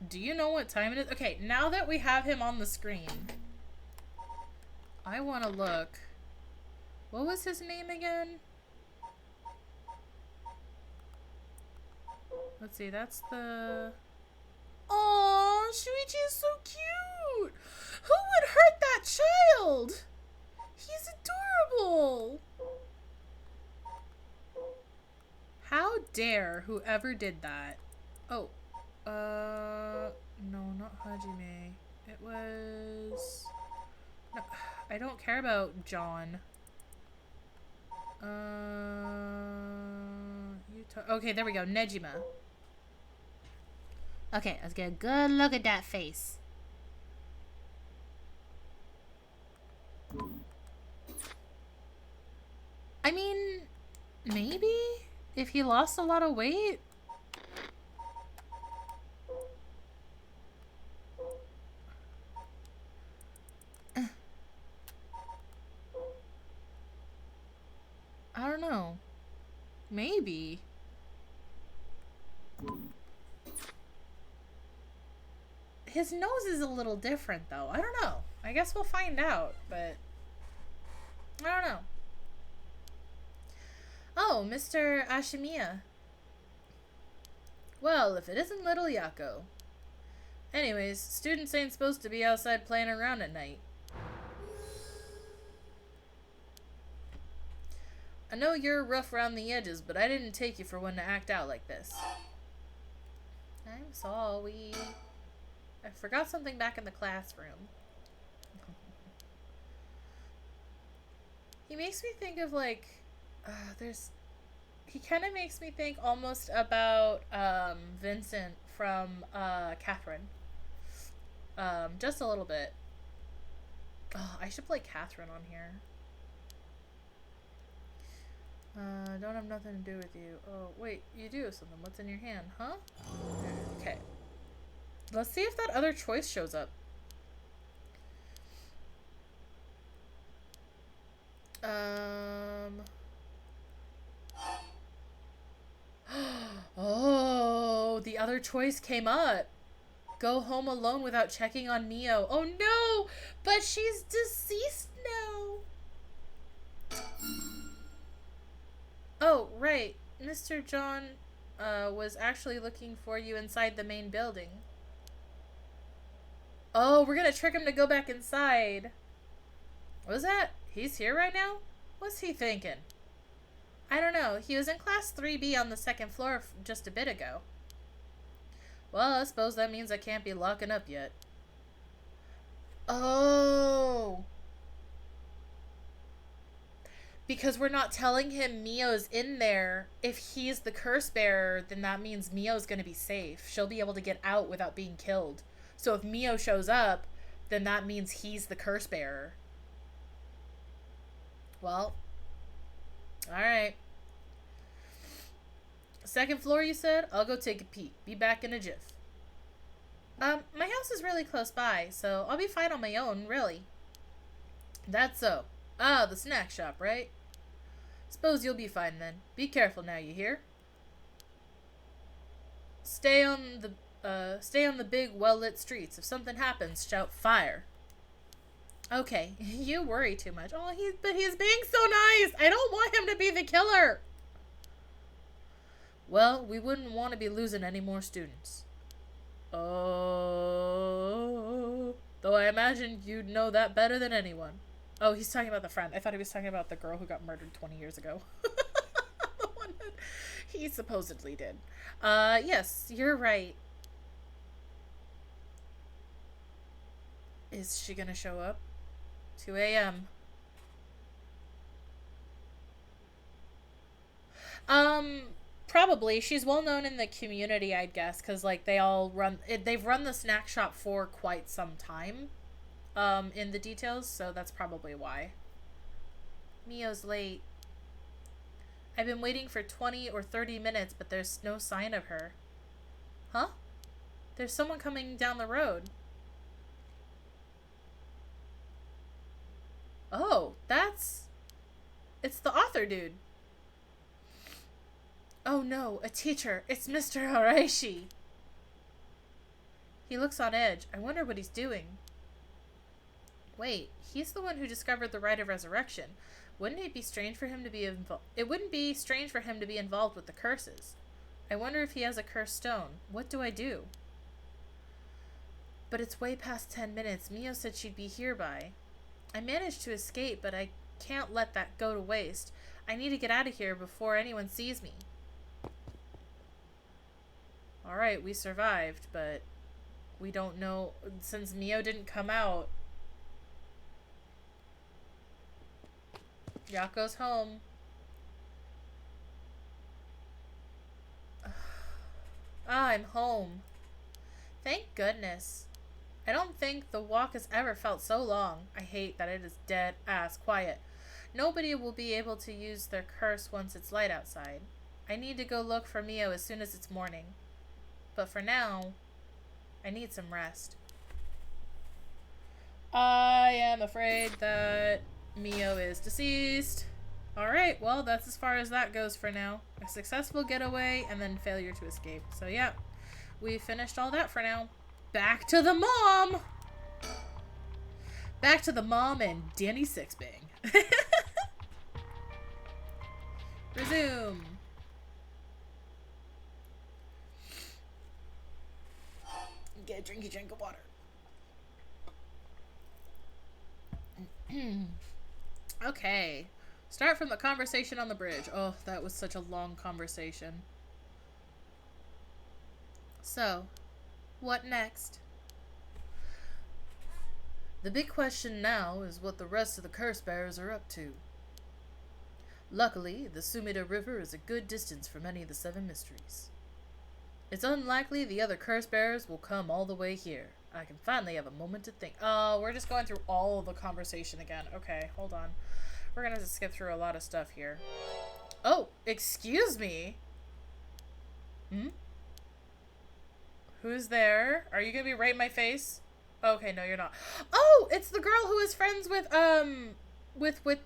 Do you know what time it is? Okay, now that we have him on the screen, I want to look. What was his name again? Let's see, that's the... Aww, Shuichi is so cute! Who would hurt that child? He's adorable! How dare whoever did that? Oh, no, not Hajime. It was... No, I don't care about John. Okay, there we go. Nejima. Okay, let's get a good look at that face. I mean, maybe if he lost a lot of weight. I don't know. Maybe. His nose is a little different, though. I don't know. I guess we'll find out, but... I don't know. Oh, Mr. Ashimiya. Well, if it isn't little Yako. Anyways, students ain't supposed to be outside playing around at night. I know you're rough around the edges, but I didn't take you for one to act out like this. I'm sorry. I forgot something back in the classroom. He makes me think of like, he kind of makes me think almost about Vincent from Catherine. Just a little bit. Oh, I should play Catherine on here. Don't have nothing to do with you. Oh, wait, you do have something. What's in your hand, huh? Okay. Let's see if that other choice shows up. Oh, the other choice came up. Go home alone without checking on Mio. Oh no, but she's deceased now. Oh, right. Mr. John was actually looking for you inside the main building. Oh, we're gonna trick him to go back inside. What was that? He's here right now? What's he thinking? I don't know. He was in class 3B on the second floor just a bit ago. Well, I suppose that means I can't be locking up yet. Oh. Because we're not telling him Mio's in there. If he's the curse bearer, then that means Mio's going to be safe. She'll be able to get out without being killed. So if Mio shows up, then that means he's the curse bearer. Well, alright. Second floor, you said? I'll go take a peek. Be back in a jiff. My house is really close by, so I'll be fine on my own, really. That's so. Ah, the snack shop, right? Suppose you'll be fine then. Be careful now, you hear? Stay on the big, well-lit streets. If something happens, shout fire. Okay, you worry too much. Oh, but he's being so nice. I don't want him to be the killer. Well, we wouldn't want to be losing any more students. Oh, though I imagine you'd know that better than anyone. Oh, he's talking about the friend. I thought he was talking about the girl who got murdered 20 years ago. The one that he supposedly did. Yes, you're right. Is she gonna show up? 2 a.m. Probably. She's well known in the community, I'd guess, because, like, they've run the snack shop for quite some time, in the details, so that's probably why. Mio's late. I've been waiting for 20 or 30 minutes, but there's no sign of her. Huh? There's someone coming down the road. Oh, it's the author dude. Oh no, a teacher. It's Mr. Haraishi. He looks on edge. I wonder what he's doing. Wait, he's the one who discovered the rite of resurrection. Wouldn't it be strange for him to be It wouldn't be strange for him to be involved with the curses. I wonder if he has a cursed stone. What do I do? But it's way past 10 minutes. Mio said she'd be here by. I managed to escape, but I can't let that go to waste. I need to get out of here before anyone sees me. Alright, we survived, but we don't know, since Mio didn't come out. Yako's home. I'm home. Thank goodness. I don't think the walk has ever felt so long. I hate that it is dead ass quiet. Nobody will be able to use their curse once it's light outside. I need to go look for Mio as soon as it's morning. But for now, I need some rest. I am afraid that Mio is deceased. Alright, well, that's as far as that goes for now. A successful getaway and then failure to escape. So yeah, we finished all that for now. Back to the mom! Back to the mom and Danny Sixbang. Resume. Get a drinky drink of water. Okay. Start from the conversation on the bridge. Oh, that was such a long conversation. So, what next? The big question now is what the rest of the curse bearers are up to. Luckily, the Sumida River is a good distance from any of the 7 mysteries. It's unlikely the other curse bearers will come all the way here. I can finally have a moment to think. Oh, we're just going through all of the conversation again. Okay, hold on. We're gonna have to skip through a lot of stuff here. Oh, excuse me. Who's there? Are you gonna be right in my face? Okay, no, you're not. Oh, it's the girl who is friends with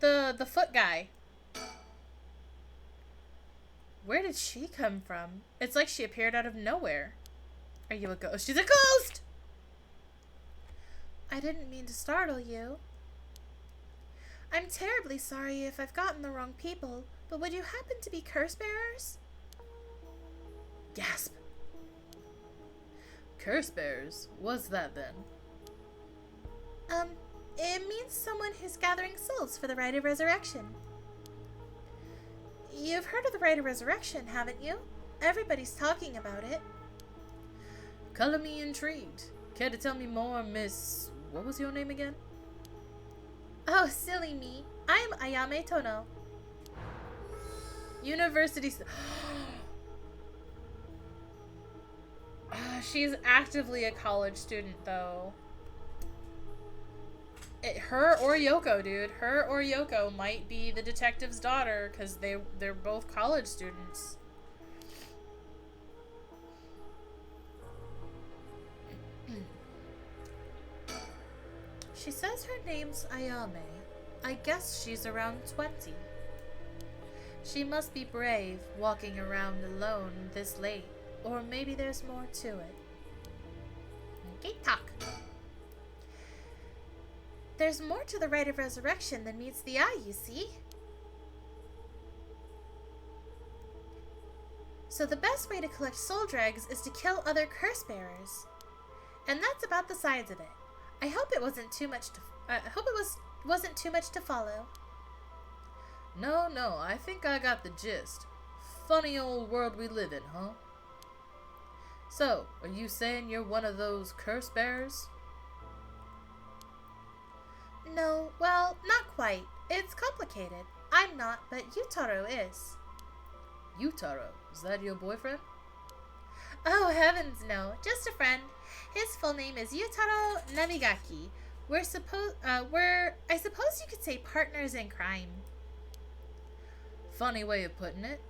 the foot guy. Where did she come from? It's like she appeared out of nowhere. Are you a ghost? She's a ghost! I didn't mean to startle you. I'm terribly sorry if I've gotten the wrong people, but would you happen to be curse bearers? Gasp. Curse bearers? What's that then? It means someone who's gathering souls for the rite of resurrection. You've heard of the rite of resurrection, haven't you? Everybody's talking about it. Color me intrigued. Care to tell me more, Miss... What was your name again? Oh, silly me. I'm Ayame Tono. University... She's actively a college student, though. Her or Yoko, dude. Her or Yoko might be the detective's daughter, because they're both college students. She says her name's Ayame. I guess she's around 20. She must be brave, walking around alone this late. Or maybe there's more to it. Okay, talk. There's more to the rite of resurrection than meets the eye, you see. So the best way to collect soul dregs is to kill other curse bearers. And that's about the sides of it. I hope it wasn't too much to wasn't too much to follow. No, I think I got the gist. Funny old world we live in, huh? So, are you saying you're one of those curse bearers? No, well, not quite. It's complicated. I'm not, but Yutaro is. Yutaro? Is that your boyfriend? Oh, heavens no. Just a friend. His full name is Yutaro Namigaki. I suppose you could say partners in crime. Funny way of putting it.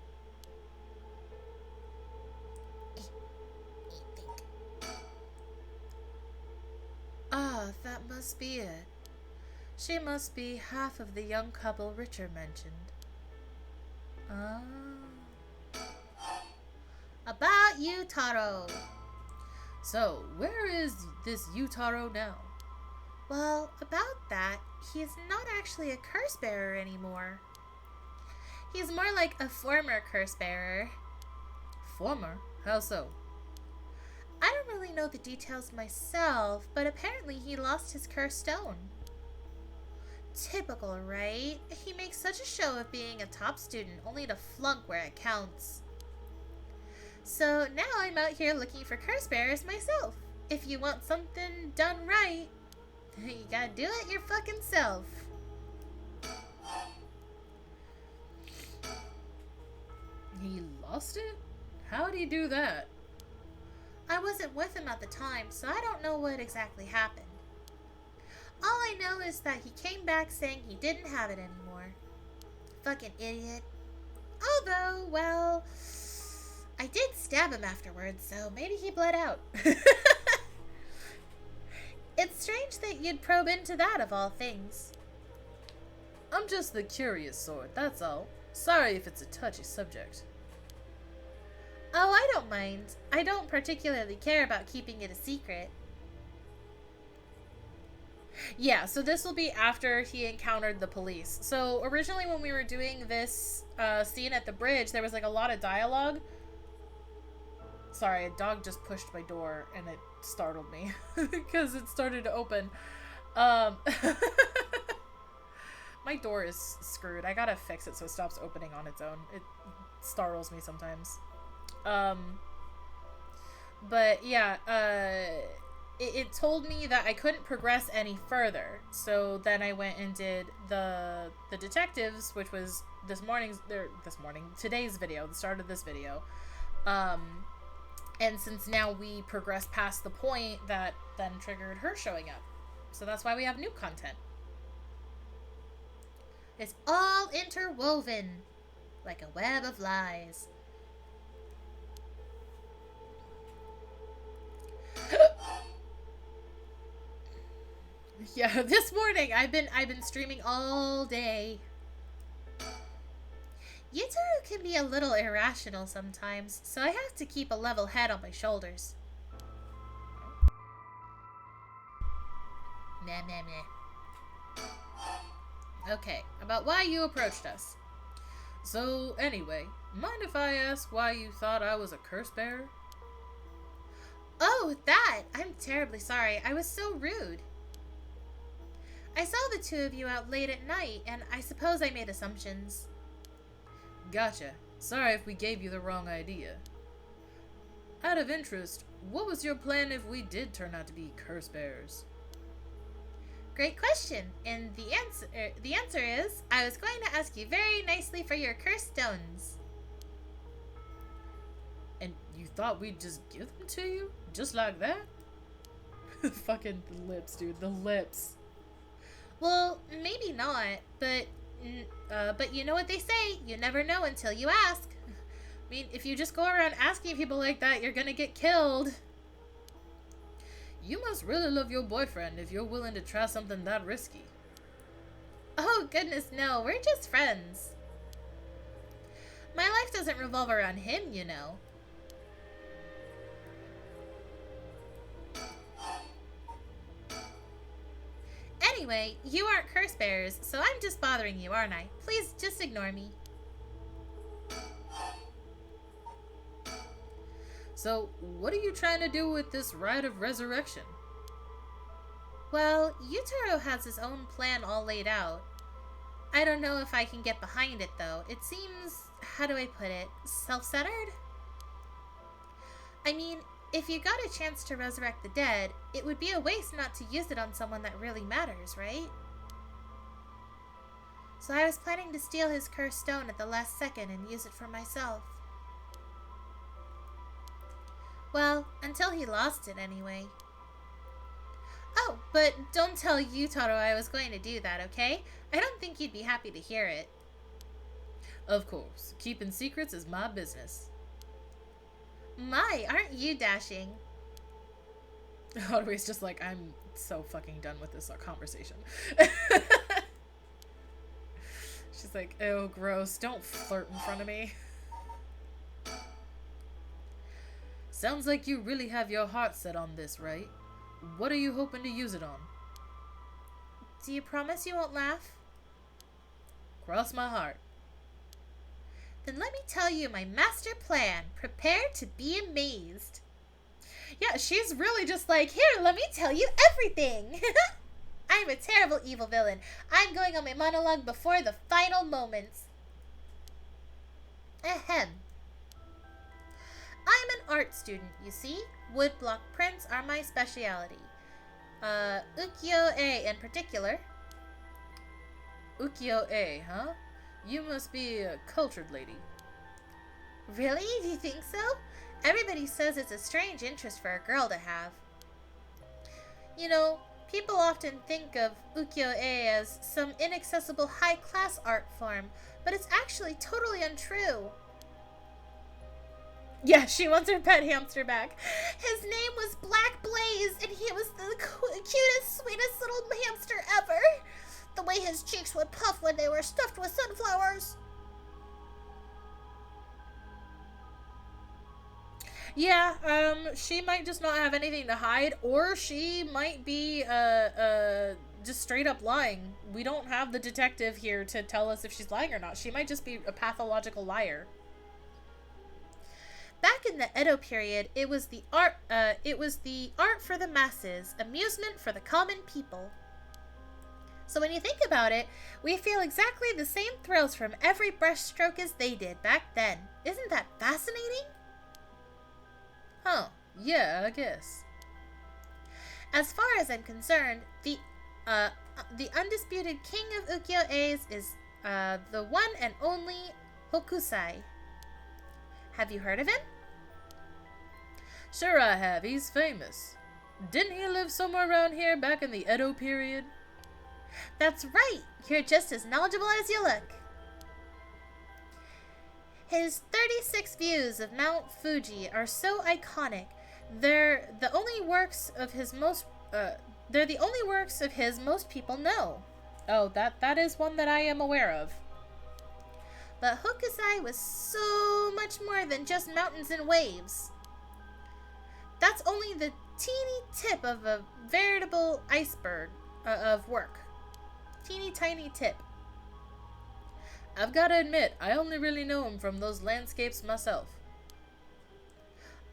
Ah, that must be it. She must be half of the young couple Richard mentioned. Ah. About Yutaro. So, where is this Yutaro now? Well, about that, he's not actually a curse bearer anymore. He's more like a former curse bearer. Former? How so? I don't really know the details myself, but apparently he lost his cursed stone. Typical, right? He makes such a show of being a top student, only to flunk where it counts. So now I'm out here looking for curse bearers myself. If you want something done right, you gotta do it your fucking self. He lost it? How'd he do that? I wasn't with him at the time, so I don't know what exactly happened. All I know is that he came back saying he didn't have it anymore. Fucking idiot. Although, well, I did stab him afterwards, so maybe he bled out. It's strange that you'd probe into that of all things. I'm just the curious sort, that's all. Sorry if it's a touchy subject. Oh, I don't mind. I don't particularly care about keeping it a secret. Yeah, so this will be after he encountered the police. So originally when we were doing this scene at the bridge, there was like a lot of dialogue. Sorry, a dog just pushed my door and it startled me because it started to open. My door is screwed. I gotta fix it so it stops opening on its own. It startles me sometimes. But yeah, it told me that I couldn't progress any further. So then I went and did the detectives, which was today's video, the start of this video. And since now we progressed past the point, that then triggered her showing up. So that's why we have new content. It's all interwoven like a web of lies. Yeah, this morning I've been streaming all day. Yutaro can be a little irrational sometimes, so I have to keep a level head on my shoulders. Meh meh meh. Okay, about why you approached us. So, anyway, mind if I ask why you thought I was a curse bearer? Oh, that! I'm terribly sorry. I was so rude. I saw the two of you out late at night, and I suppose I made assumptions. Gotcha. Sorry if we gave you the wrong idea. Out of interest, what was your plan if we did turn out to be curse bearers? Great question, and the answer is, I was going to ask you very nicely for your cursed stones. And you thought we'd just give them to you? Just like that? Fucking the lips, dude. The lips. Well, maybe not, but you know what they say, you never know until you ask. I mean, if you just go around asking people like that, you're gonna get killed. You must really love your boyfriend if you're willing to try something that risky. Oh, goodness, no. We're just friends. My life doesn't revolve around him, you know. Anyway, you aren't curse bearers, so I'm just bothering you, aren't I? Please, just ignore me. So, what are you trying to do with this rite of resurrection? Well, Yutaro has his own plan all laid out. I don't know if I can get behind it, though. It seems, how do I put it, self-centered? I mean, if you got a chance to resurrect the dead, it would be a waste not to use it on someone that really matters, right? So I was planning to steal his cursed stone at the last second and use it for myself. Well, until he lost it anyway. Oh, but don't tell Yutaro I was going to do that, okay? I don't think you'd be happy to hear it. Of course, keeping secrets is my business. My, aren't you dashing? Always just like, I'm so fucking done with this conversation. She's like, ew, gross, don't flirt in front of me. Sounds like you really have your heart set on this, right? What are you hoping to use it on? Do you promise you won't laugh? Cross my heart. Then let me tell you my master plan. Prepare to be amazed. Yeah, she's really just like, here, let me tell you everything. I'm a terrible evil villain. I'm going on my monologue before the final moments. Ahem. I'm an art student, you see. Woodblock prints are my specialty. Ukiyo-e in particular. Ukiyo-e, huh? You must be a cultured lady. Really? Do you think so? Everybody says it's a strange interest for a girl to have. You know, people often think of ukiyo-e as some inaccessible high-class art form, but it's actually totally untrue. Yeah, she wants her pet hamster back. His name was Black Blaze, and he was the cutest, sweetest little hamster ever. The way his cheeks would puff when they were stuffed with sunflowers. Yeah, she might just not have anything to hide, or she might be, just straight up lying. We don't have the detective here to tell us if she's lying or not. She might just be a pathological liar. Back in the Edo period, it was the art for the masses, amusement for the common people. So when you think about it, we feel exactly the same thrills from every brushstroke as they did back then. Isn't that fascinating? Huh, yeah, I guess. As far as I'm concerned, the undisputed king of ukiyo-e's is the one and only Hokusai. Have you heard of him? Sure I have, he's famous. Didn't he live somewhere around here back in the Edo period? That's right, you're just as knowledgeable as you look. His 36 views of Mount Fuji are so iconic. They're the only works of his most people know. Oh, that is one that I am aware of. But Hokusai was so much more than just mountains and waves. That's only the teeny tip of a veritable iceberg of work. Teeny tiny tip. I've gotta admit, I only really know him from those landscapes myself.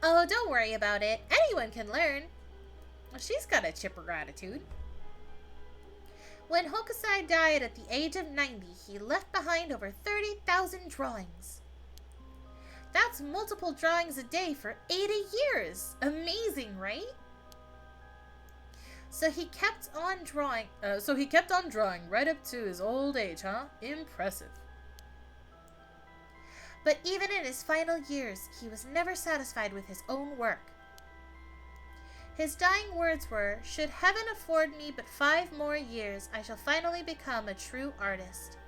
Oh, don't worry about it. Anyone can learn. She's got a chipper attitude. When Hokusai died at the age of 90, he left behind over 30,000 drawings. That's multiple drawings a day for 80 years. Amazing, right? So he kept on drawing right up to his old age, huh? Impressive. But even in his final years, he was never satisfied with his own work. His dying words were, "Should heaven afford me but 5 more years, I shall finally become a true artist."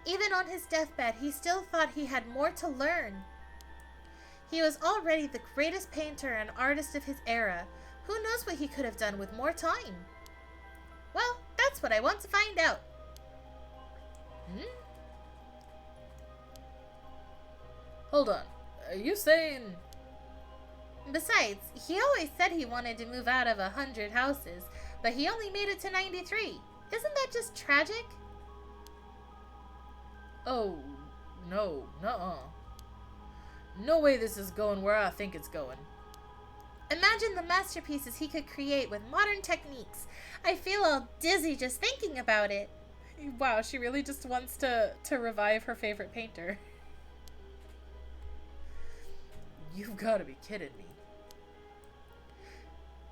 Even on his deathbed, he still thought he had more to learn. He was already the greatest painter and artist of his era. Who knows what he could have done with more time? Well, that's what I want to find out. Hold on. Are you saying... Besides, he always said he wanted to move out of 100 houses, but he only made it to 93. Isn't that just tragic? Oh, no, nuh-uh. No way this is going where I think it's going. Imagine the masterpieces he could create with modern techniques. I feel all dizzy just thinking about it. Wow, she really just wants to revive her favorite painter. You've got to be kidding me.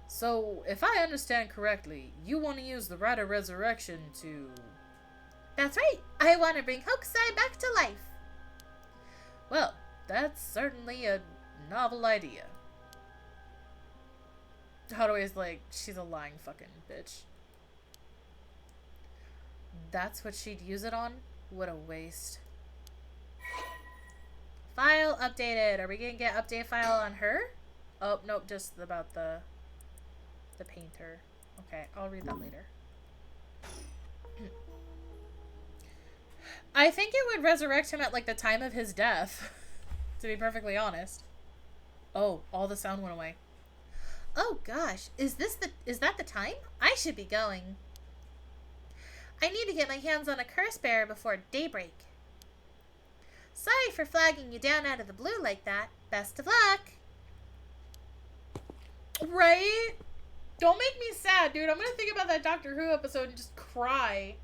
So, if I understand correctly, you want to use the Rite of Resurrection to... That's right. I want to bring Hokusai back to life. Well, that's certainly a novel idea. Harui's like, she's a lying fucking bitch. That's what she'd use it on? What a waste. File updated. Are we gonna get update file on her? Oh, nope, just about the painter. Okay, I'll read that later. I think it would resurrect him at like the time of his death, to be perfectly honest. Oh, all the sound went away. Oh gosh, is that the time? I should be going. I need to get my hands on a curse bearer before daybreak. Sorry for flagging you down out of the blue like that. Best of luck. Right? Don't make me sad, dude. I'm gonna think about that Doctor Who episode and just cry.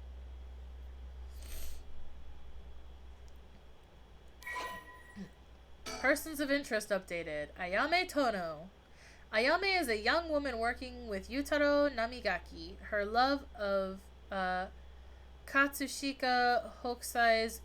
Persons of interest updated. Ayame Tono. Ayame is a young woman working with Yutaro Namigaki. Her love of Katsushika Hokusai's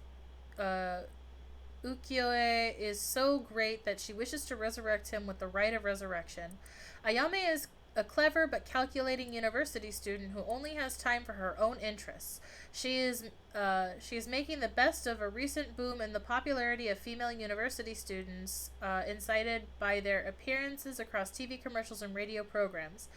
ukiyo-e is so great that she wishes to resurrect him with the rite of resurrection. Ayame is a clever but calculating university student who only has time for her own interests. She is making the best of a recent boom in the popularity of female university students, incited by their appearances across TV commercials and radio programs.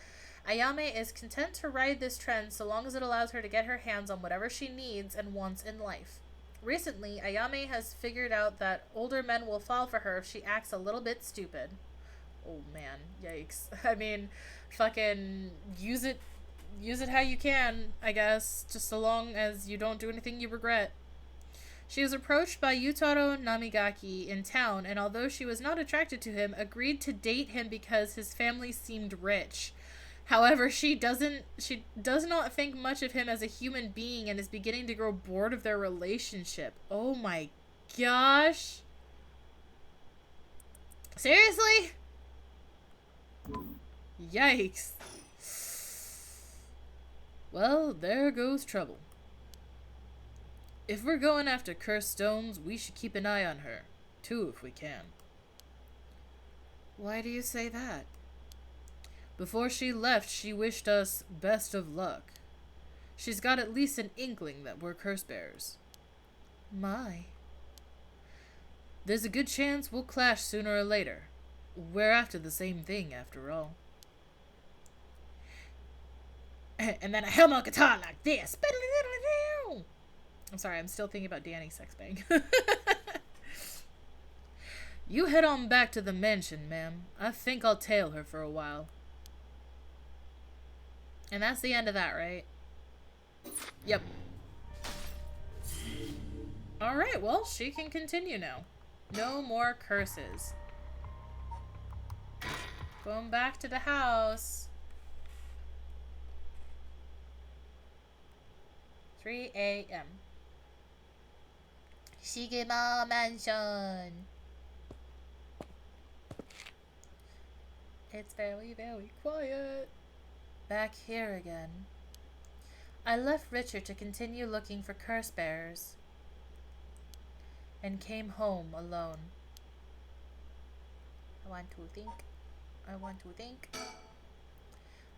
Ayame is content to ride this trend so long as it allows her to get her hands on whatever she needs and wants in life. Recently, Ayame has figured out that older men will fall for her if she acts a little bit stupid. Oh man, yikes. I mean, fucking use it how you can, I guess, just so long as you don't do anything you regret. She was approached by Yutaro Namigaki in town, and although she was not attracted to him, agreed to date him because his family seemed rich. However, she does not think much of him as a human being and is beginning to grow bored of their relationship. Oh my gosh. Seriously? Yikes. Well, there goes trouble. If we're going after cursed stones, we should keep an eye on her. 2 if we can. Why do you say that? Before she left, she wished us best of luck. She's got at least an inkling that we're curse bearers. My. There's a good chance we'll clash sooner or later. We're after the same thing, after all. And then a Helmo guitar like this. I'm sorry, I'm still thinking about Danny's sex bang. You head on back to the mansion, ma'am. I think I'll tail her for a while. And that's the end of that, right? Yep. Alright, well, she can continue now. No more curses. Going back to the house. 3 a.m. Shigema Mansion. It's very, very quiet. Back here again. I left Richard to continue looking for curse bearers and came home alone. I want to think.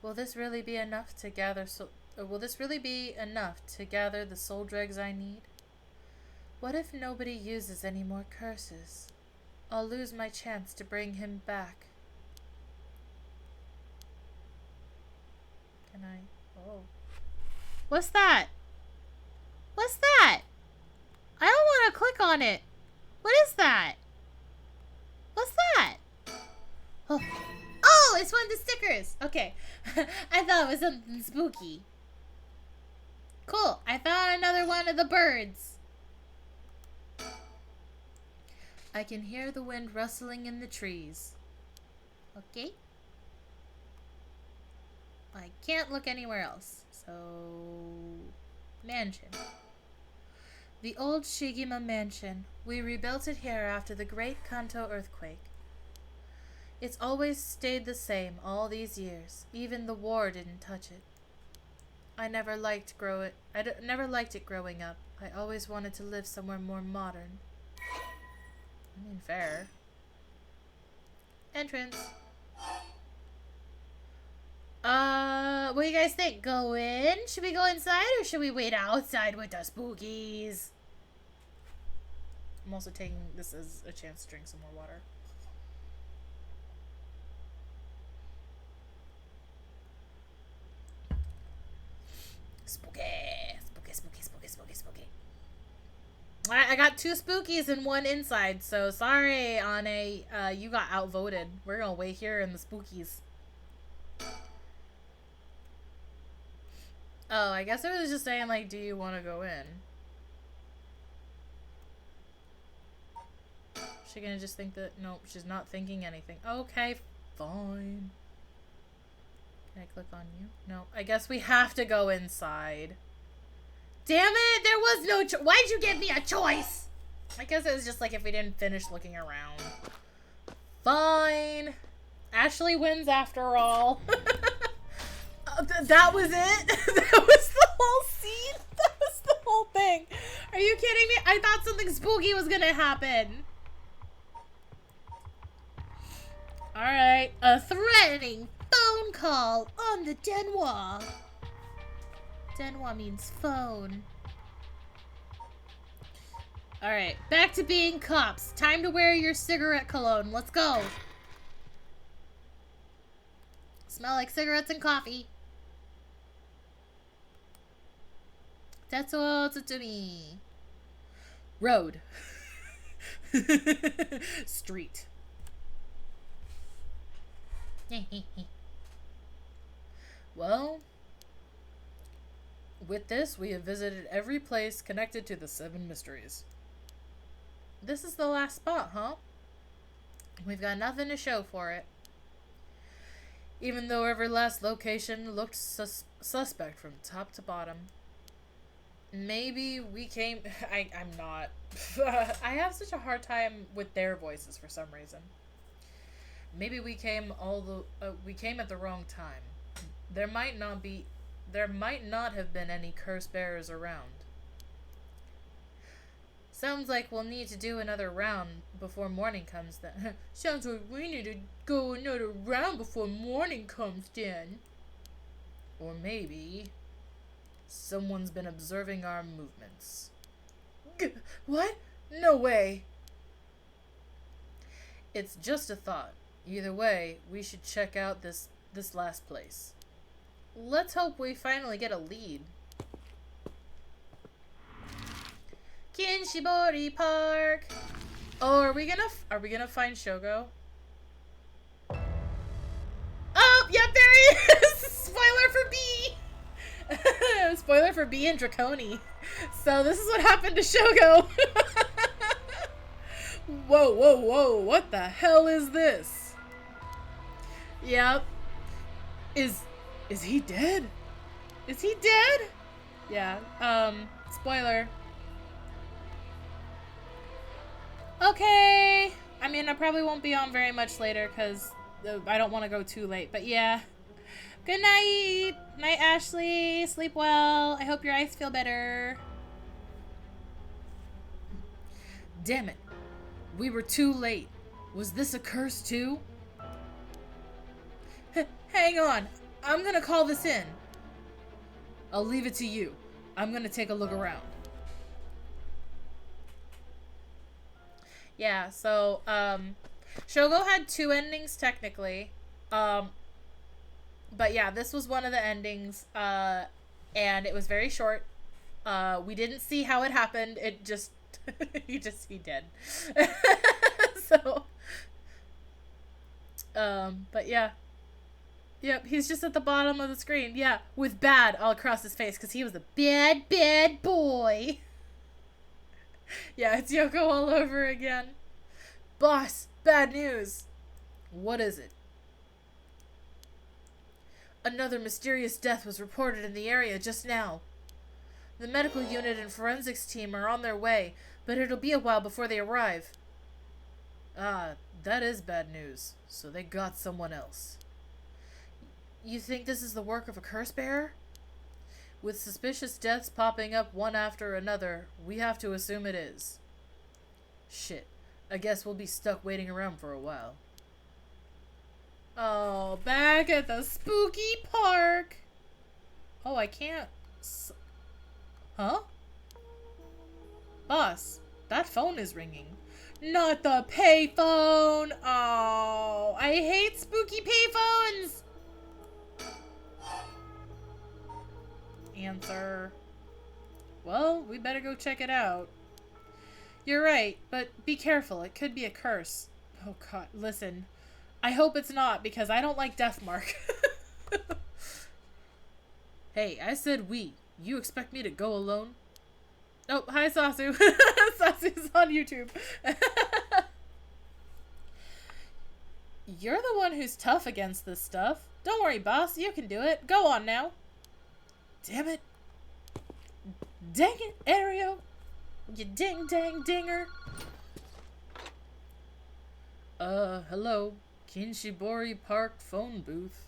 Will this really be enough to gather the soul dregs I need? What if nobody uses any more curses? I'll lose my chance to bring him back. Can I? Oh. What's that? What's that? I don't want to click on it. What is that? What's that? Oh, it's one of the stickers. Okay. I thought it was something spooky. Cool. I found another one of the birds. I can hear the wind rustling in the trees. Okay. I can't look anywhere else. So, mansion. The old Shigema mansion. We rebuilt it here after the great Kanto earthquake. It's always stayed the same all these years. Even the war didn't touch it. I never liked it growing up. I always wanted to live somewhere more modern. I mean, fair. Entrance. What do you guys think? Go in? Should we go inside or should we wait outside with the spookies? I'm also taking this as a chance to drink some more water. Spooky. Spooky, spooky, spooky, spooky, spooky. Alright, I got 2 spookies and 1 inside, so sorry, Anne. You got outvoted. We're gonna wait here in the spookies. Oh, I guess it was just saying, like, do you want to go in? Is she gonna just think that... Nope, she's not thinking anything. Okay, fine. Can I click on you? No, I guess we have to go inside. Damn it, there was no choice. Why'd you give me a choice? I guess it was just like if we didn't finish looking around. Fine. Ashley wins after all. That was it? That was the whole scene? That was the whole thing. Are you kidding me? I thought something spooky was gonna happen. Alright. A threatening phone call on the Denwa. Denwa means phone. Alright. Back to being cops. Time to wear your cigarette cologne. Let's go. Smell like cigarettes and coffee. That's all to me. Road. Street. Well, with this, we have visited every place connected to the 7 mysteries. This is the last spot, huh? We've got nothing to show for it. Even though every last location looked suspect from top to bottom. Maybe we came... I'm not. I have such a hard time with their voices for some reason. Maybe we came at the wrong time. There might not have been any curse bearers around. Sounds like we'll need to do another round before morning comes then. Sounds like we need to go another round before morning comes then. Or maybe someone's been observing our movements. What? No way. It's just a thought. Either way, we should check out this last place. Let's hope we finally get a lead. Kinshibori Park. Oh, are we gonna find Shogo? Oh, yep, there he is. Spoiler for B. Spoiler for B and Draconi. So this is what happened to Shogo. Whoa, whoa, whoa! What the hell is this? Yep. Is he dead? Is he dead? Yeah. Spoiler. Okay. I mean, I probably won't be on very much later because I don't want to go too late. But yeah. Good night. Night, Ashley. Sleep well. I hope your eyes feel better. Damn it. We were too late. Was this a curse too? Hang on. I'm gonna call this in. I'll leave it to you. I'm gonna take a look around. Yeah, so, Shogo had 2 endings technically. But yeah, this was one of the endings, and it was very short. We didn't see how it happened. It just, he did. So, but yeah. Yep, he's just at the bottom of the screen. Yeah, with bad all across his face because he was a bad, bad boy. Yeah, it's Yoko all over again. Boss, bad news. What is it? Another mysterious death was reported in the area just now. The medical unit and forensics team are on their way, but it'll be a while before they arrive. Ah, that is bad news. So they got someone else. You think this is the work of a curse bearer? With suspicious deaths popping up one after another, we have to assume it is. Shit. I guess we'll be stuck waiting around for a while. Oh, back at the spooky park. Oh, I can't... Huh? Boss, That phone is ringing. Not the payphone! Oh, I hate spooky payphones! Answer. Well, we better go check it out. You're right, but be careful. It could be a curse. Oh god, listen. I hope it's not, because I don't like Deathmark. Hey, I said we. You expect me to go alone? Oh, hi Sasu. Sasu's on YouTube. You're the one who's tough against this stuff. Don't worry, boss. You can do it. Go on now. Damn it. Dang it, Aereo. You ding-dang dinger. Hello. Kinshibori Park phone booth.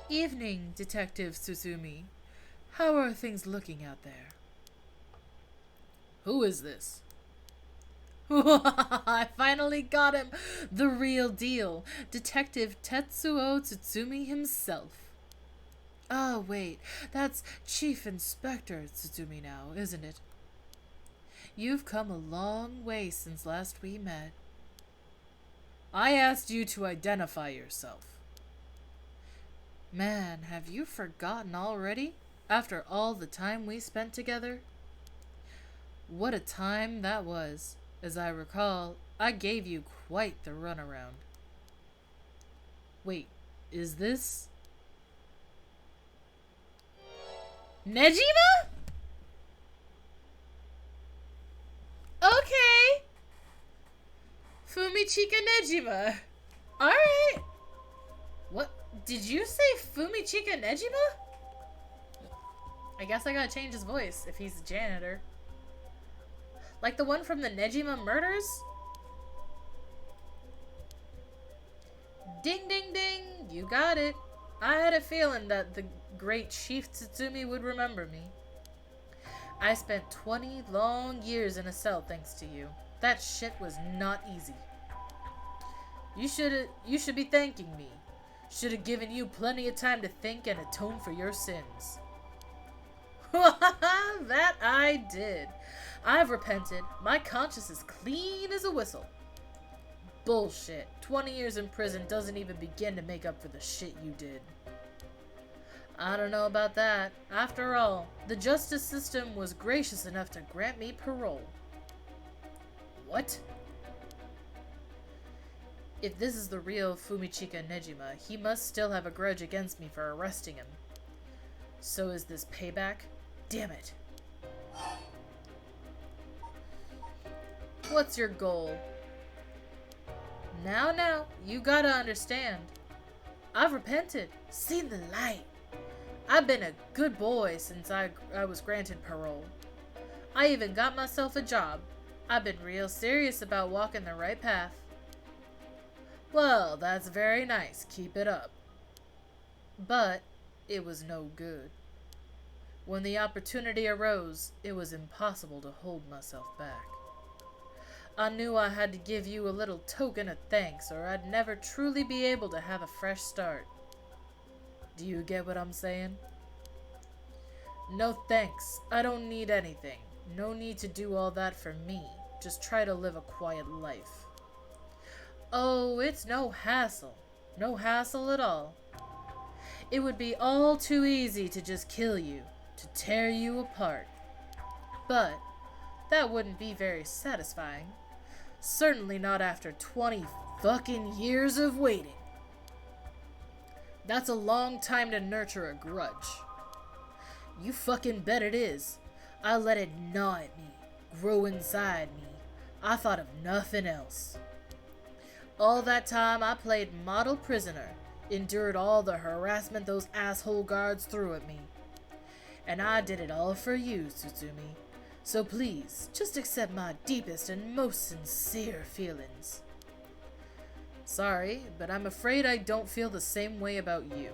Evening, Detective Susumi. How are things looking out there? Who is this? I finally got him! The real deal. Detective Tetsuo Tsutsumi himself. Oh, wait. That's Chief Inspector Tsutsumi now, isn't it? You've come a long way since last we met. I asked you to identify yourself. Man, have you forgotten already? After all the time we spent together? What a time that was. As I recall, I gave you quite the runaround. Wait, is this... Nejima? Okay. Fumichika Nejima. Alright. What? Did you say Fumichika Nejima? I guess I gotta change his voice if he's a janitor. Like the one from the Nejima murders? Ding ding ding, you got it. I had a feeling that the great Chief Tsutsumi would remember me. I spent 20 long years in a cell thanks to you. That shit was not easy. You should be thanking me. Should have given you plenty of time to think and atone for your sins. That I did. I've repented. My conscience is clean as a whistle. Bullshit. 20 years in prison doesn't even begin to make up for the shit you did. I don't know about that. After all, the justice system was gracious enough to grant me parole. What? If this is the real Fumichika Nejima, he must still have a grudge against me for arresting him. So is this payback? Damn it. What's your goal? Now, you gotta understand. I've repented, seen the light. I've been a good boy since I was granted parole. I even got myself a job. I've been real serious about walking the right path. Well, that's very nice. Keep it up. But it was no good. When the opportunity arose, it was impossible to hold myself back. I knew I had to give you a little token of thanks, or I'd never truly be able to have a fresh start. Do you get what I'm saying? No thanks. I don't need anything. No need to do all that for me. Just try to live a quiet life. Oh, it's no hassle. No hassle at all. It would be all too easy to just kill you, to tear you apart. But that wouldn't be very satisfying. Certainly not after 20 fucking years of waiting. That's a long time to nurture a grudge. You fucking bet it is. I let it gnaw at me, grow inside me. I thought of nothing else. All that time I played model prisoner, endured all the harassment those asshole guards threw at me. And I did it all for you, Tsutsumi. So please, just accept my deepest and most sincere feelings. Sorry, but I'm afraid I don't feel the same way about you.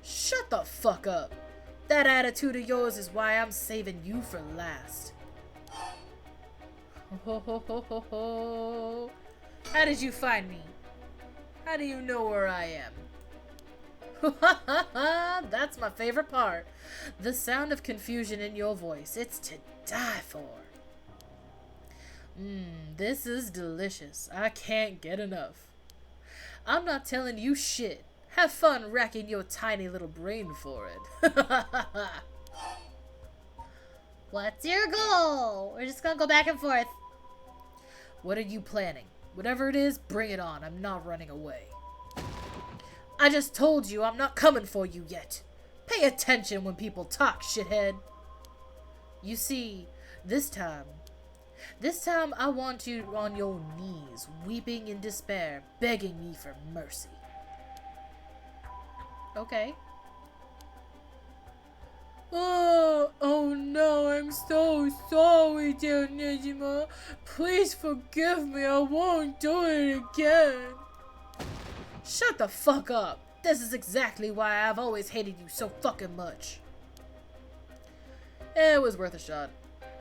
Shut the fuck up! That attitude of yours is why I'm saving you for last. Ho ho ho ho ho. How did you find me? How do you know where I am? That's my favorite part. The sound of confusion in your voice. It's to die for. This is delicious. I can't get enough. I'm not telling you shit. Have fun racking your tiny little brain for it. What's your goal? We're just gonna go back and forth. What are you planning? Whatever it is, bring it on. I'm not running away. I just told you I'm not coming for you yet. Pay attention when people talk, shithead. You see, this time I want you on your knees, weeping in despair, begging me for mercy. Okay. Oh no, I'm so sorry, dear Nejima. Please forgive me, I won't do it again. Shut the fuck up. This is exactly why I've always hated you so fucking much. It was worth a shot.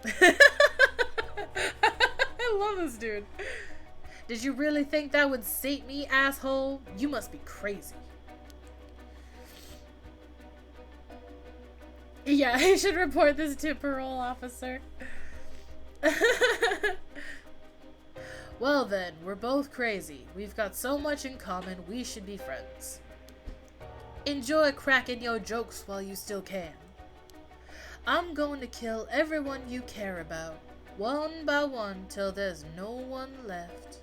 I love this dude. Did you really think that would sate me, asshole? You must be crazy. Yeah, I should report this to parole officer. Well then, we're both crazy. We've got so much in common, we should be friends. Enjoy cracking your jokes while you still can. I'm going to kill everyone you care about, one by one, till there's no one left.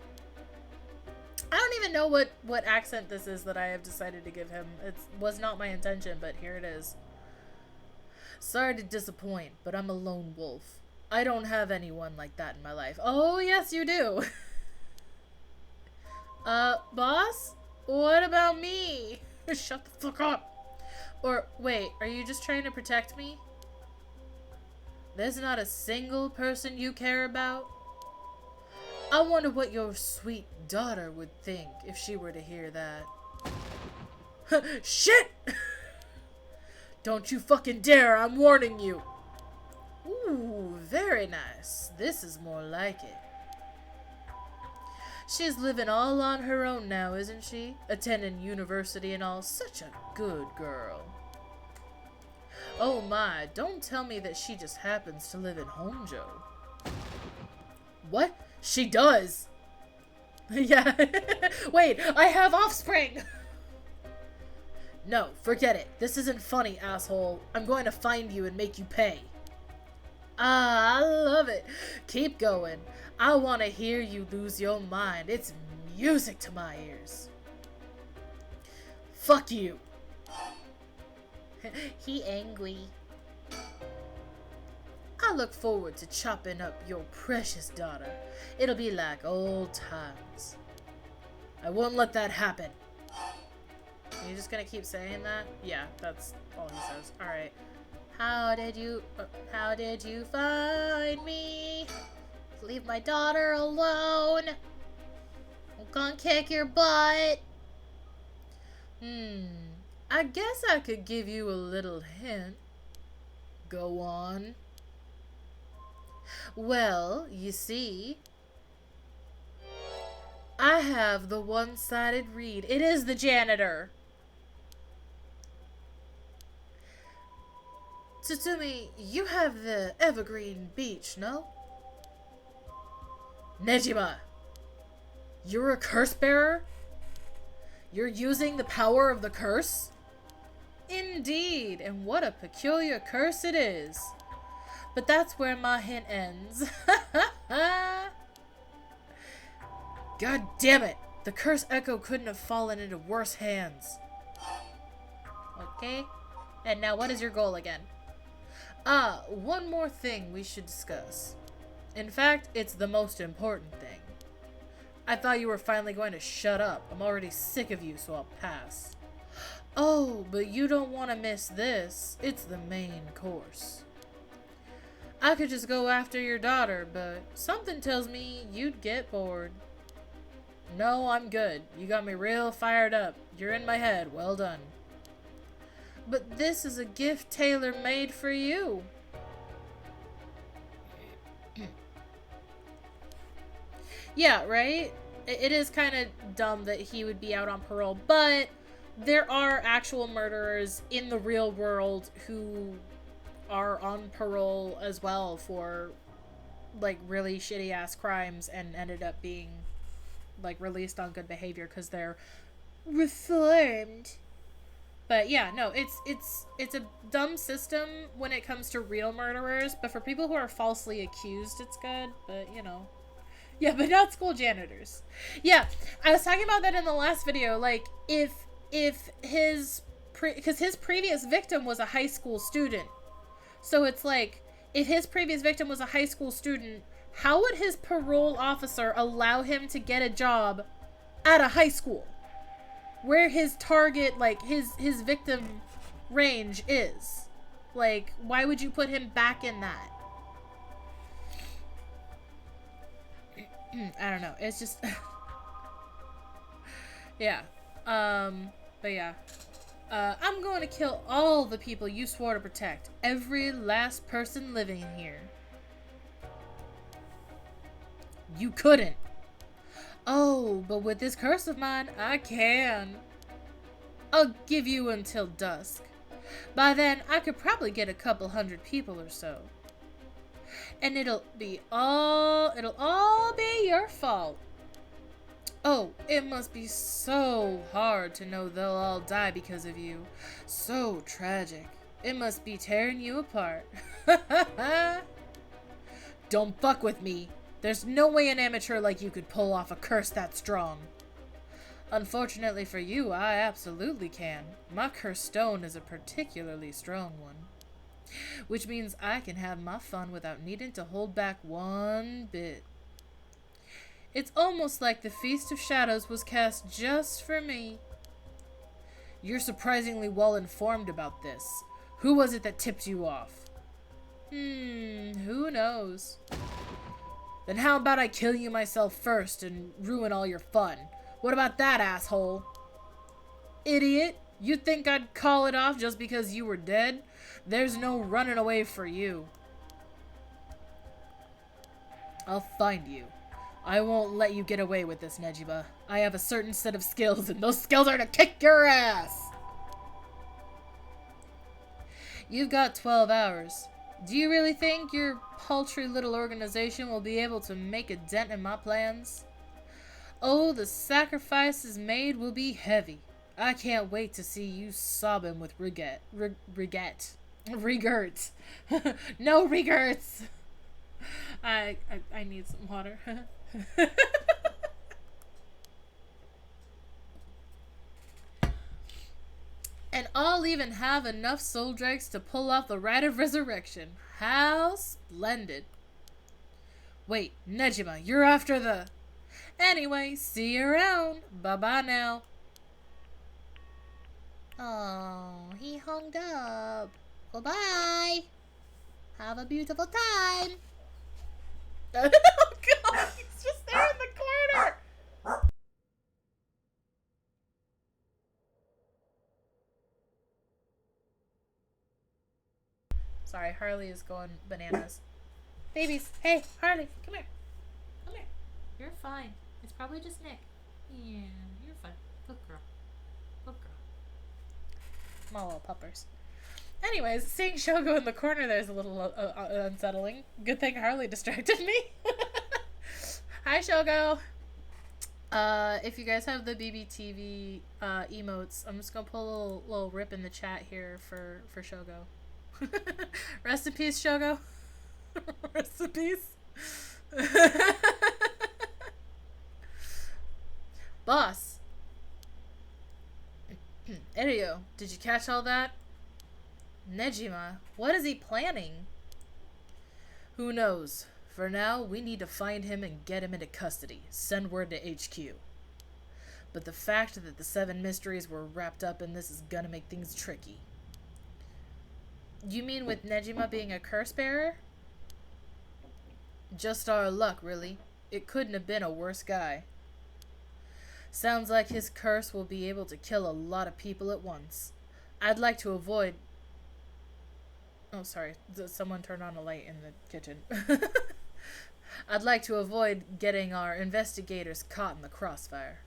I don't even know what accent this is that I have decided to give him. It was not my intention, but here it is. Sorry to disappoint, but I'm a lone wolf. I don't have anyone like that in my life. Oh, yes, you do. Boss? What about me? Shut the fuck up. Or, wait, are you just trying to protect me? There's not a single person you care about? I wonder what your sweet daughter would think if she were to hear that. Shit! Don't you fucking dare, I'm warning you. Ooh, very nice. This is more like it. She's living all on her own now, isn't she? Attending university and all. Such a good girl. Oh my, don't tell me that she just happens to live in Honjo. What? She does. Yeah. Wait, I have offspring. No, forget it. This isn't funny, asshole. I'm going to find you and make you pay. Ah, I love it. Keep going. I want to hear you lose your mind. It's music to my ears. Fuck you. He angry. I look forward to chopping up your precious daughter. It'll be like old times. I won't let that happen. Are you just gonna keep saying that? Yeah, that's all he says. Alright. How did you find me? Leave my daughter alone. I'm gonna kick your butt. I guess I could give you a little hint. Go on. Well, you see, I have the one-sided read. It is the janitor. Tsutsumi, you have the evergreen beach, no? Nejima, you're a curse bearer? You're using the power of the curse? Indeed, and what a peculiar curse it is. But that's where my hint ends. God damn it! The curse echo couldn't have fallen into worse hands. Okay, and now what is your goal again? Ah, one more thing we should discuss. In fact, it's the most important thing. I thought you were finally going to shut up. I'm already sick of you, so I'll pass. Oh, but you don't want to miss this. It's the main course. I could just go after your daughter, but something tells me you'd get bored. No, I'm good. You got me real fired up. You're in my head. Well done. But this is a gift tailor-made for you. Yeah, right? It is kind of dumb that he would be out on parole, but there are actual murderers in the real world who are on parole as well for like really shitty ass crimes and ended up being like released on good behavior because they're reformed. But yeah, no, it's a dumb system when it comes to real murderers, but for people who are falsely accused, it's good. But you know, yeah, but not school janitors. Yeah, I was talking about that in the last video. Like, if his because his previous victim was a high school student, so it's like if his previous victim was a high school student, how would his parole officer allow him to get a job at a high school where his target, like his victim range is? Like, why would you put him back in that? I don't know. It's just yeah. But yeah. I'm going to kill all the people you swore to protect. Every last person living in here. You couldn't. Oh, but with this curse of mine, I can. I'll give you until dusk. By then, I could probably get a couple hundred people or so. And it'll all be your fault. Oh, it must be so hard to know they'll all die because of you. So tragic. It must be tearing you apart. Don't fuck with me. There's no way an amateur like you could pull off a curse that strong. Unfortunately for you, I absolutely can. My curse stone is a particularly strong one. Which means I can have my fun without needing to hold back one bit. It's almost like the Feast of Shadows was cast just for me. You're surprisingly well informed about this. Who was it that tipped you off? Who knows? Then how about I kill you myself first and ruin all your fun? What about that, asshole? Idiot! You think I'd call it off just because you were dead? There's no running away for you. I'll find you. I won't let you get away with this, Nejiba. I have a certain set of skills, and those skills are to kick your ass! You've got 12 hours. Do you really think your paltry little organization will be able to make a dent in my plans? Oh, the sacrifices made will be heavy. I can't wait to see you sobbing with regret. Regrets. No regrets! I need some water. And I'll even have enough soul dregs to pull off the rite of resurrection. How splendid. Wait, Nejima, you're after the... Anyway, see you around. Bye-bye now. Oh, he hung up. Goodbye. Have a beautiful time. Oh god, he's just there in the corner. Sorry, Harley is going bananas. Babies, hey, Harley, come here. Come here. You're fine. It's probably just Nick. Yeah, you're fine. Good girl. Good girl. My little puppers. Anyways, seeing Shogo in the corner there is a little unsettling. Good thing Harley distracted me. Hi, Shogo. If you guys have the BBTV emotes, I'm just gonna put a little rip in the chat here for Shogo. Rest in peace, Shogo. Rest in peace. Boss. Iryo, did you catch all that? Nejima, what is he planning? Who knows? For now, we need to find him and get him into custody. Send word to HQ. But the fact that the 7 mysteries were wrapped up in this is gonna make things tricky. You mean with Nejima being a curse bearer? Just our luck, really. It couldn't have been a worse guy. Sounds like his curse will be able to kill a lot of people at once. I'd like to avoid... Oh, sorry. Someone turned on a light in the kitchen. I'd like to avoid getting our investigators caught in the crossfire.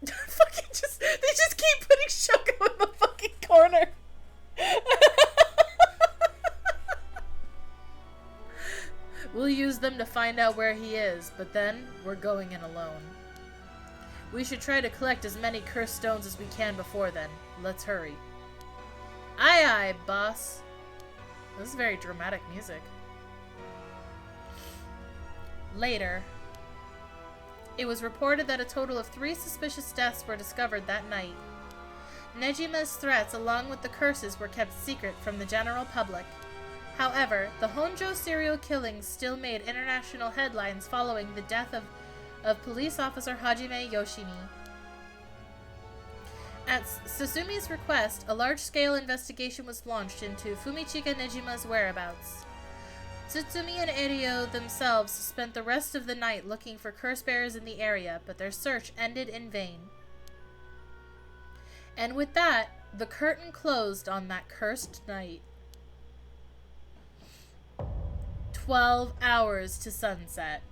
Fucking they just keep putting Shoko in the fucking corner. We'll use them to find out where he is, but then we're going in alone. We should try to collect as many cursed stones as we can before then. Let's hurry. Aye aye, boss. This is very dramatic music. Later. It was reported that a total of 3 suspicious deaths were discovered that night. Nejima's threats along with the curses were kept secret from the general public. However, the Honjo serial killings still made international headlines following the death of police officer Hajime Yoshimi. At Susumi's request, a large-scale investigation was launched into Fumichika Nejima's whereabouts. Tsutsumi and Eiryo themselves spent the rest of the night looking for curse bearers in the area, but their search ended in vain. And with that, the curtain closed on that cursed night. 12 hours to sunset.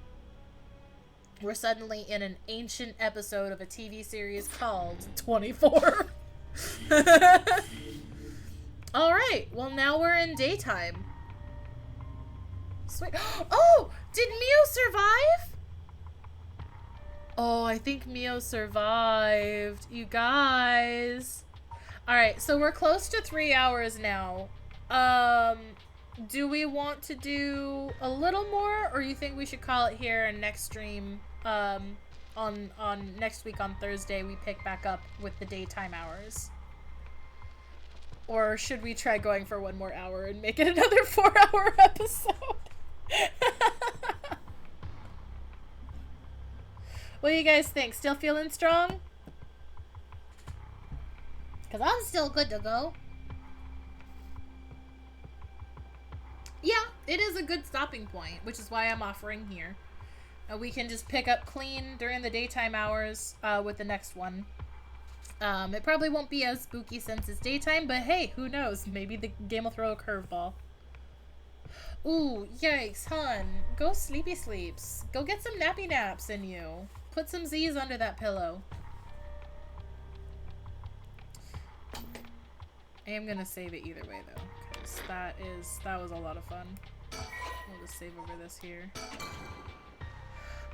We're suddenly in an ancient episode of a TV series called 24. Alright, well now we're in daytime. Sweet. Oh! Did Mio survive? Oh, I think Mio survived. You guys. Alright, so we're close to 3 hours now. Do we want to do a little more, or you think we should call it here and next stream, on next week on Thursday we pick back up with the daytime hours? Or should we try going for 1 more hour and make it another 4-hour episode? What do you guys think? Still feeling strong? Because I'm still good to go. Yeah, it is a good stopping point, which is why I'm offering here. We can just pick up clean during the daytime hours with the next one. It probably won't be as spooky since it's daytime, but hey, who knows? Maybe the game will throw a curveball. Ooh, yikes, hun. Go sleepy sleeps. Go get some nappy naps in you. Put some Z's under that pillow. I am gonna save it either way though, because that was a lot of fun. We'll just save over this here.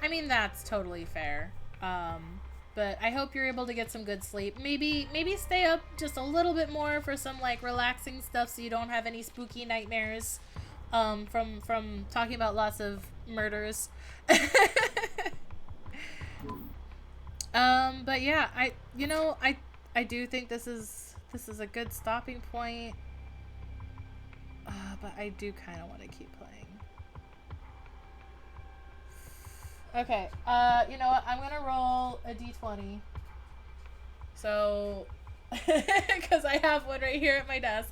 I mean, that's totally fair. But I hope you're able to get some good sleep. Maybe stay up just a little bit more for some like relaxing stuff so you don't have any spooky nightmares from talking about lots of murders. But yeah, I do think this is a good stopping point. But I do kind of want to keep playing. Okay, you know what? I'm gonna roll a d20. So, because I have one right here at my desk.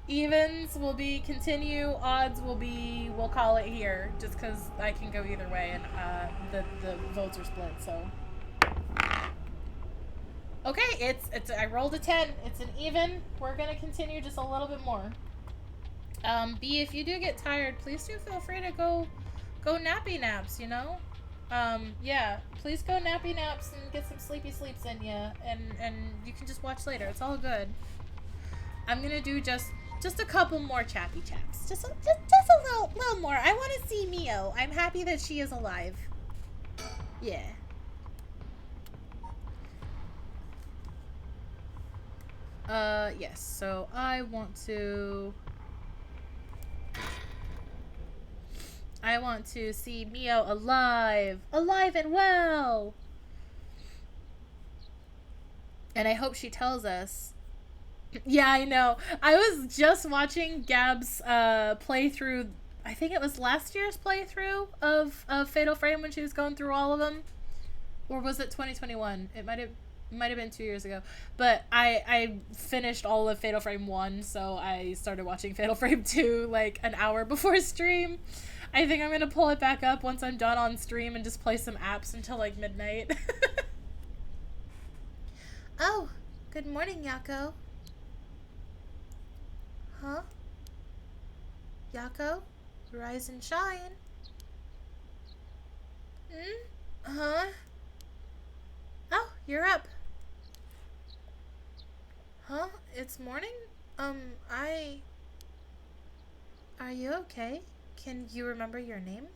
Evens will be continue, odds will be, we'll call it here, just because I can go either way, and the votes are split, so. Okay, I rolled a 10. It's an even. We're gonna continue just a little bit more. B, if you do get tired, please do feel free to go nappy naps, you know? Yeah, please go nappy naps and get some sleepy sleeps in you, and you can just watch later. It's all good. I'm gonna do just a couple more chappy chaps. Just a little more. I want to see Mio. I'm happy that she is alive. Yeah. Yes. So I want to see Mio alive and well. And I hope she tells us. Yeah, I know. I was just watching Gab's playthrough. I think it was last year's playthrough of Fatal Frame when she was going through all of them. Or was it 2021? It might have been 2 years ago. But I finished all of Fatal Frame 1, so I started watching Fatal Frame 2 like an hour before stream. I think I'm going to pull it back up once I'm done on stream and just play some apps until like midnight. Oh, good morning, Yako. Huh? Yako? Rise and shine. Huh? Oh, you're up. Huh? It's morning? I... Are you okay? Can you remember your name?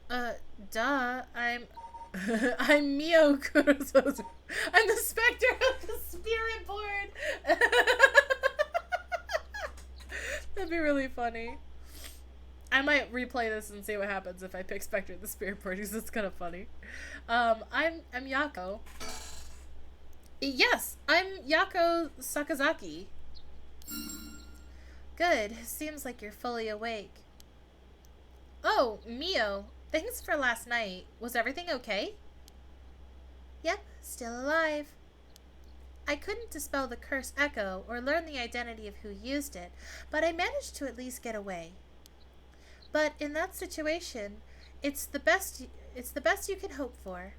Uh, duh. I'm... I'm Mio Kurosozu. I'm the specter of the spirit board! That'd be really funny. I might replay this and see what happens if I pick Spectre of the Spirit Board, because it's kind of funny. I'm Yako. Yes, I'm Yako Sakazaki. Good. Seems like you're fully awake. Oh, Mio. Thanks for last night. Was everything okay? Yep, still alive. I couldn't dispel the curse echo or learn the identity of who used it, but I managed to at least get away. But in that situation, it's the best you can hope for.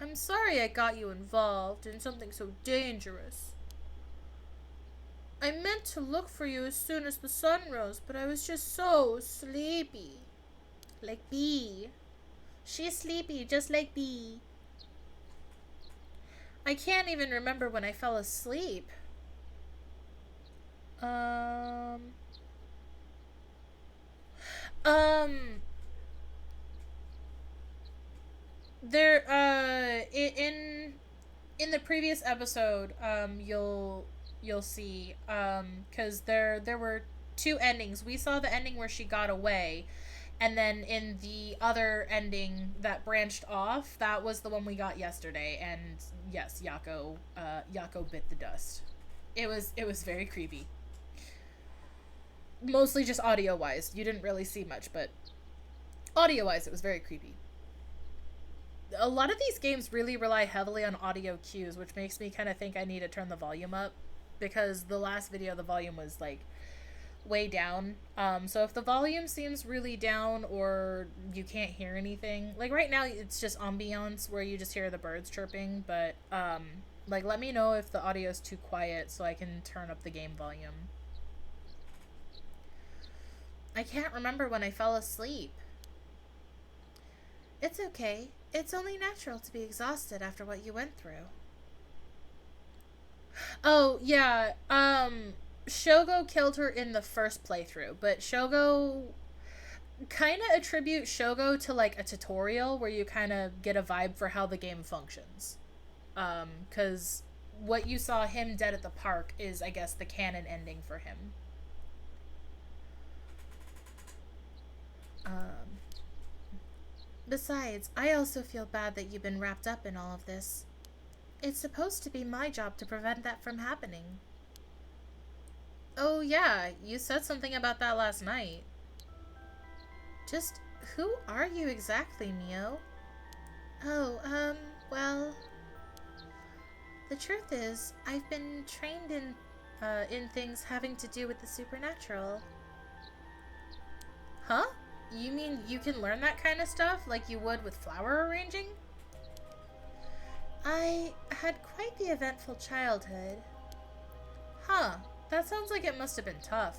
I'm sorry I got you involved in something so dangerous. I meant to look for you as soon as the sun rose, but I was just so sleepy. Like Bee. She's sleepy, just like Bee. I can't even remember when I fell asleep. There, in the previous episode, you'll see, because there were two endings. We saw the ending where she got away, and then in the other ending that branched off, that was the one we got yesterday. And yes, Yako bit the dust. It was very creepy. Mostly just audio wise. You didn't really see much, but audio wise, it was very creepy. A lot of these games really rely heavily on audio cues, which makes me kind of think I need to turn the volume up, because the last video the volume was like way down. So if the volume seems really down or you can't hear anything, like right now it's just ambiance where you just hear the birds chirping, but like let me know if the audio is too quiet so I can turn up the game volume. I can't remember when I fell asleep. It's okay. It's only natural to be exhausted after what you went through. Oh, yeah. Shogo killed her in the first playthrough, but Shogo kind of attribute Shogo to like a tutorial where you kind of get a vibe for how the game functions. Cuz what you saw him dead at the park is, I guess, the canon ending for him. Besides, I also feel bad that you've been wrapped up in all of this. It's supposed to be my job to prevent that from happening. Oh yeah, you said something about that last night. Just who are you exactly, Mio? Oh, well... The truth is, I've been trained in things having to do with the supernatural. Huh? You mean you can learn that kind of stuff like you would with flower arranging? I had quite the eventful childhood. Huh, that sounds like it must have been tough.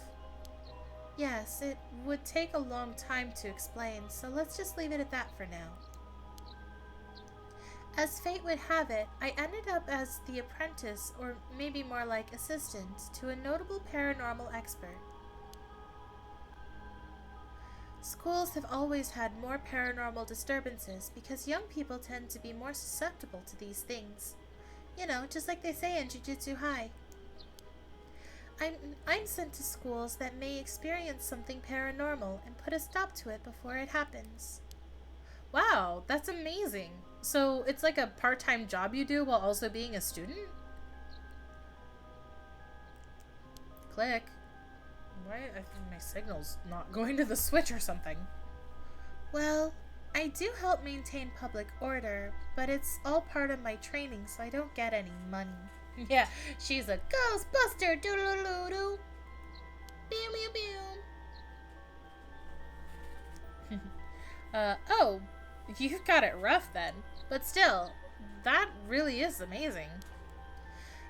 Yes, it would take a long time to explain, so let's just leave it at that for now. As fate would have it, I ended up as the apprentice, or maybe more like assistant, to a notable paranormal expert. Schools have always had more paranormal disturbances because young people tend to be more susceptible to these things. You know, just like they say in Jujutsu High. I'm sent to schools that may experience something paranormal and put a stop to it before it happens. Wow, that's amazing. So it's like a part-time job you do while also being a student? Click. Why? I think my signal's not going to the switch or something. Well, I do help maintain public order, but it's all part of my training, so I don't get any money. Yeah, she's a Ghostbuster! Doo-doo-doo-doo! Pew pew pew! Oh, you've got it rough then. But still, that really is amazing.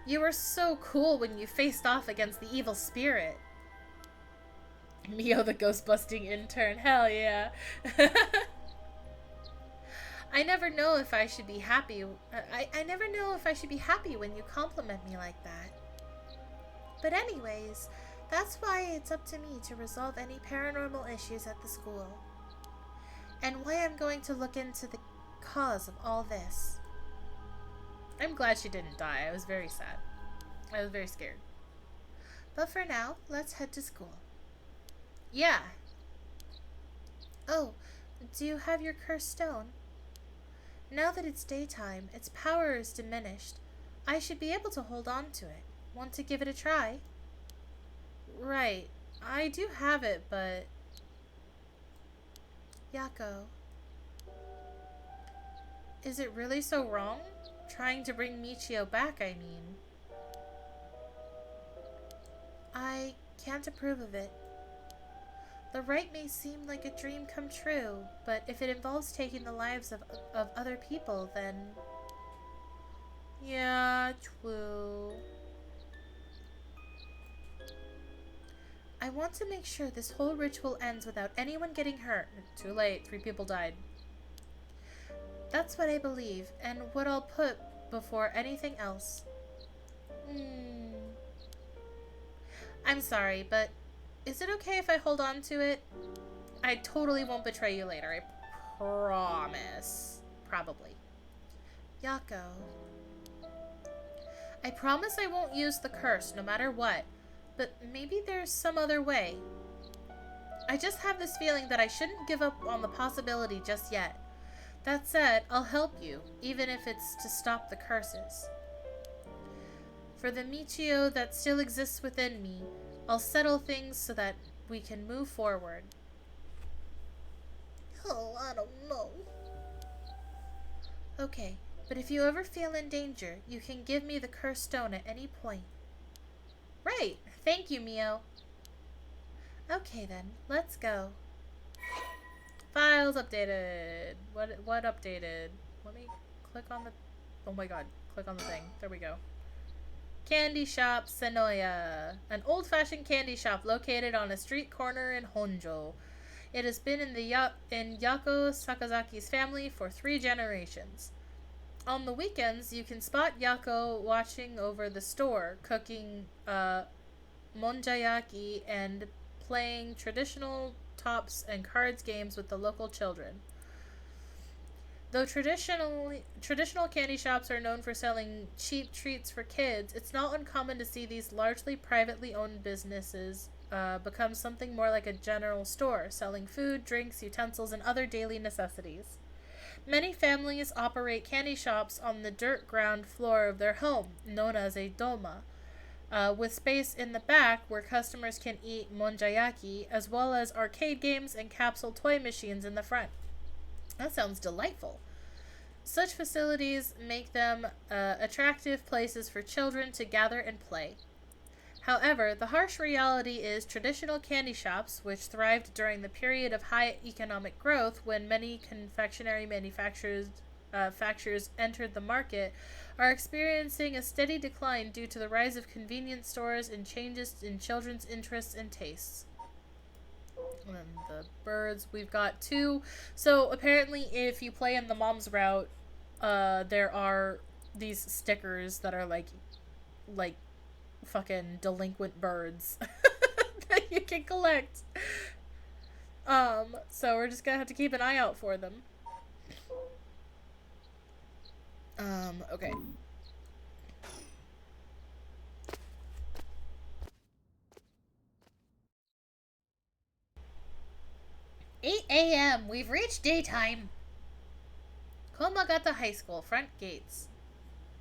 You were so cool when you faced off against the evil spirit. Mio the ghost busting intern, hell yeah. I never know if I should be happy. I never know if I should be happy when you compliment me like that. But anyways, that's why it's up to me to resolve any paranormal issues at the school. And why I'm going to look into the cause of all this. I'm glad she didn't die. I was very sad. I was very scared. But for now, let's head to school. Yeah. Oh, do you have your cursed stone? Now that it's daytime, its power is diminished. I should be able to hold on to it. Want to give it a try? Right. I do have it, but... Yako. Is it really so wrong? Trying to bring Michio back, I mean. I can't approve of it. The rite may seem like a dream come true, but if it involves taking the lives of other people, then... Yeah, true. I want to make sure this whole ritual ends without anyone getting hurt. Too late. 3 people died. That's what I believe, and what I'll put before anything else. I'm sorry, but is it okay if I hold on to it? I totally won't betray you later. I promise. Probably. Yako. I promise I won't use the curse, no matter what. But maybe there's some other way. I just have this feeling that I shouldn't give up on the possibility just yet. That said, I'll help you, even if it's to stop the curses. For the Michio that still exists within me, I'll settle things so that we can move forward. Oh, I don't know. Okay, but if you ever feel in danger, you can give me the cursed stone at any point. Right. Thank you, Mio. Okay then, let's go. Files updated. What updated? Let me click on the... Oh my god. Click on the thing. There we go. Candy Shop Senoya. An old-fashioned candy shop located on a street corner in Honjo. It has been in Yako Sakazaki's family for 3 generations. On the weekends, you can spot Yako watching over the store, cooking monjayaki and playing traditional tops and cards games with the local children. Though traditional candy shops are known for selling cheap treats for kids, it's not uncommon to see these largely privately owned businesses become something more like a general store, selling food, drinks, utensils, and other daily necessities. Many families operate candy shops on the dirt ground floor of their home, known as a doma, with space in the back where customers can eat monjayaki, as well as arcade games and capsule toy machines in the front. That sounds delightful. Such facilities make them attractive places for children to gather and play. However, the harsh reality is traditional candy shops, which thrived during the period of high economic growth when many confectionery manufacturers entered the market, are experiencing a steady decline due to the rise of convenience stores and changes in children's interests and tastes. And then the birds, we've got 2. So apparently if you play in the mom's route, there are these stickers that are like fucking delinquent birds that you can collect. So we're just gonna have to keep an eye out for them. Okay. "8 a.m. We've reached daytime." Komagata High School, front gates.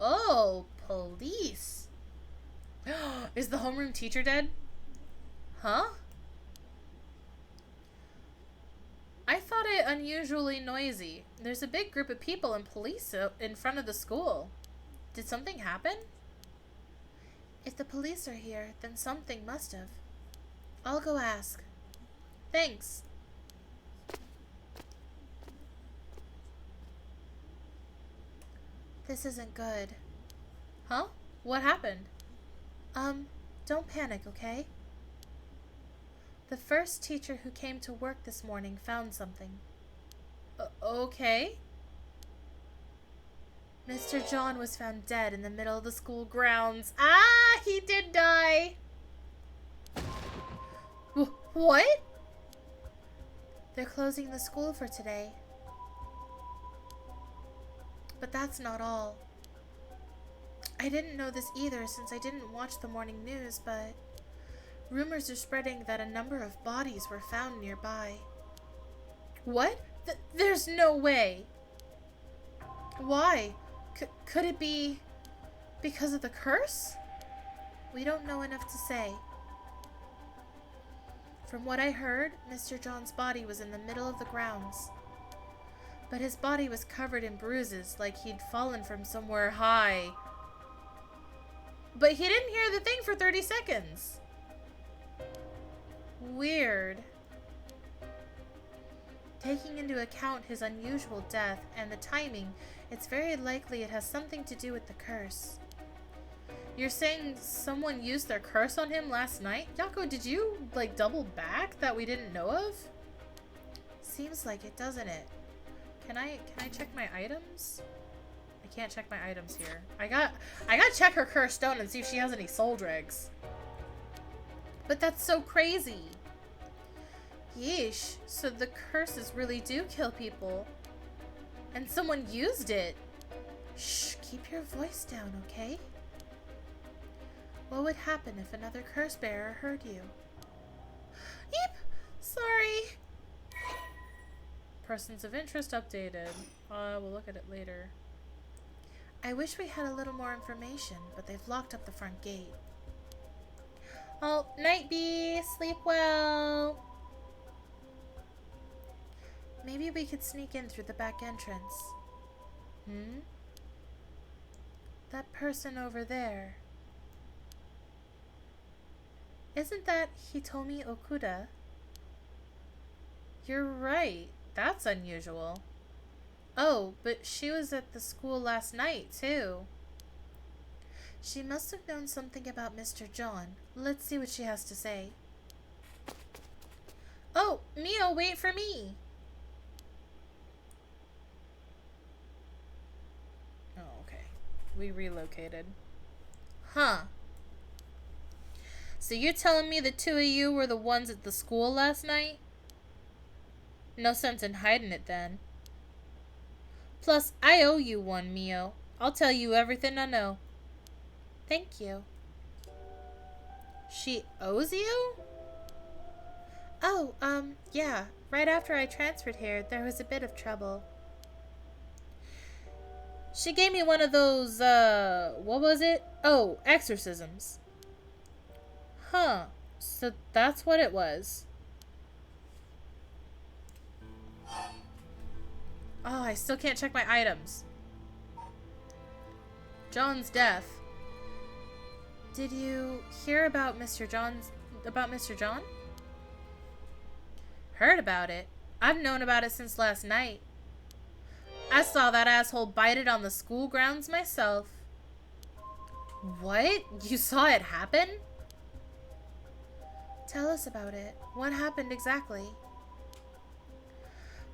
Oh, police. Is the homeroom teacher dead? Huh? I thought it unusually noisy. There's a big group of people and police in front of the school. Did something happen? If the police are here, then something must have. I'll go ask. Thanks. This isn't good. Huh? What happened? Don't panic, okay? The first teacher who came to work this morning found something. Okay. Mr. John was found dead in the middle of the school grounds. Ah, he did die. What? They're closing the school for today. But that's not all. I didn't know this either since I didn't watch the morning news, but rumors are spreading that a number of bodies were found nearby. What? There's no way. Why? Could it be because of the curse? We don't know enough to say. From what I heard, Mr. John's body was in the middle of the grounds. But his body was covered in bruises, like he'd fallen from somewhere high. But he didn't hear the thing for 30 seconds. Weird. Taking into account his unusual death and the timing, it's very likely it has something to do with the curse. You're saying someone used their curse on him last night? Yako, did you, double back that we didn't know of? Seems like it, doesn't it? Can I check my items? I can't check my items here. I gotta check her cursed stone and see if she has any soul dregs. But that's so crazy. Yeesh, so the curses really do kill people. And someone used it. Shh, keep your voice down, okay? What would happen if another curse bearer heard you? Yep, sorry. Persons of interest updated. We'll look at it later. I wish we had a little more information, but they've locked up the front gate. Oh, night bee, sleep well. Maybe we could sneak in through the back entrance. That person over there. Isn't that Hitomi Okuda? You're right. That's unusual. Oh, but she was at the school last night, too. She must have known something about Mr. John. Let's see what she has to say. Oh, Mio, wait for me. Oh, okay. We relocated. Huh. So you're telling me the two of you were the ones at the school last night? No sense in hiding it then. Plus, I owe you one, Mio. I'll tell you everything I know. Thank you. She owes you? Oh, yeah. Right after I transferred here, there was a bit of trouble. She gave me one of those, what was it? Oh, exorcisms. Huh. So that's what it was. Oh, I still can't check my items. John's death. Did you hear about Mr. John? Heard about it? I've known about it since last night. I saw that asshole bite it on the school grounds myself. What? You saw it happen? Tell us about it. What happened exactly?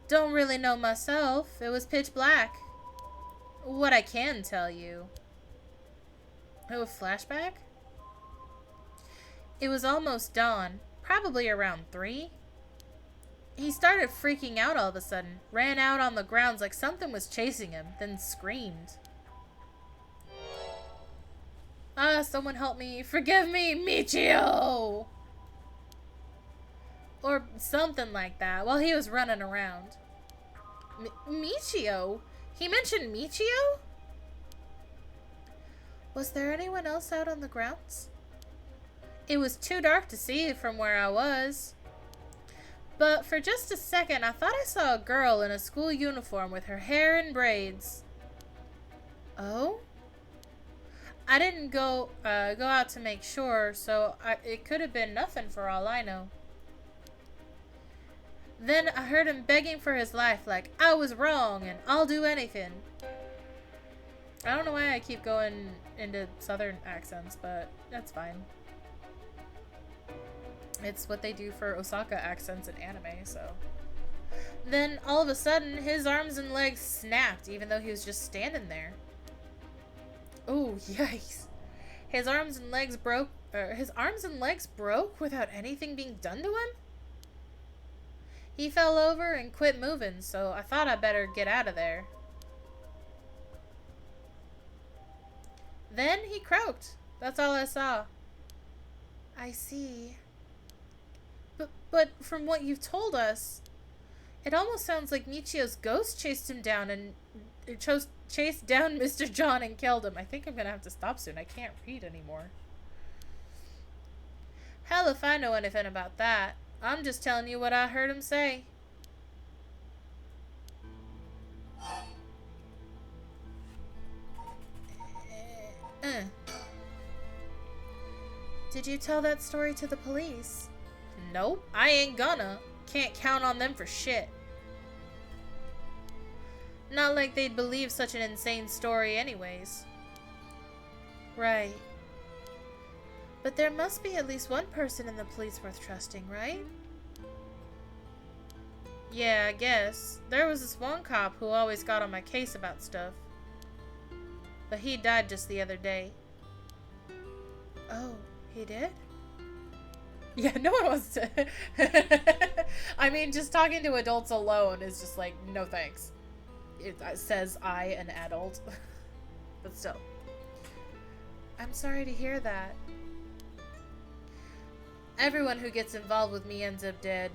Don't really know myself. It was pitch black. What I can tell you. Oh, a flashback? It was almost dawn. Probably around 3. He started freaking out all of a sudden. Ran out on the grounds like something was chasing him. Then screamed. Someone help me. Forgive me, Michio! Or something like that, while he was running around. Michio? He mentioned Michio? Was there anyone else out on the grounds? It was too dark to see from where I was. But for just a second, I thought I saw a girl in a school uniform with her hair in braids. Oh? I didn't go out to make sure, so it could have been nothing for all I know. Then I heard him begging for his life, like I was wrong and I'll do anything. I don't know why I keep going into southern accents, but that's fine. It's what they do for Osaka accents in anime, so. Then all of a sudden, his arms and legs snapped, even though he was just standing there. Oh, yikes. His arms and legs broke. His arms and legs broke without anything being done to him? He fell over and quit moving, so I thought I better get out of there. Then he croaked. That's all I saw. I see. But from what you've told us, it almost sounds like Michio's ghost chased him down and chased down Mr. John and killed him. I think I'm gonna have to stop soon. I can't read anymore. Hell if I know anything about that. I'm just telling you what I heard him say. Did you tell that story to the police? Nope, I ain't gonna. Can't count on them for shit. Not like they'd believe such an insane story anyways. Right. But there must be at least one person in the police worth trusting, right? Yeah, I guess. There was this one cop who always got on my case about stuff. But he died just the other day. Oh, he did? Yeah, no one wants to. I mean, just talking to adults alone is just like, no thanks. It says I, an adult. But still. I'm sorry to hear that. Everyone who gets involved with me ends up dead.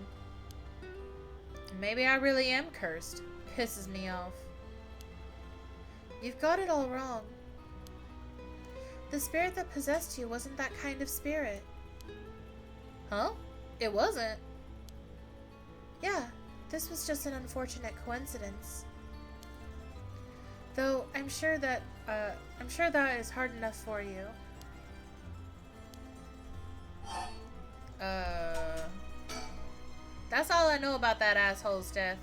Maybe I really am cursed. Pisses me off. You've got it all wrong. The spirit that possessed you wasn't that kind of spirit. Huh? It wasn't. Yeah, this was just an unfortunate coincidence. Though I'm sure that is hard enough for you. That's all I know about that asshole's death.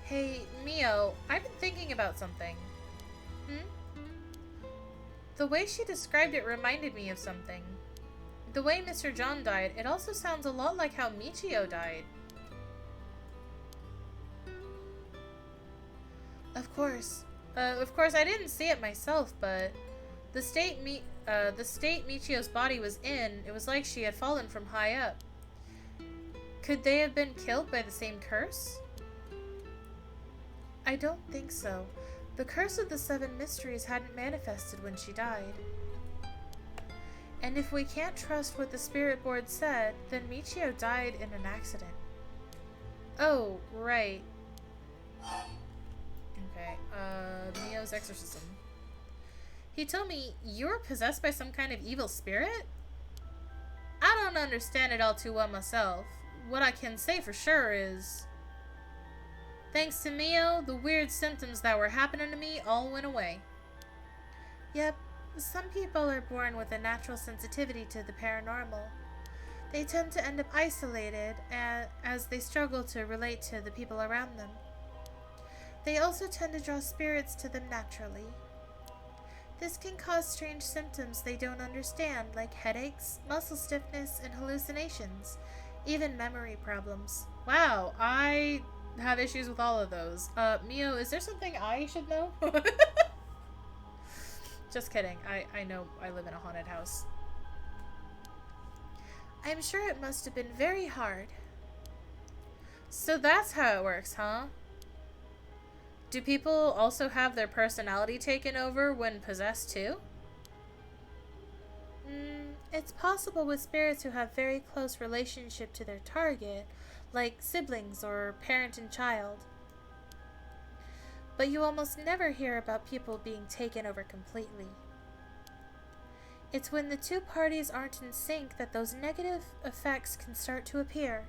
Hey, Mio, I've been thinking about something. The way she described it reminded me of something. The way Mr. John died, it also sounds a lot like how Michio died. Of course. Of course, I didn't see it myself, but the state Michio's body was in, it was like she had fallen from high up. Could they have been killed by the same curse? I don't think so. The curse of the 7 mysteries hadn't manifested when she died. And if we can't trust what the spirit board said, then Michio died in an accident. Oh, right. Okay, Mio's exorcism. He told me you were possessed by some kind of evil spirit? I don't understand it all too well myself. What I can say for sure is, thanks to Mio, the weird symptoms that were happening to me all went away. Yep, some people are born with a natural sensitivity to the paranormal. They tend to end up isolated as they struggle to relate to the people around them. They also tend to draw spirits to them naturally. This can cause strange symptoms they don't understand, like headaches, muscle stiffness, and hallucinations, even memory problems. Wow, I have issues with all of those. Mio, is there something I should know? Just kidding. I know I live in a haunted house. I'm sure it must have been very hard. So that's how it works, huh? Do people also have their personality taken over when possessed too? It's possible with spirits who have very close relationship to their target, like siblings or parent and child. But you almost never hear about people being taken over completely. It's when the two parties aren't in sync that those negative effects can start to appear.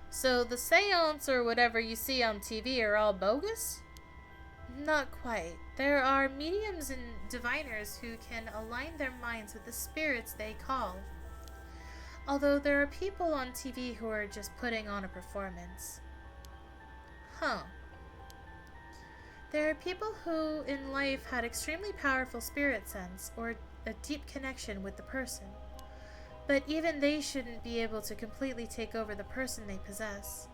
So the seance or whatever you see on TV are all bogus? Not quite. There are mediums and diviners who can align their minds with the spirits they call. Although there are people on TV who are just putting on a performance. Huh. There are people who in life had extremely powerful spirit sense or a deep connection with the person. But even they shouldn't be able to completely take over the person they possess.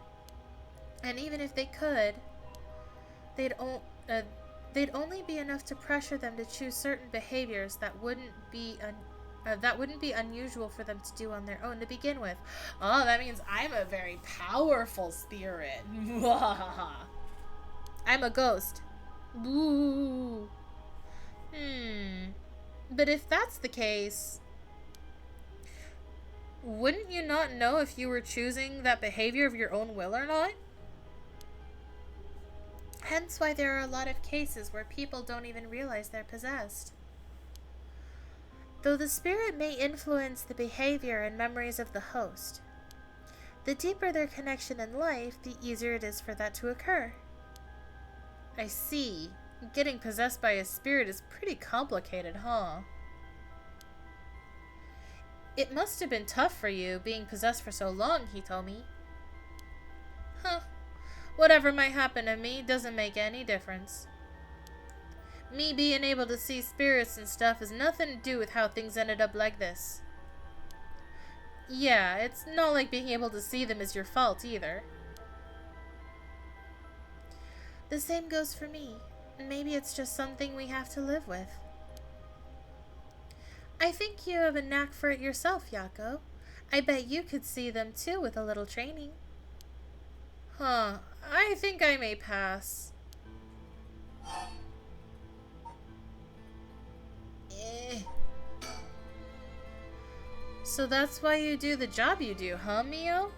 And even if they could, They'd only be enough to pressure them to choose certain behaviors that wouldn't be unusual for them to do on their own to begin with. Oh, that means I'm a very powerful spirit. I'm a ghost. Boo. But if that's the case, wouldn't you not know if you were choosing that behavior of your own will or not? Hence why there are a lot of cases where people don't even realize they're possessed. Though the spirit may influence the behavior and memories of the host, the deeper their connection in life, the easier it is for that to occur. I see. Getting possessed by a spirit is pretty complicated, huh? It must have been tough for you, being possessed for so long, he told me. Huh. Whatever might happen to me doesn't make any difference. Me being able to see spirits and stuff has nothing to do with how things ended up like this. Yeah, it's not like being able to see them is your fault either. The same goes for me. Maybe it's just something we have to live with. I think you have a knack for it yourself, Yako. I bet you could see them too with a little training. Huh. I think I may pass. So that's why you do the job you do, huh, Mio?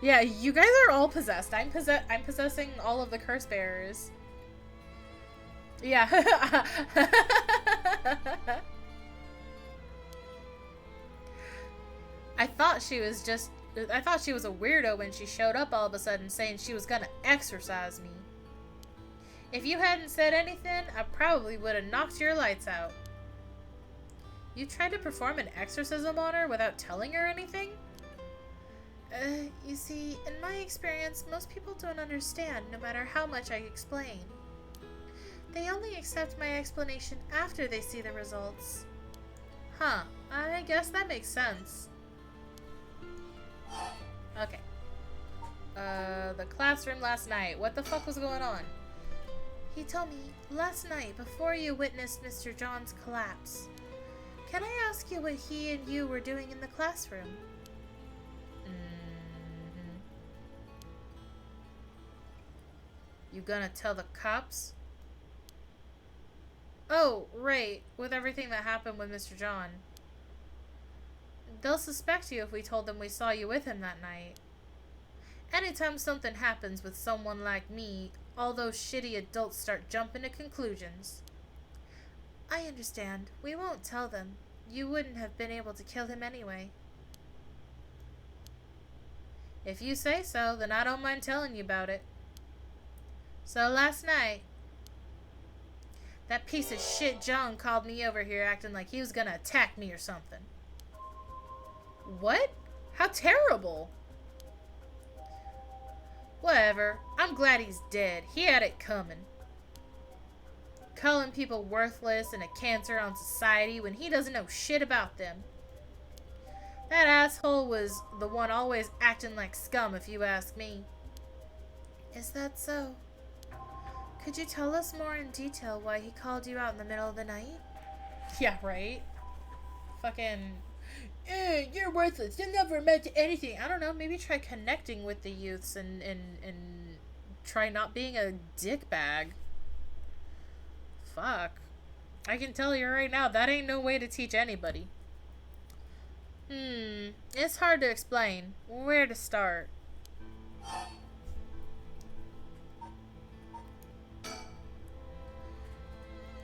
Yeah, you guys are all possessed. I'm possessing all of the curse bearers. Yeah. I thought she was a weirdo when she showed up all of a sudden saying she was gonna exorcise me. If you hadn't said anything, I probably would have knocked your lights out. You tried to perform an exorcism on her without telling her anything? You see, in my experience, most people don't understand no matter how much I explain. They only accept my explanation after they see the results. Huh, I guess that makes sense. Okay. The classroom last night. What the fuck was going on? He told me, last night, before you witnessed Mr. John's collapse. Can I ask you what he and you were doing in the classroom? You gonna tell the cops? Oh, right. With everything that happened with Mr. John. They'll suspect you if we told them we saw you with him that night. Anytime something happens with someone like me, all those shitty adults start jumping to conclusions. I understand. We won't tell them. You wouldn't have been able to kill him anyway. If you say so, then I don't mind telling you about it. So last night, that piece of shit John called me over here acting like he was gonna attack me or something. What? How terrible! Whatever. I'm glad he's dead. He had it coming. Calling people worthless and a cancer on society when he doesn't know shit about them. That asshole was the one always acting like scum, if you ask me. Is that so? Could you tell us more in detail why he called you out in the middle of the night? Yeah, right? Fucking... you're worthless. You never amount to anything. I don't know. Maybe try connecting with the youths and try not being a dickbag. Fuck. I can tell you right now, that ain't no way to teach anybody. It's hard to explain. Where to start?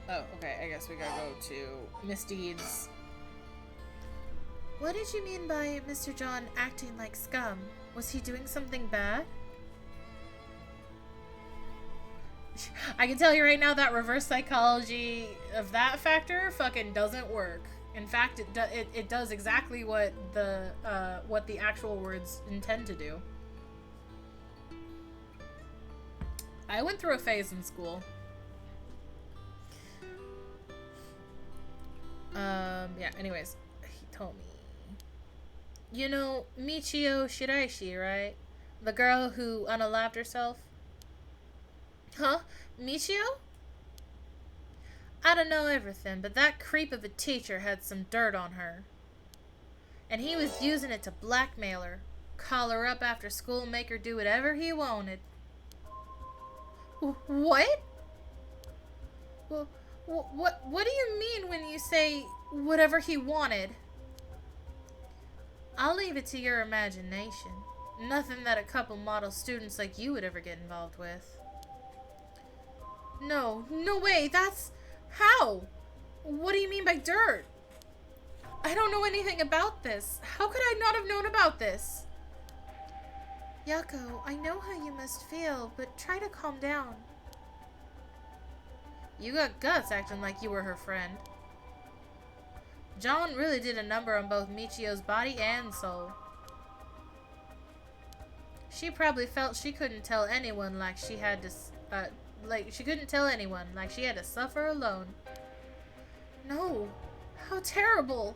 Oh, okay. I guess we gotta go to misdeeds. What did you mean by Mr. John acting like scum? Was he doing something bad? I can tell you right now that reverse psychology of that factor fucking doesn't work. In fact, it does exactly what the actual words intend to do. I went through a phase in school. Yeah, anyways, he told me. You know Michio Shiraishi, right? The girl who unalived herself? Huh? Michio? I don't know everything, but that creep of a teacher had some dirt on her. And he was using it to blackmail her. Call her up after school and make her do whatever he wanted. What? Well, what do you mean when you say whatever he wanted? I'll leave it to your imagination. Nothing that a couple model students like you would ever get involved with. No way, that's... How? What do you mean by dirt? I don't know anything about this. How could I not have known about this? Yako, I know how you must feel, but try to calm down. You got guts acting like you were her friend. John really did a number on both Michio's body and soul. She probably felt she couldn't tell anyone like she had to, she couldn't tell anyone like she had to suffer alone. No, how terrible.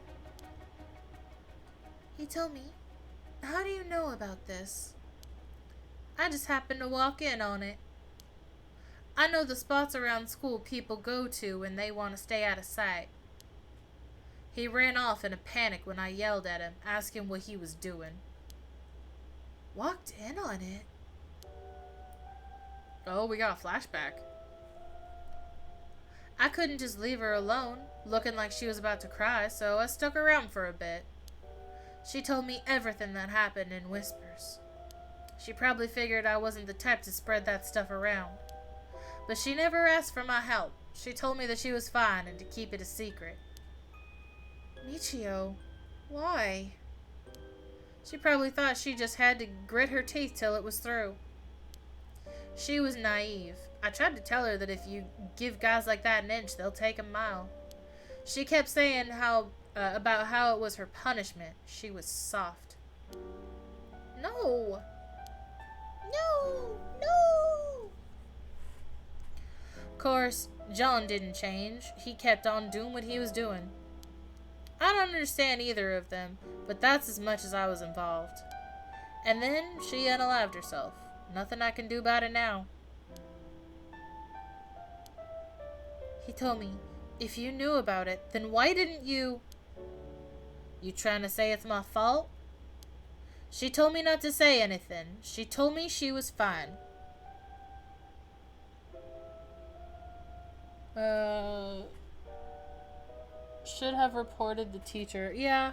He told me. How do you know about this? I just happened to walk in on it. I know the spots around school people go to when they want to stay out of sight. He ran off in a panic when I yelled at him, asking what he was doing. Walked in on it? Oh, we got a flashback. I couldn't just leave her alone, looking like she was about to cry, so I stuck around for a bit. She told me everything that happened in whispers. She probably figured I wasn't the type to spread that stuff around. But she never asked for my help. She told me that she was fine and to keep it a secret. Michio, why? She probably thought she just had to grit her teeth till it was through. She was naive. I tried to tell her that if you give guys like that an inch, they'll take a mile. She kept saying about how it was her punishment. She was soft. No! Of course, John didn't change. He kept on doing what he was doing. I don't understand either of them, but that's as much as I was involved. And then she unalived herself. Nothing I can do about it now. He told me, if you knew about it, then why didn't you... You trying to say it's my fault? She told me not to say anything. She told me she was fine. Should have reported the teacher. Yeah.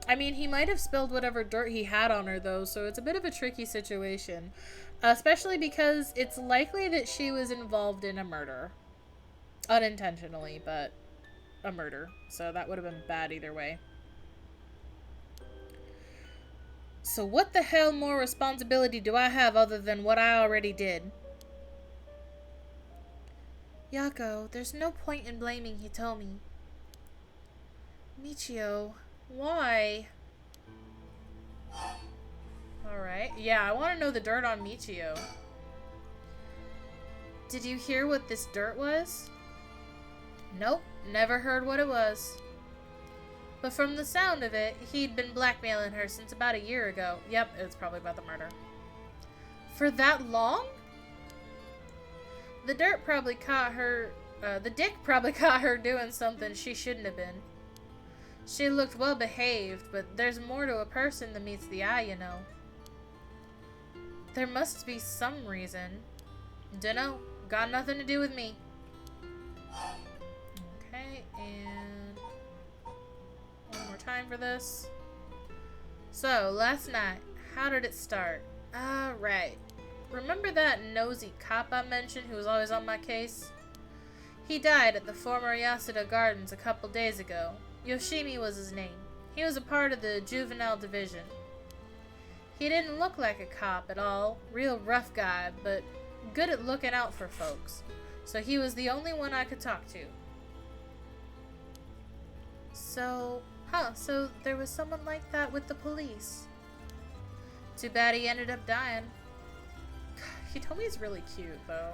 I mean, he might have spilled whatever dirt he had on her, though, so it's a bit of a tricky situation. Especially because it's likely that she was involved in a murder. Unintentionally, but a murder. So that would have been bad either way. So what the hell more responsibility do I have other than what I already did? Yako, there's no point in blaming, he told me. Michio, why? Alright, yeah, I want to know the dirt on Michio. Did you hear what this dirt was? Nope, never heard what it was. But from the sound of it, he'd been blackmailing her since about a year ago. Yep, it's probably about the murder. For that long? The dirt probably caught her, the dick probably caught her doing something she shouldn't have been. She looked well behaved, but there's more to a person than meets the eye, you know. There must be some reason. Dunno, got nothing to do with me. Okay, and one more time for this. So, last night, how did it start? Right. Remember that nosy cop I mentioned who was always on my case? He died at the former Yasuda Gardens a couple days ago. Yoshimi was his name. He was a part of the juvenile division. He didn't look like a cop at all. Real rough guy, but good at looking out for folks. So he was the only one I could talk to. So there was someone like that with the police. Too bad he ended up dying. He told me he's really cute, though.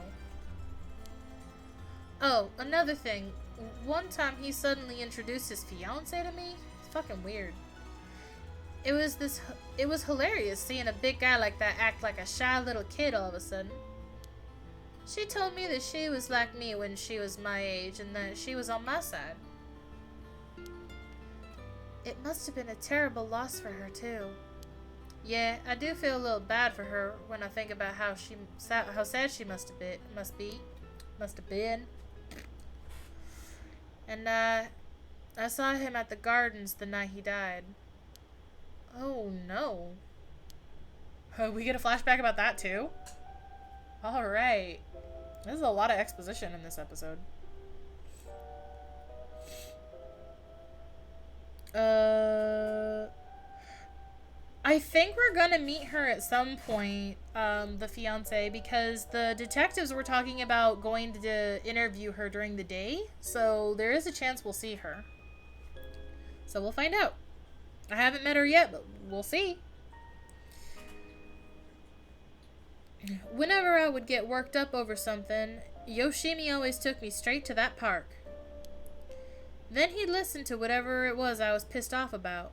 Oh, another thing. One time he suddenly introduced his fiancée to me. It's fucking weird. It was hilarious seeing a big guy like that act like a shy little kid all of a sudden. She told me that she was like me when she was my age and that she was on my side. It must have been a terrible loss for her, too. Yeah, I do feel a little bad for her when I think about how sad she must have been. And I saw him at the gardens the night he died. Oh no. We get a flashback about that too? Alright. There's a lot of exposition in this episode. I think we're gonna meet her at some point, the fiance, because the detectives were talking about going to interview her during the day, so there is a chance we'll see her. So we'll find out. I haven't met her yet, but we'll see. Whenever I would get worked up over something, Yoshimi always took me straight to that park. Then he'd listen to whatever it was I was pissed off about.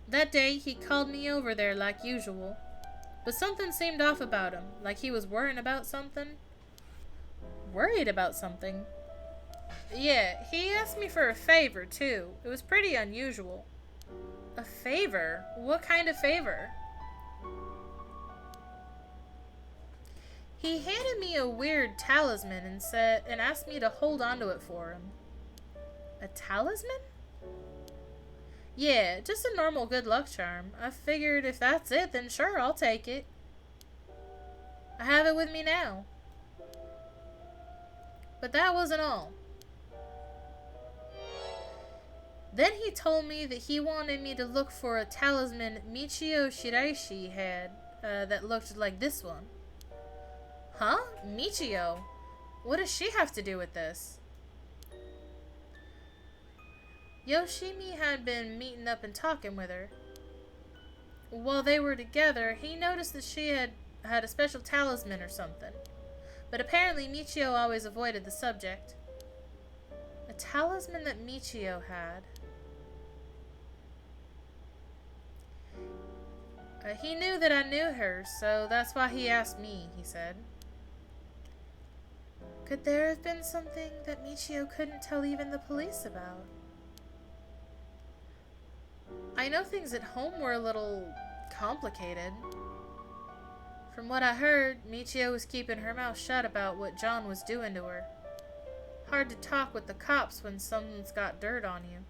That day, he called me over there like usual. But something seemed off about him, like he was worrying about something. Worried about something? Yeah, he asked me for a favor, too. It was pretty unusual. A favor? What kind of favor? He handed me a weird talisman and asked me to hold onto it for him. A talisman? Yeah, just a normal good luck charm. I figured if that's it, then sure, I'll take it. I have it with me now. But that wasn't all. Then he told me that he wanted me to look for a talisman Michio Shiraishi had that looked like this one. Huh? Michio? What does she have to do with this? Yoshimi had been meeting up and talking with her. While they were together, he noticed that she had a special talisman or something. But apparently Michio always avoided the subject. A talisman that Michio had. He knew that I knew her, so that's why he asked me, he said. Could there have been something that Michio couldn't tell even the police about? I know things at home were a little complicated. From what I heard, Michio was keeping her mouth shut about what John was doing to her. Hard to talk with the cops when someone's got dirt on you.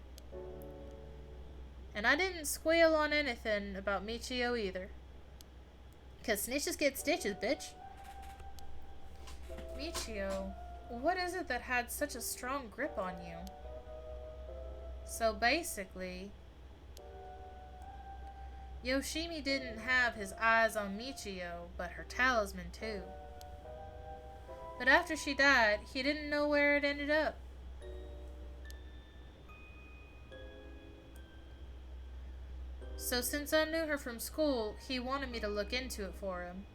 And I didn't squeal on anything about Michio either. 'Cause snitches get stitches, bitch. Michio, what is it that had such a strong grip on you? So basically, Yoshimi didn't have his eyes on Michio, but her talisman too. But after she died, he didn't know where it ended up. So since I knew her from school, he wanted me to look into it for him.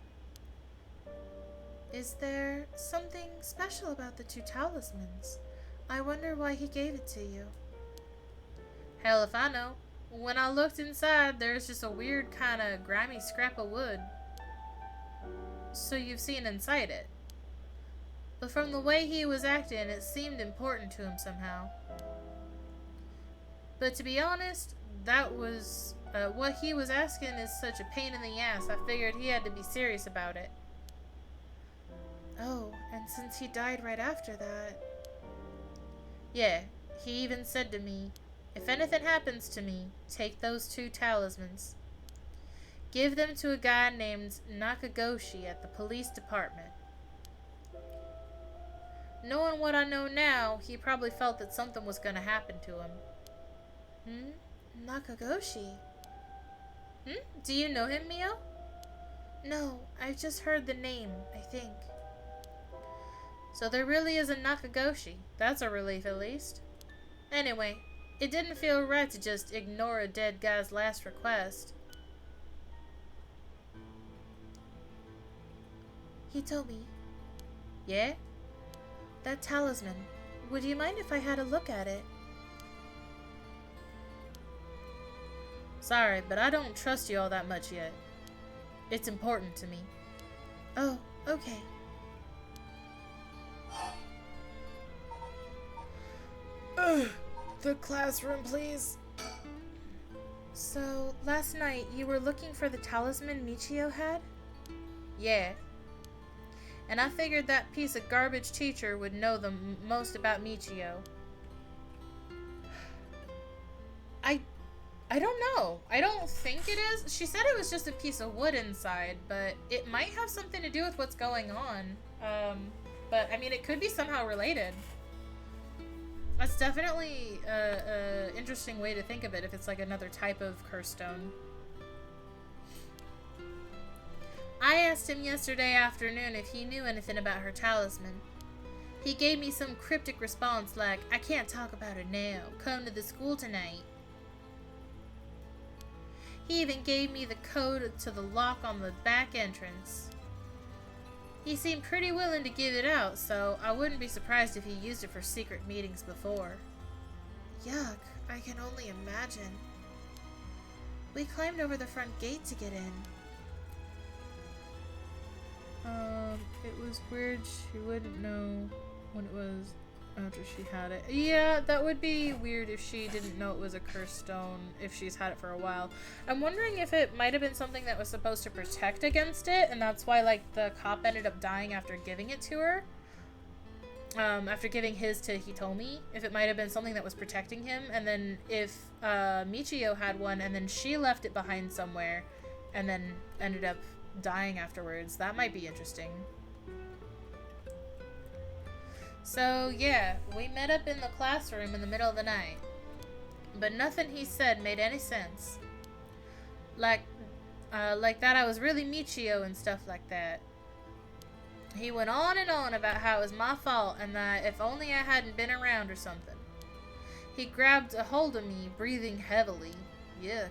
Is there something special about the two talismans? I wonder why he gave it to you. Hell if I know. When I looked inside, there's just a weird kind of grimy scrap of wood. So you've seen inside it. But from the way he was acting, it seemed important to him somehow. But to be honest, that was... what he was asking is such a pain in the ass, I figured he had to be serious about it. Oh, and since he died right after that... Yeah, he even said to me, if anything happens to me, take those two talismans. Give them to a guy named Nakagoshi at the police department. Knowing what I know now, he probably felt that something was going to happen to him. Nakagoshi? Do you know him, Mio? No, I've just heard the name, I think. So there really is a Nakagoshi. That's a relief, at least. Anyway, it didn't feel right to just ignore a dead guy's last request. He told me. Yeah? That talisman. Would you mind if I had a look at it? Sorry, but I don't trust you all that much yet. It's important to me. Oh, okay. The classroom, please. So, last night you were looking for the talisman Michio had? Yeah. And I figured that piece of garbage teacher would know the most about Michio. I don't know. I don't think it is. She said it was just a piece of wood inside, but it might have something to do with what's going on. But I mean, it could be somehow related. That's definitely a interesting way to think of it if it's like another type of curse stone. I asked him yesterday afternoon if he knew anything about her talisman. He gave me some cryptic response like, I can't talk about it now. Come to the school tonight. He even gave me the code to the lock on the back entrance. He seemed pretty willing to give it out, so I wouldn't be surprised if he used it for secret meetings before. Yuck, I can only imagine. We climbed over the front gate to get in. It was weird she wouldn't know when it was after she had it. Yeah, that would be weird if she didn't know it was a cursed stone if she's had it for a while. I'm wondering if it might have been something that was supposed to protect against it, and that's why, like, the cop ended up dying after giving it to her. After giving his to Hitomi. If it might have been something that was protecting him, and then if Michio had one, and then she left it behind somewhere, and then ended up dying afterwards. That might be interesting. So, yeah, we met up in the classroom in the middle of the night. But nothing he said made any sense. Like that I was really Michio and stuff like that. He went on and on about how it was my fault and that if only I hadn't been around or something. He grabbed a hold of me, breathing heavily. Yuck.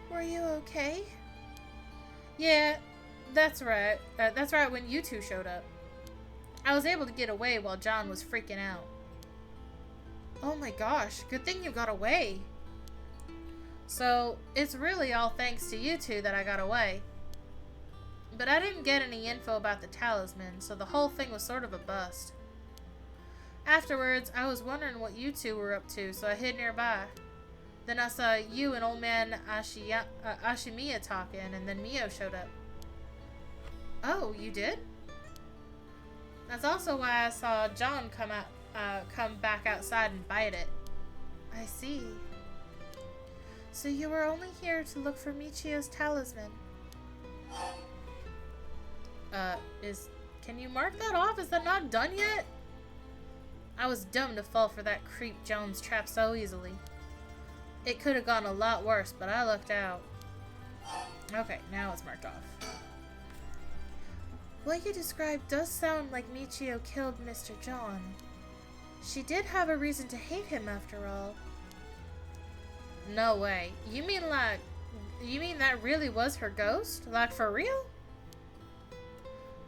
Were you okay? Yeah, that's right. That's right when you two showed up. I was able to get away while John was freaking out. Oh my gosh, good thing you got away. So, it's really all thanks to you two that I got away. But I didn't get any info about the talisman, so the whole thing was sort of a bust. Afterwards, I was wondering what you two were up to, so I hid nearby. Then I saw you and old man Ashimiya talking, and then Mio showed up. Oh, you did? That's also why I saw John come back outside and bite it. I see. So you were only here to look for Michio's talisman. Can you mark that off? Is that not done yet? I was dumb to fall for that creep Jones trap so easily. It could have gone a lot worse, but I lucked out. Okay, now it's marked off. What you described does sound like Michio killed Mr. John. She did have a reason to hate him after all. No way. You mean that really was her ghost? Like for real?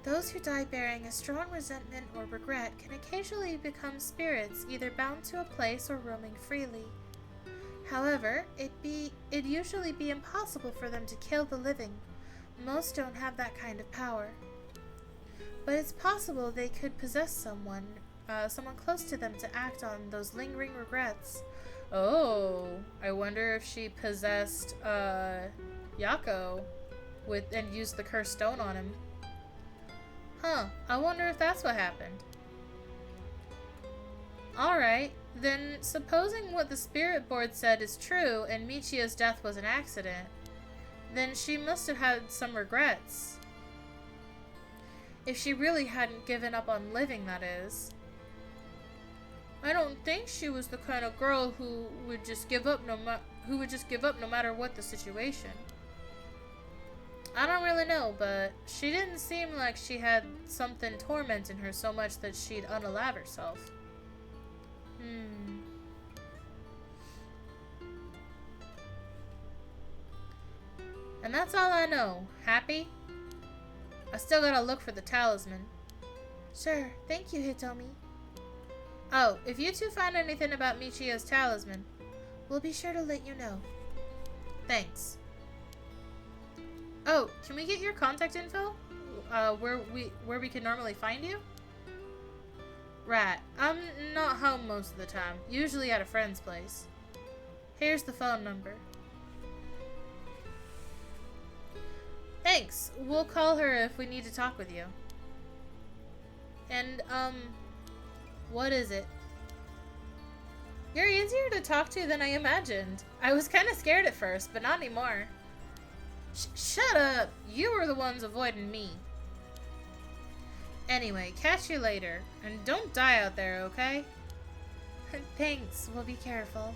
Those who die bearing a strong resentment or regret can occasionally become spirits, either bound to a place or roaming freely. However, it'd usually be impossible for them to kill the living. Most don't have that kind of power. But it's possible they could possess someone close to them to act on those lingering regrets. Oh, I wonder if she possessed Yako and used the cursed stone on him. Huh, I wonder if that's what happened. Alright, then supposing what the spirit board said is true and Michio's death was an accident, then she must have had some regrets. If she really hadn't given up on living, that is. I don't think she was the kind of girl who would just give up no matter what the situation. I don't really know, but she didn't seem like she had something tormenting her so much that she'd unalive herself. And that's all I know. Happy? I still gotta look for the talisman. Sure, thank you, Hitomi. Oh, if you two find anything about Michio's talisman, we'll be sure to let you know. Thanks. Oh, can we get your contact info? Where we can normally find you? Right. I'm not home most of the time. Usually at a friend's place. Here's the phone number. Thanks. We'll call her if we need to talk with you. And, what is it? You're easier to talk to than I imagined. I was kind of scared at first, but not anymore. Shut up! You were the ones avoiding me. Anyway, catch you later. And don't die out there, okay? Thanks. We'll be careful.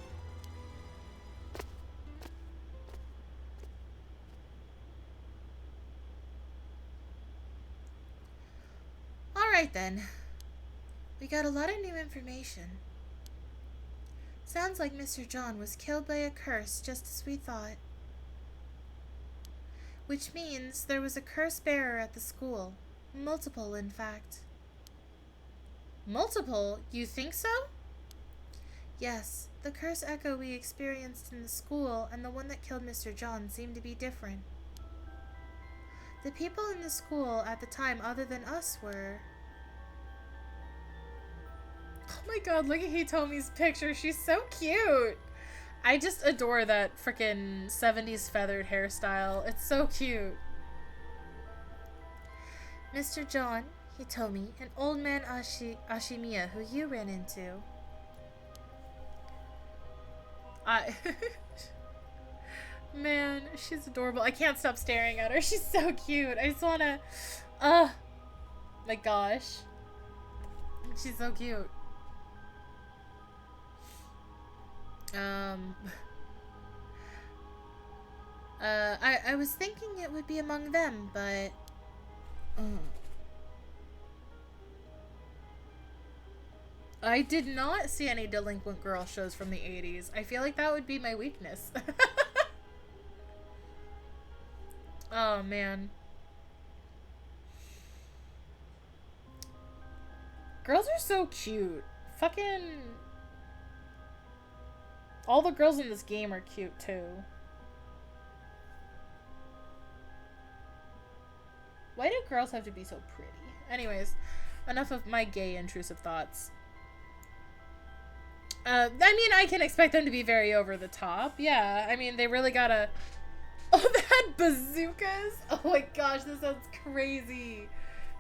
Alright then. We got a lot of new information. Sounds like Mr. John was killed by a curse, just as we thought. Which means there was a curse bearer at the school. Multiple, in fact. Multiple? You think so? Yes, the curse echo we experienced in the school and the one that killed Mr. John seem to be different. The people in the school at the time other than us were... Oh my god, look at Hitomi's picture. She's so cute. I just adore that frickin' 70s feathered hairstyle. It's so cute. Mr. John, Hitomi, and Old Man Ashimiya, who you ran into. Man, she's adorable. I can't stop staring at her. She's so cute. I just wanna... my gosh. She's so cute. I was thinking it would be among them, but... I did not see any delinquent girl shows from the 80s. I feel like that would be my weakness. Oh, man. Girls are so cute. Fucking... All the girls in this game are cute, too. Why do girls have to be so pretty? Anyways, enough of my gay intrusive thoughts. I mean, I can expect them to be very over the top. Yeah, I mean, they really gotta... Oh, they had bazookas? Oh my gosh, this sounds crazy.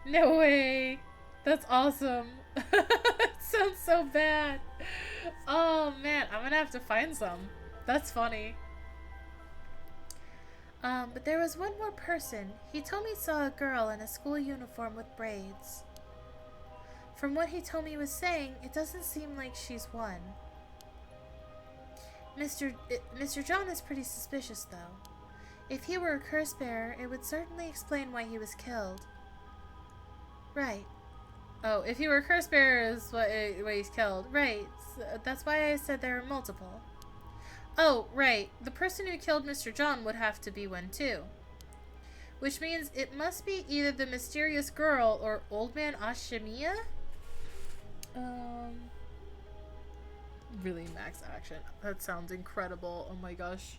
No way. That's awesome. It sounds so bad. Oh man, I'm gonna have to find some. That's funny. But there was one more person. He told me he saw a girl in a school uniform with braids. From what Hitomi was saying, it doesn't seem like she's one. Mr. John is pretty suspicious, though. If he were a curse bearer, it would certainly explain why he was killed. Right. Oh, if he were a curse bearer is why he's killed. Right. So that's why I said there are multiple. Oh, right. The person who killed Mr. John would have to be one, too. Which means it must be either the mysterious girl or Old Man Ashimiya? Really max action. That sounds incredible. Oh my gosh.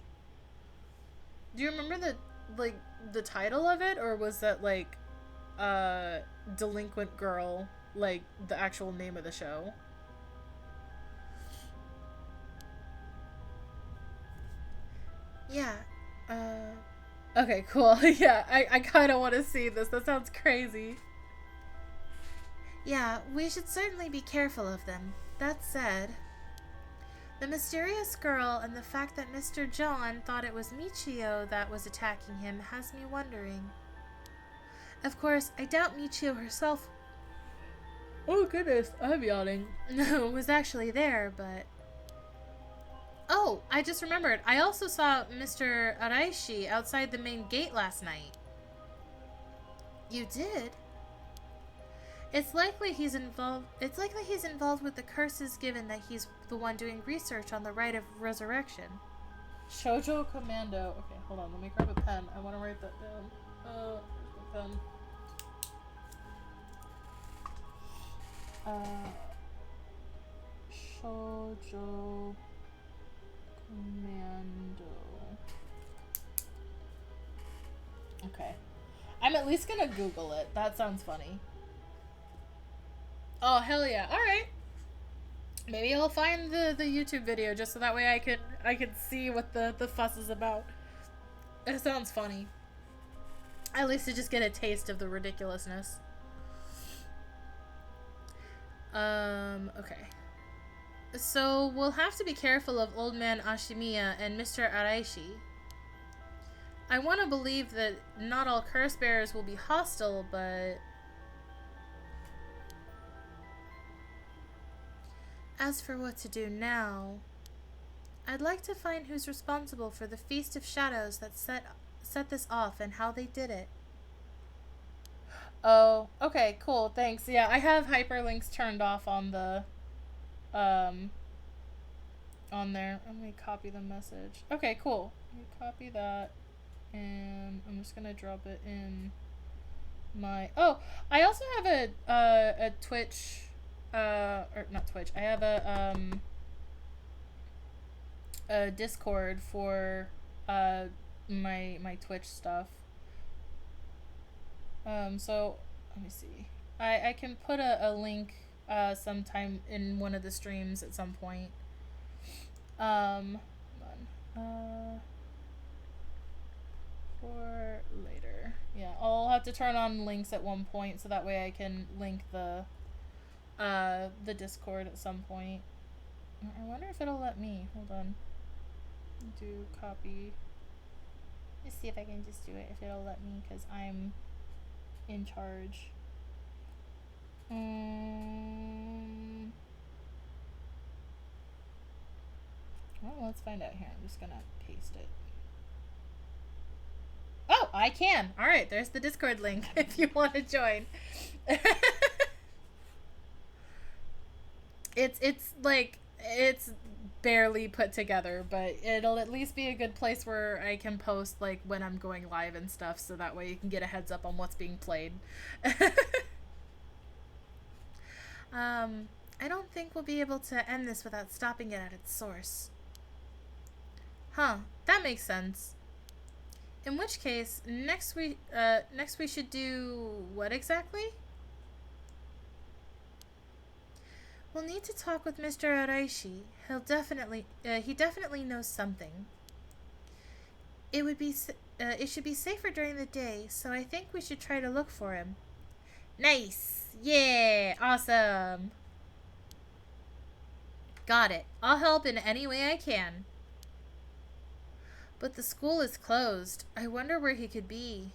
Do you remember the title of it, or was that like Delinquent Girl, like the actual name of the show? Yeah. Okay, cool. Yeah, I kind of want to see this. That sounds crazy. Yeah, we should certainly be careful of them. That said, the mysterious girl and the fact that Mr. John thought it was Michio that was attacking him has me wondering. Of course, I doubt Michio herself... Oh goodness, I'm yawning. No, was actually there, but... Oh, I just remembered. I also saw Mr. Araishi outside the main gate last night. You did? It's likely he's involved with the curses, given that he's the one doing research on the rite of resurrection. Shoujo Commando. Okay, hold on. Let me grab a pen. I want to write that down. Where's my pen? Shoujo Commando. Okay. I'm at least gonna Google it. That sounds funny. Oh, hell yeah. All right. Maybe I'll find the YouTube video just so that way I can see what the fuss is about. It sounds funny. At least to just get a taste of the ridiculousness. Okay. So we'll have to be careful of Old Man Ashimiya and Mr. Araishi. I want to believe that not all curse bearers will be hostile, but... As for what to do now, I'd like to find who's responsible for the Feast of Shadows that set this off and how they did it. Oh, okay, cool, thanks. Yeah, I have hyperlinks turned off on the, on there. Let me copy the message. Okay, cool. Let me copy that, and I'm just gonna drop it in my... Oh, I also have a Twitch, or not Twitch. I have a Discord for, my Twitch stuff. So, let me see. I can put a link, sometime in one of the streams at some point. Hold on. For later. Yeah, I'll have to turn on links at one point so that way I can link the Discord at some point. I wonder if it'll let me. Hold on. Do copy. Let's see if I can just do it, if it'll let me, because I'm in charge. Well, let's find out here. I'm just gonna paste it. Oh, I can. All right, there's the Discord link if you want to join. it's like it's barely put together, but it'll at least be a good place where I can post like when I'm going live and stuff, so that way you can get a heads up on what's being played. I don't think we'll be able to end this without stopping it at its source. Huh, that makes sense. In which case, next we should do what exactly? We'll need to talk with Mr. Araishi. He definitely knows something. It should be safer during the day, so I think we should try to look for him. Nice! Yeah! Awesome! Got it. I'll help in any way I can. But the school is closed. I wonder where he could be.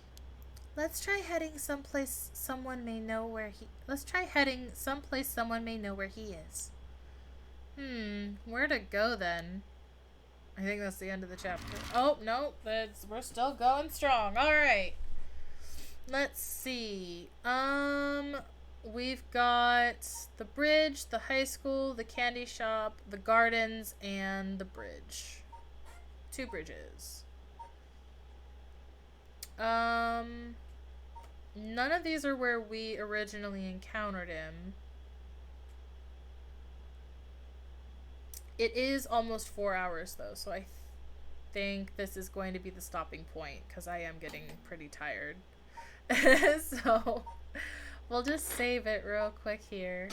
Let's try heading someplace someone may know where he is. Where to go then? I think that's the end of the chapter. Oh, no, we're still going strong. All right. Let's see. We've got the bridge, the high school, the candy shop, the gardens, and the bridge. 2 bridges. None of these are where we originally encountered him. It is almost 4 hours though, so I think this is going to be the stopping point because I am getting pretty tired. So we'll just save it real quick here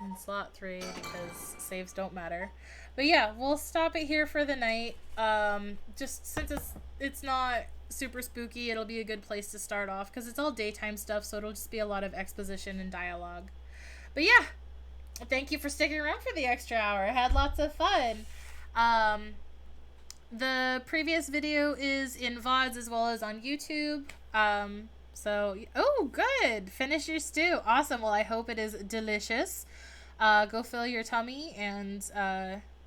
in slot 3 because saves don't matter. But yeah, we'll stop it here for the night. Just since it's not super spooky, it'll be a good place to start off because it's all daytime stuff, so it'll just be a lot of exposition and dialogue. But yeah, thank you for sticking around for the extra hour. I had lots of fun. The previous video is in VODs as well as on YouTube. So, oh, good. Finish your stew. Awesome. Well, I hope it is delicious. Go fill your tummy and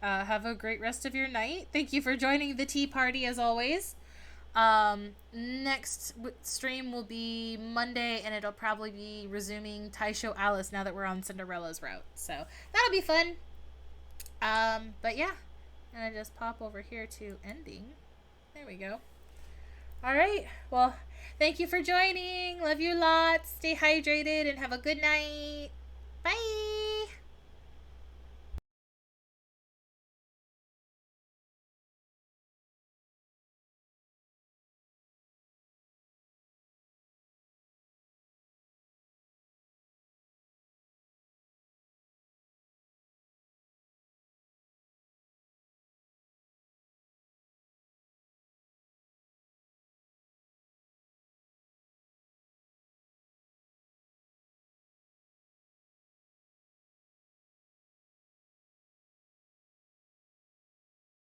have a great rest of your night. Thank you for joining the tea party as always. Next stream will be Monday, and it'll probably be resuming Taisho Alice now that we're on Cinderella's route. So that'll be fun. But yeah, and I just pop over here to ending. There we go. All right. Well, thank you for joining. Love you lots. Stay hydrated and have a good night. Bye.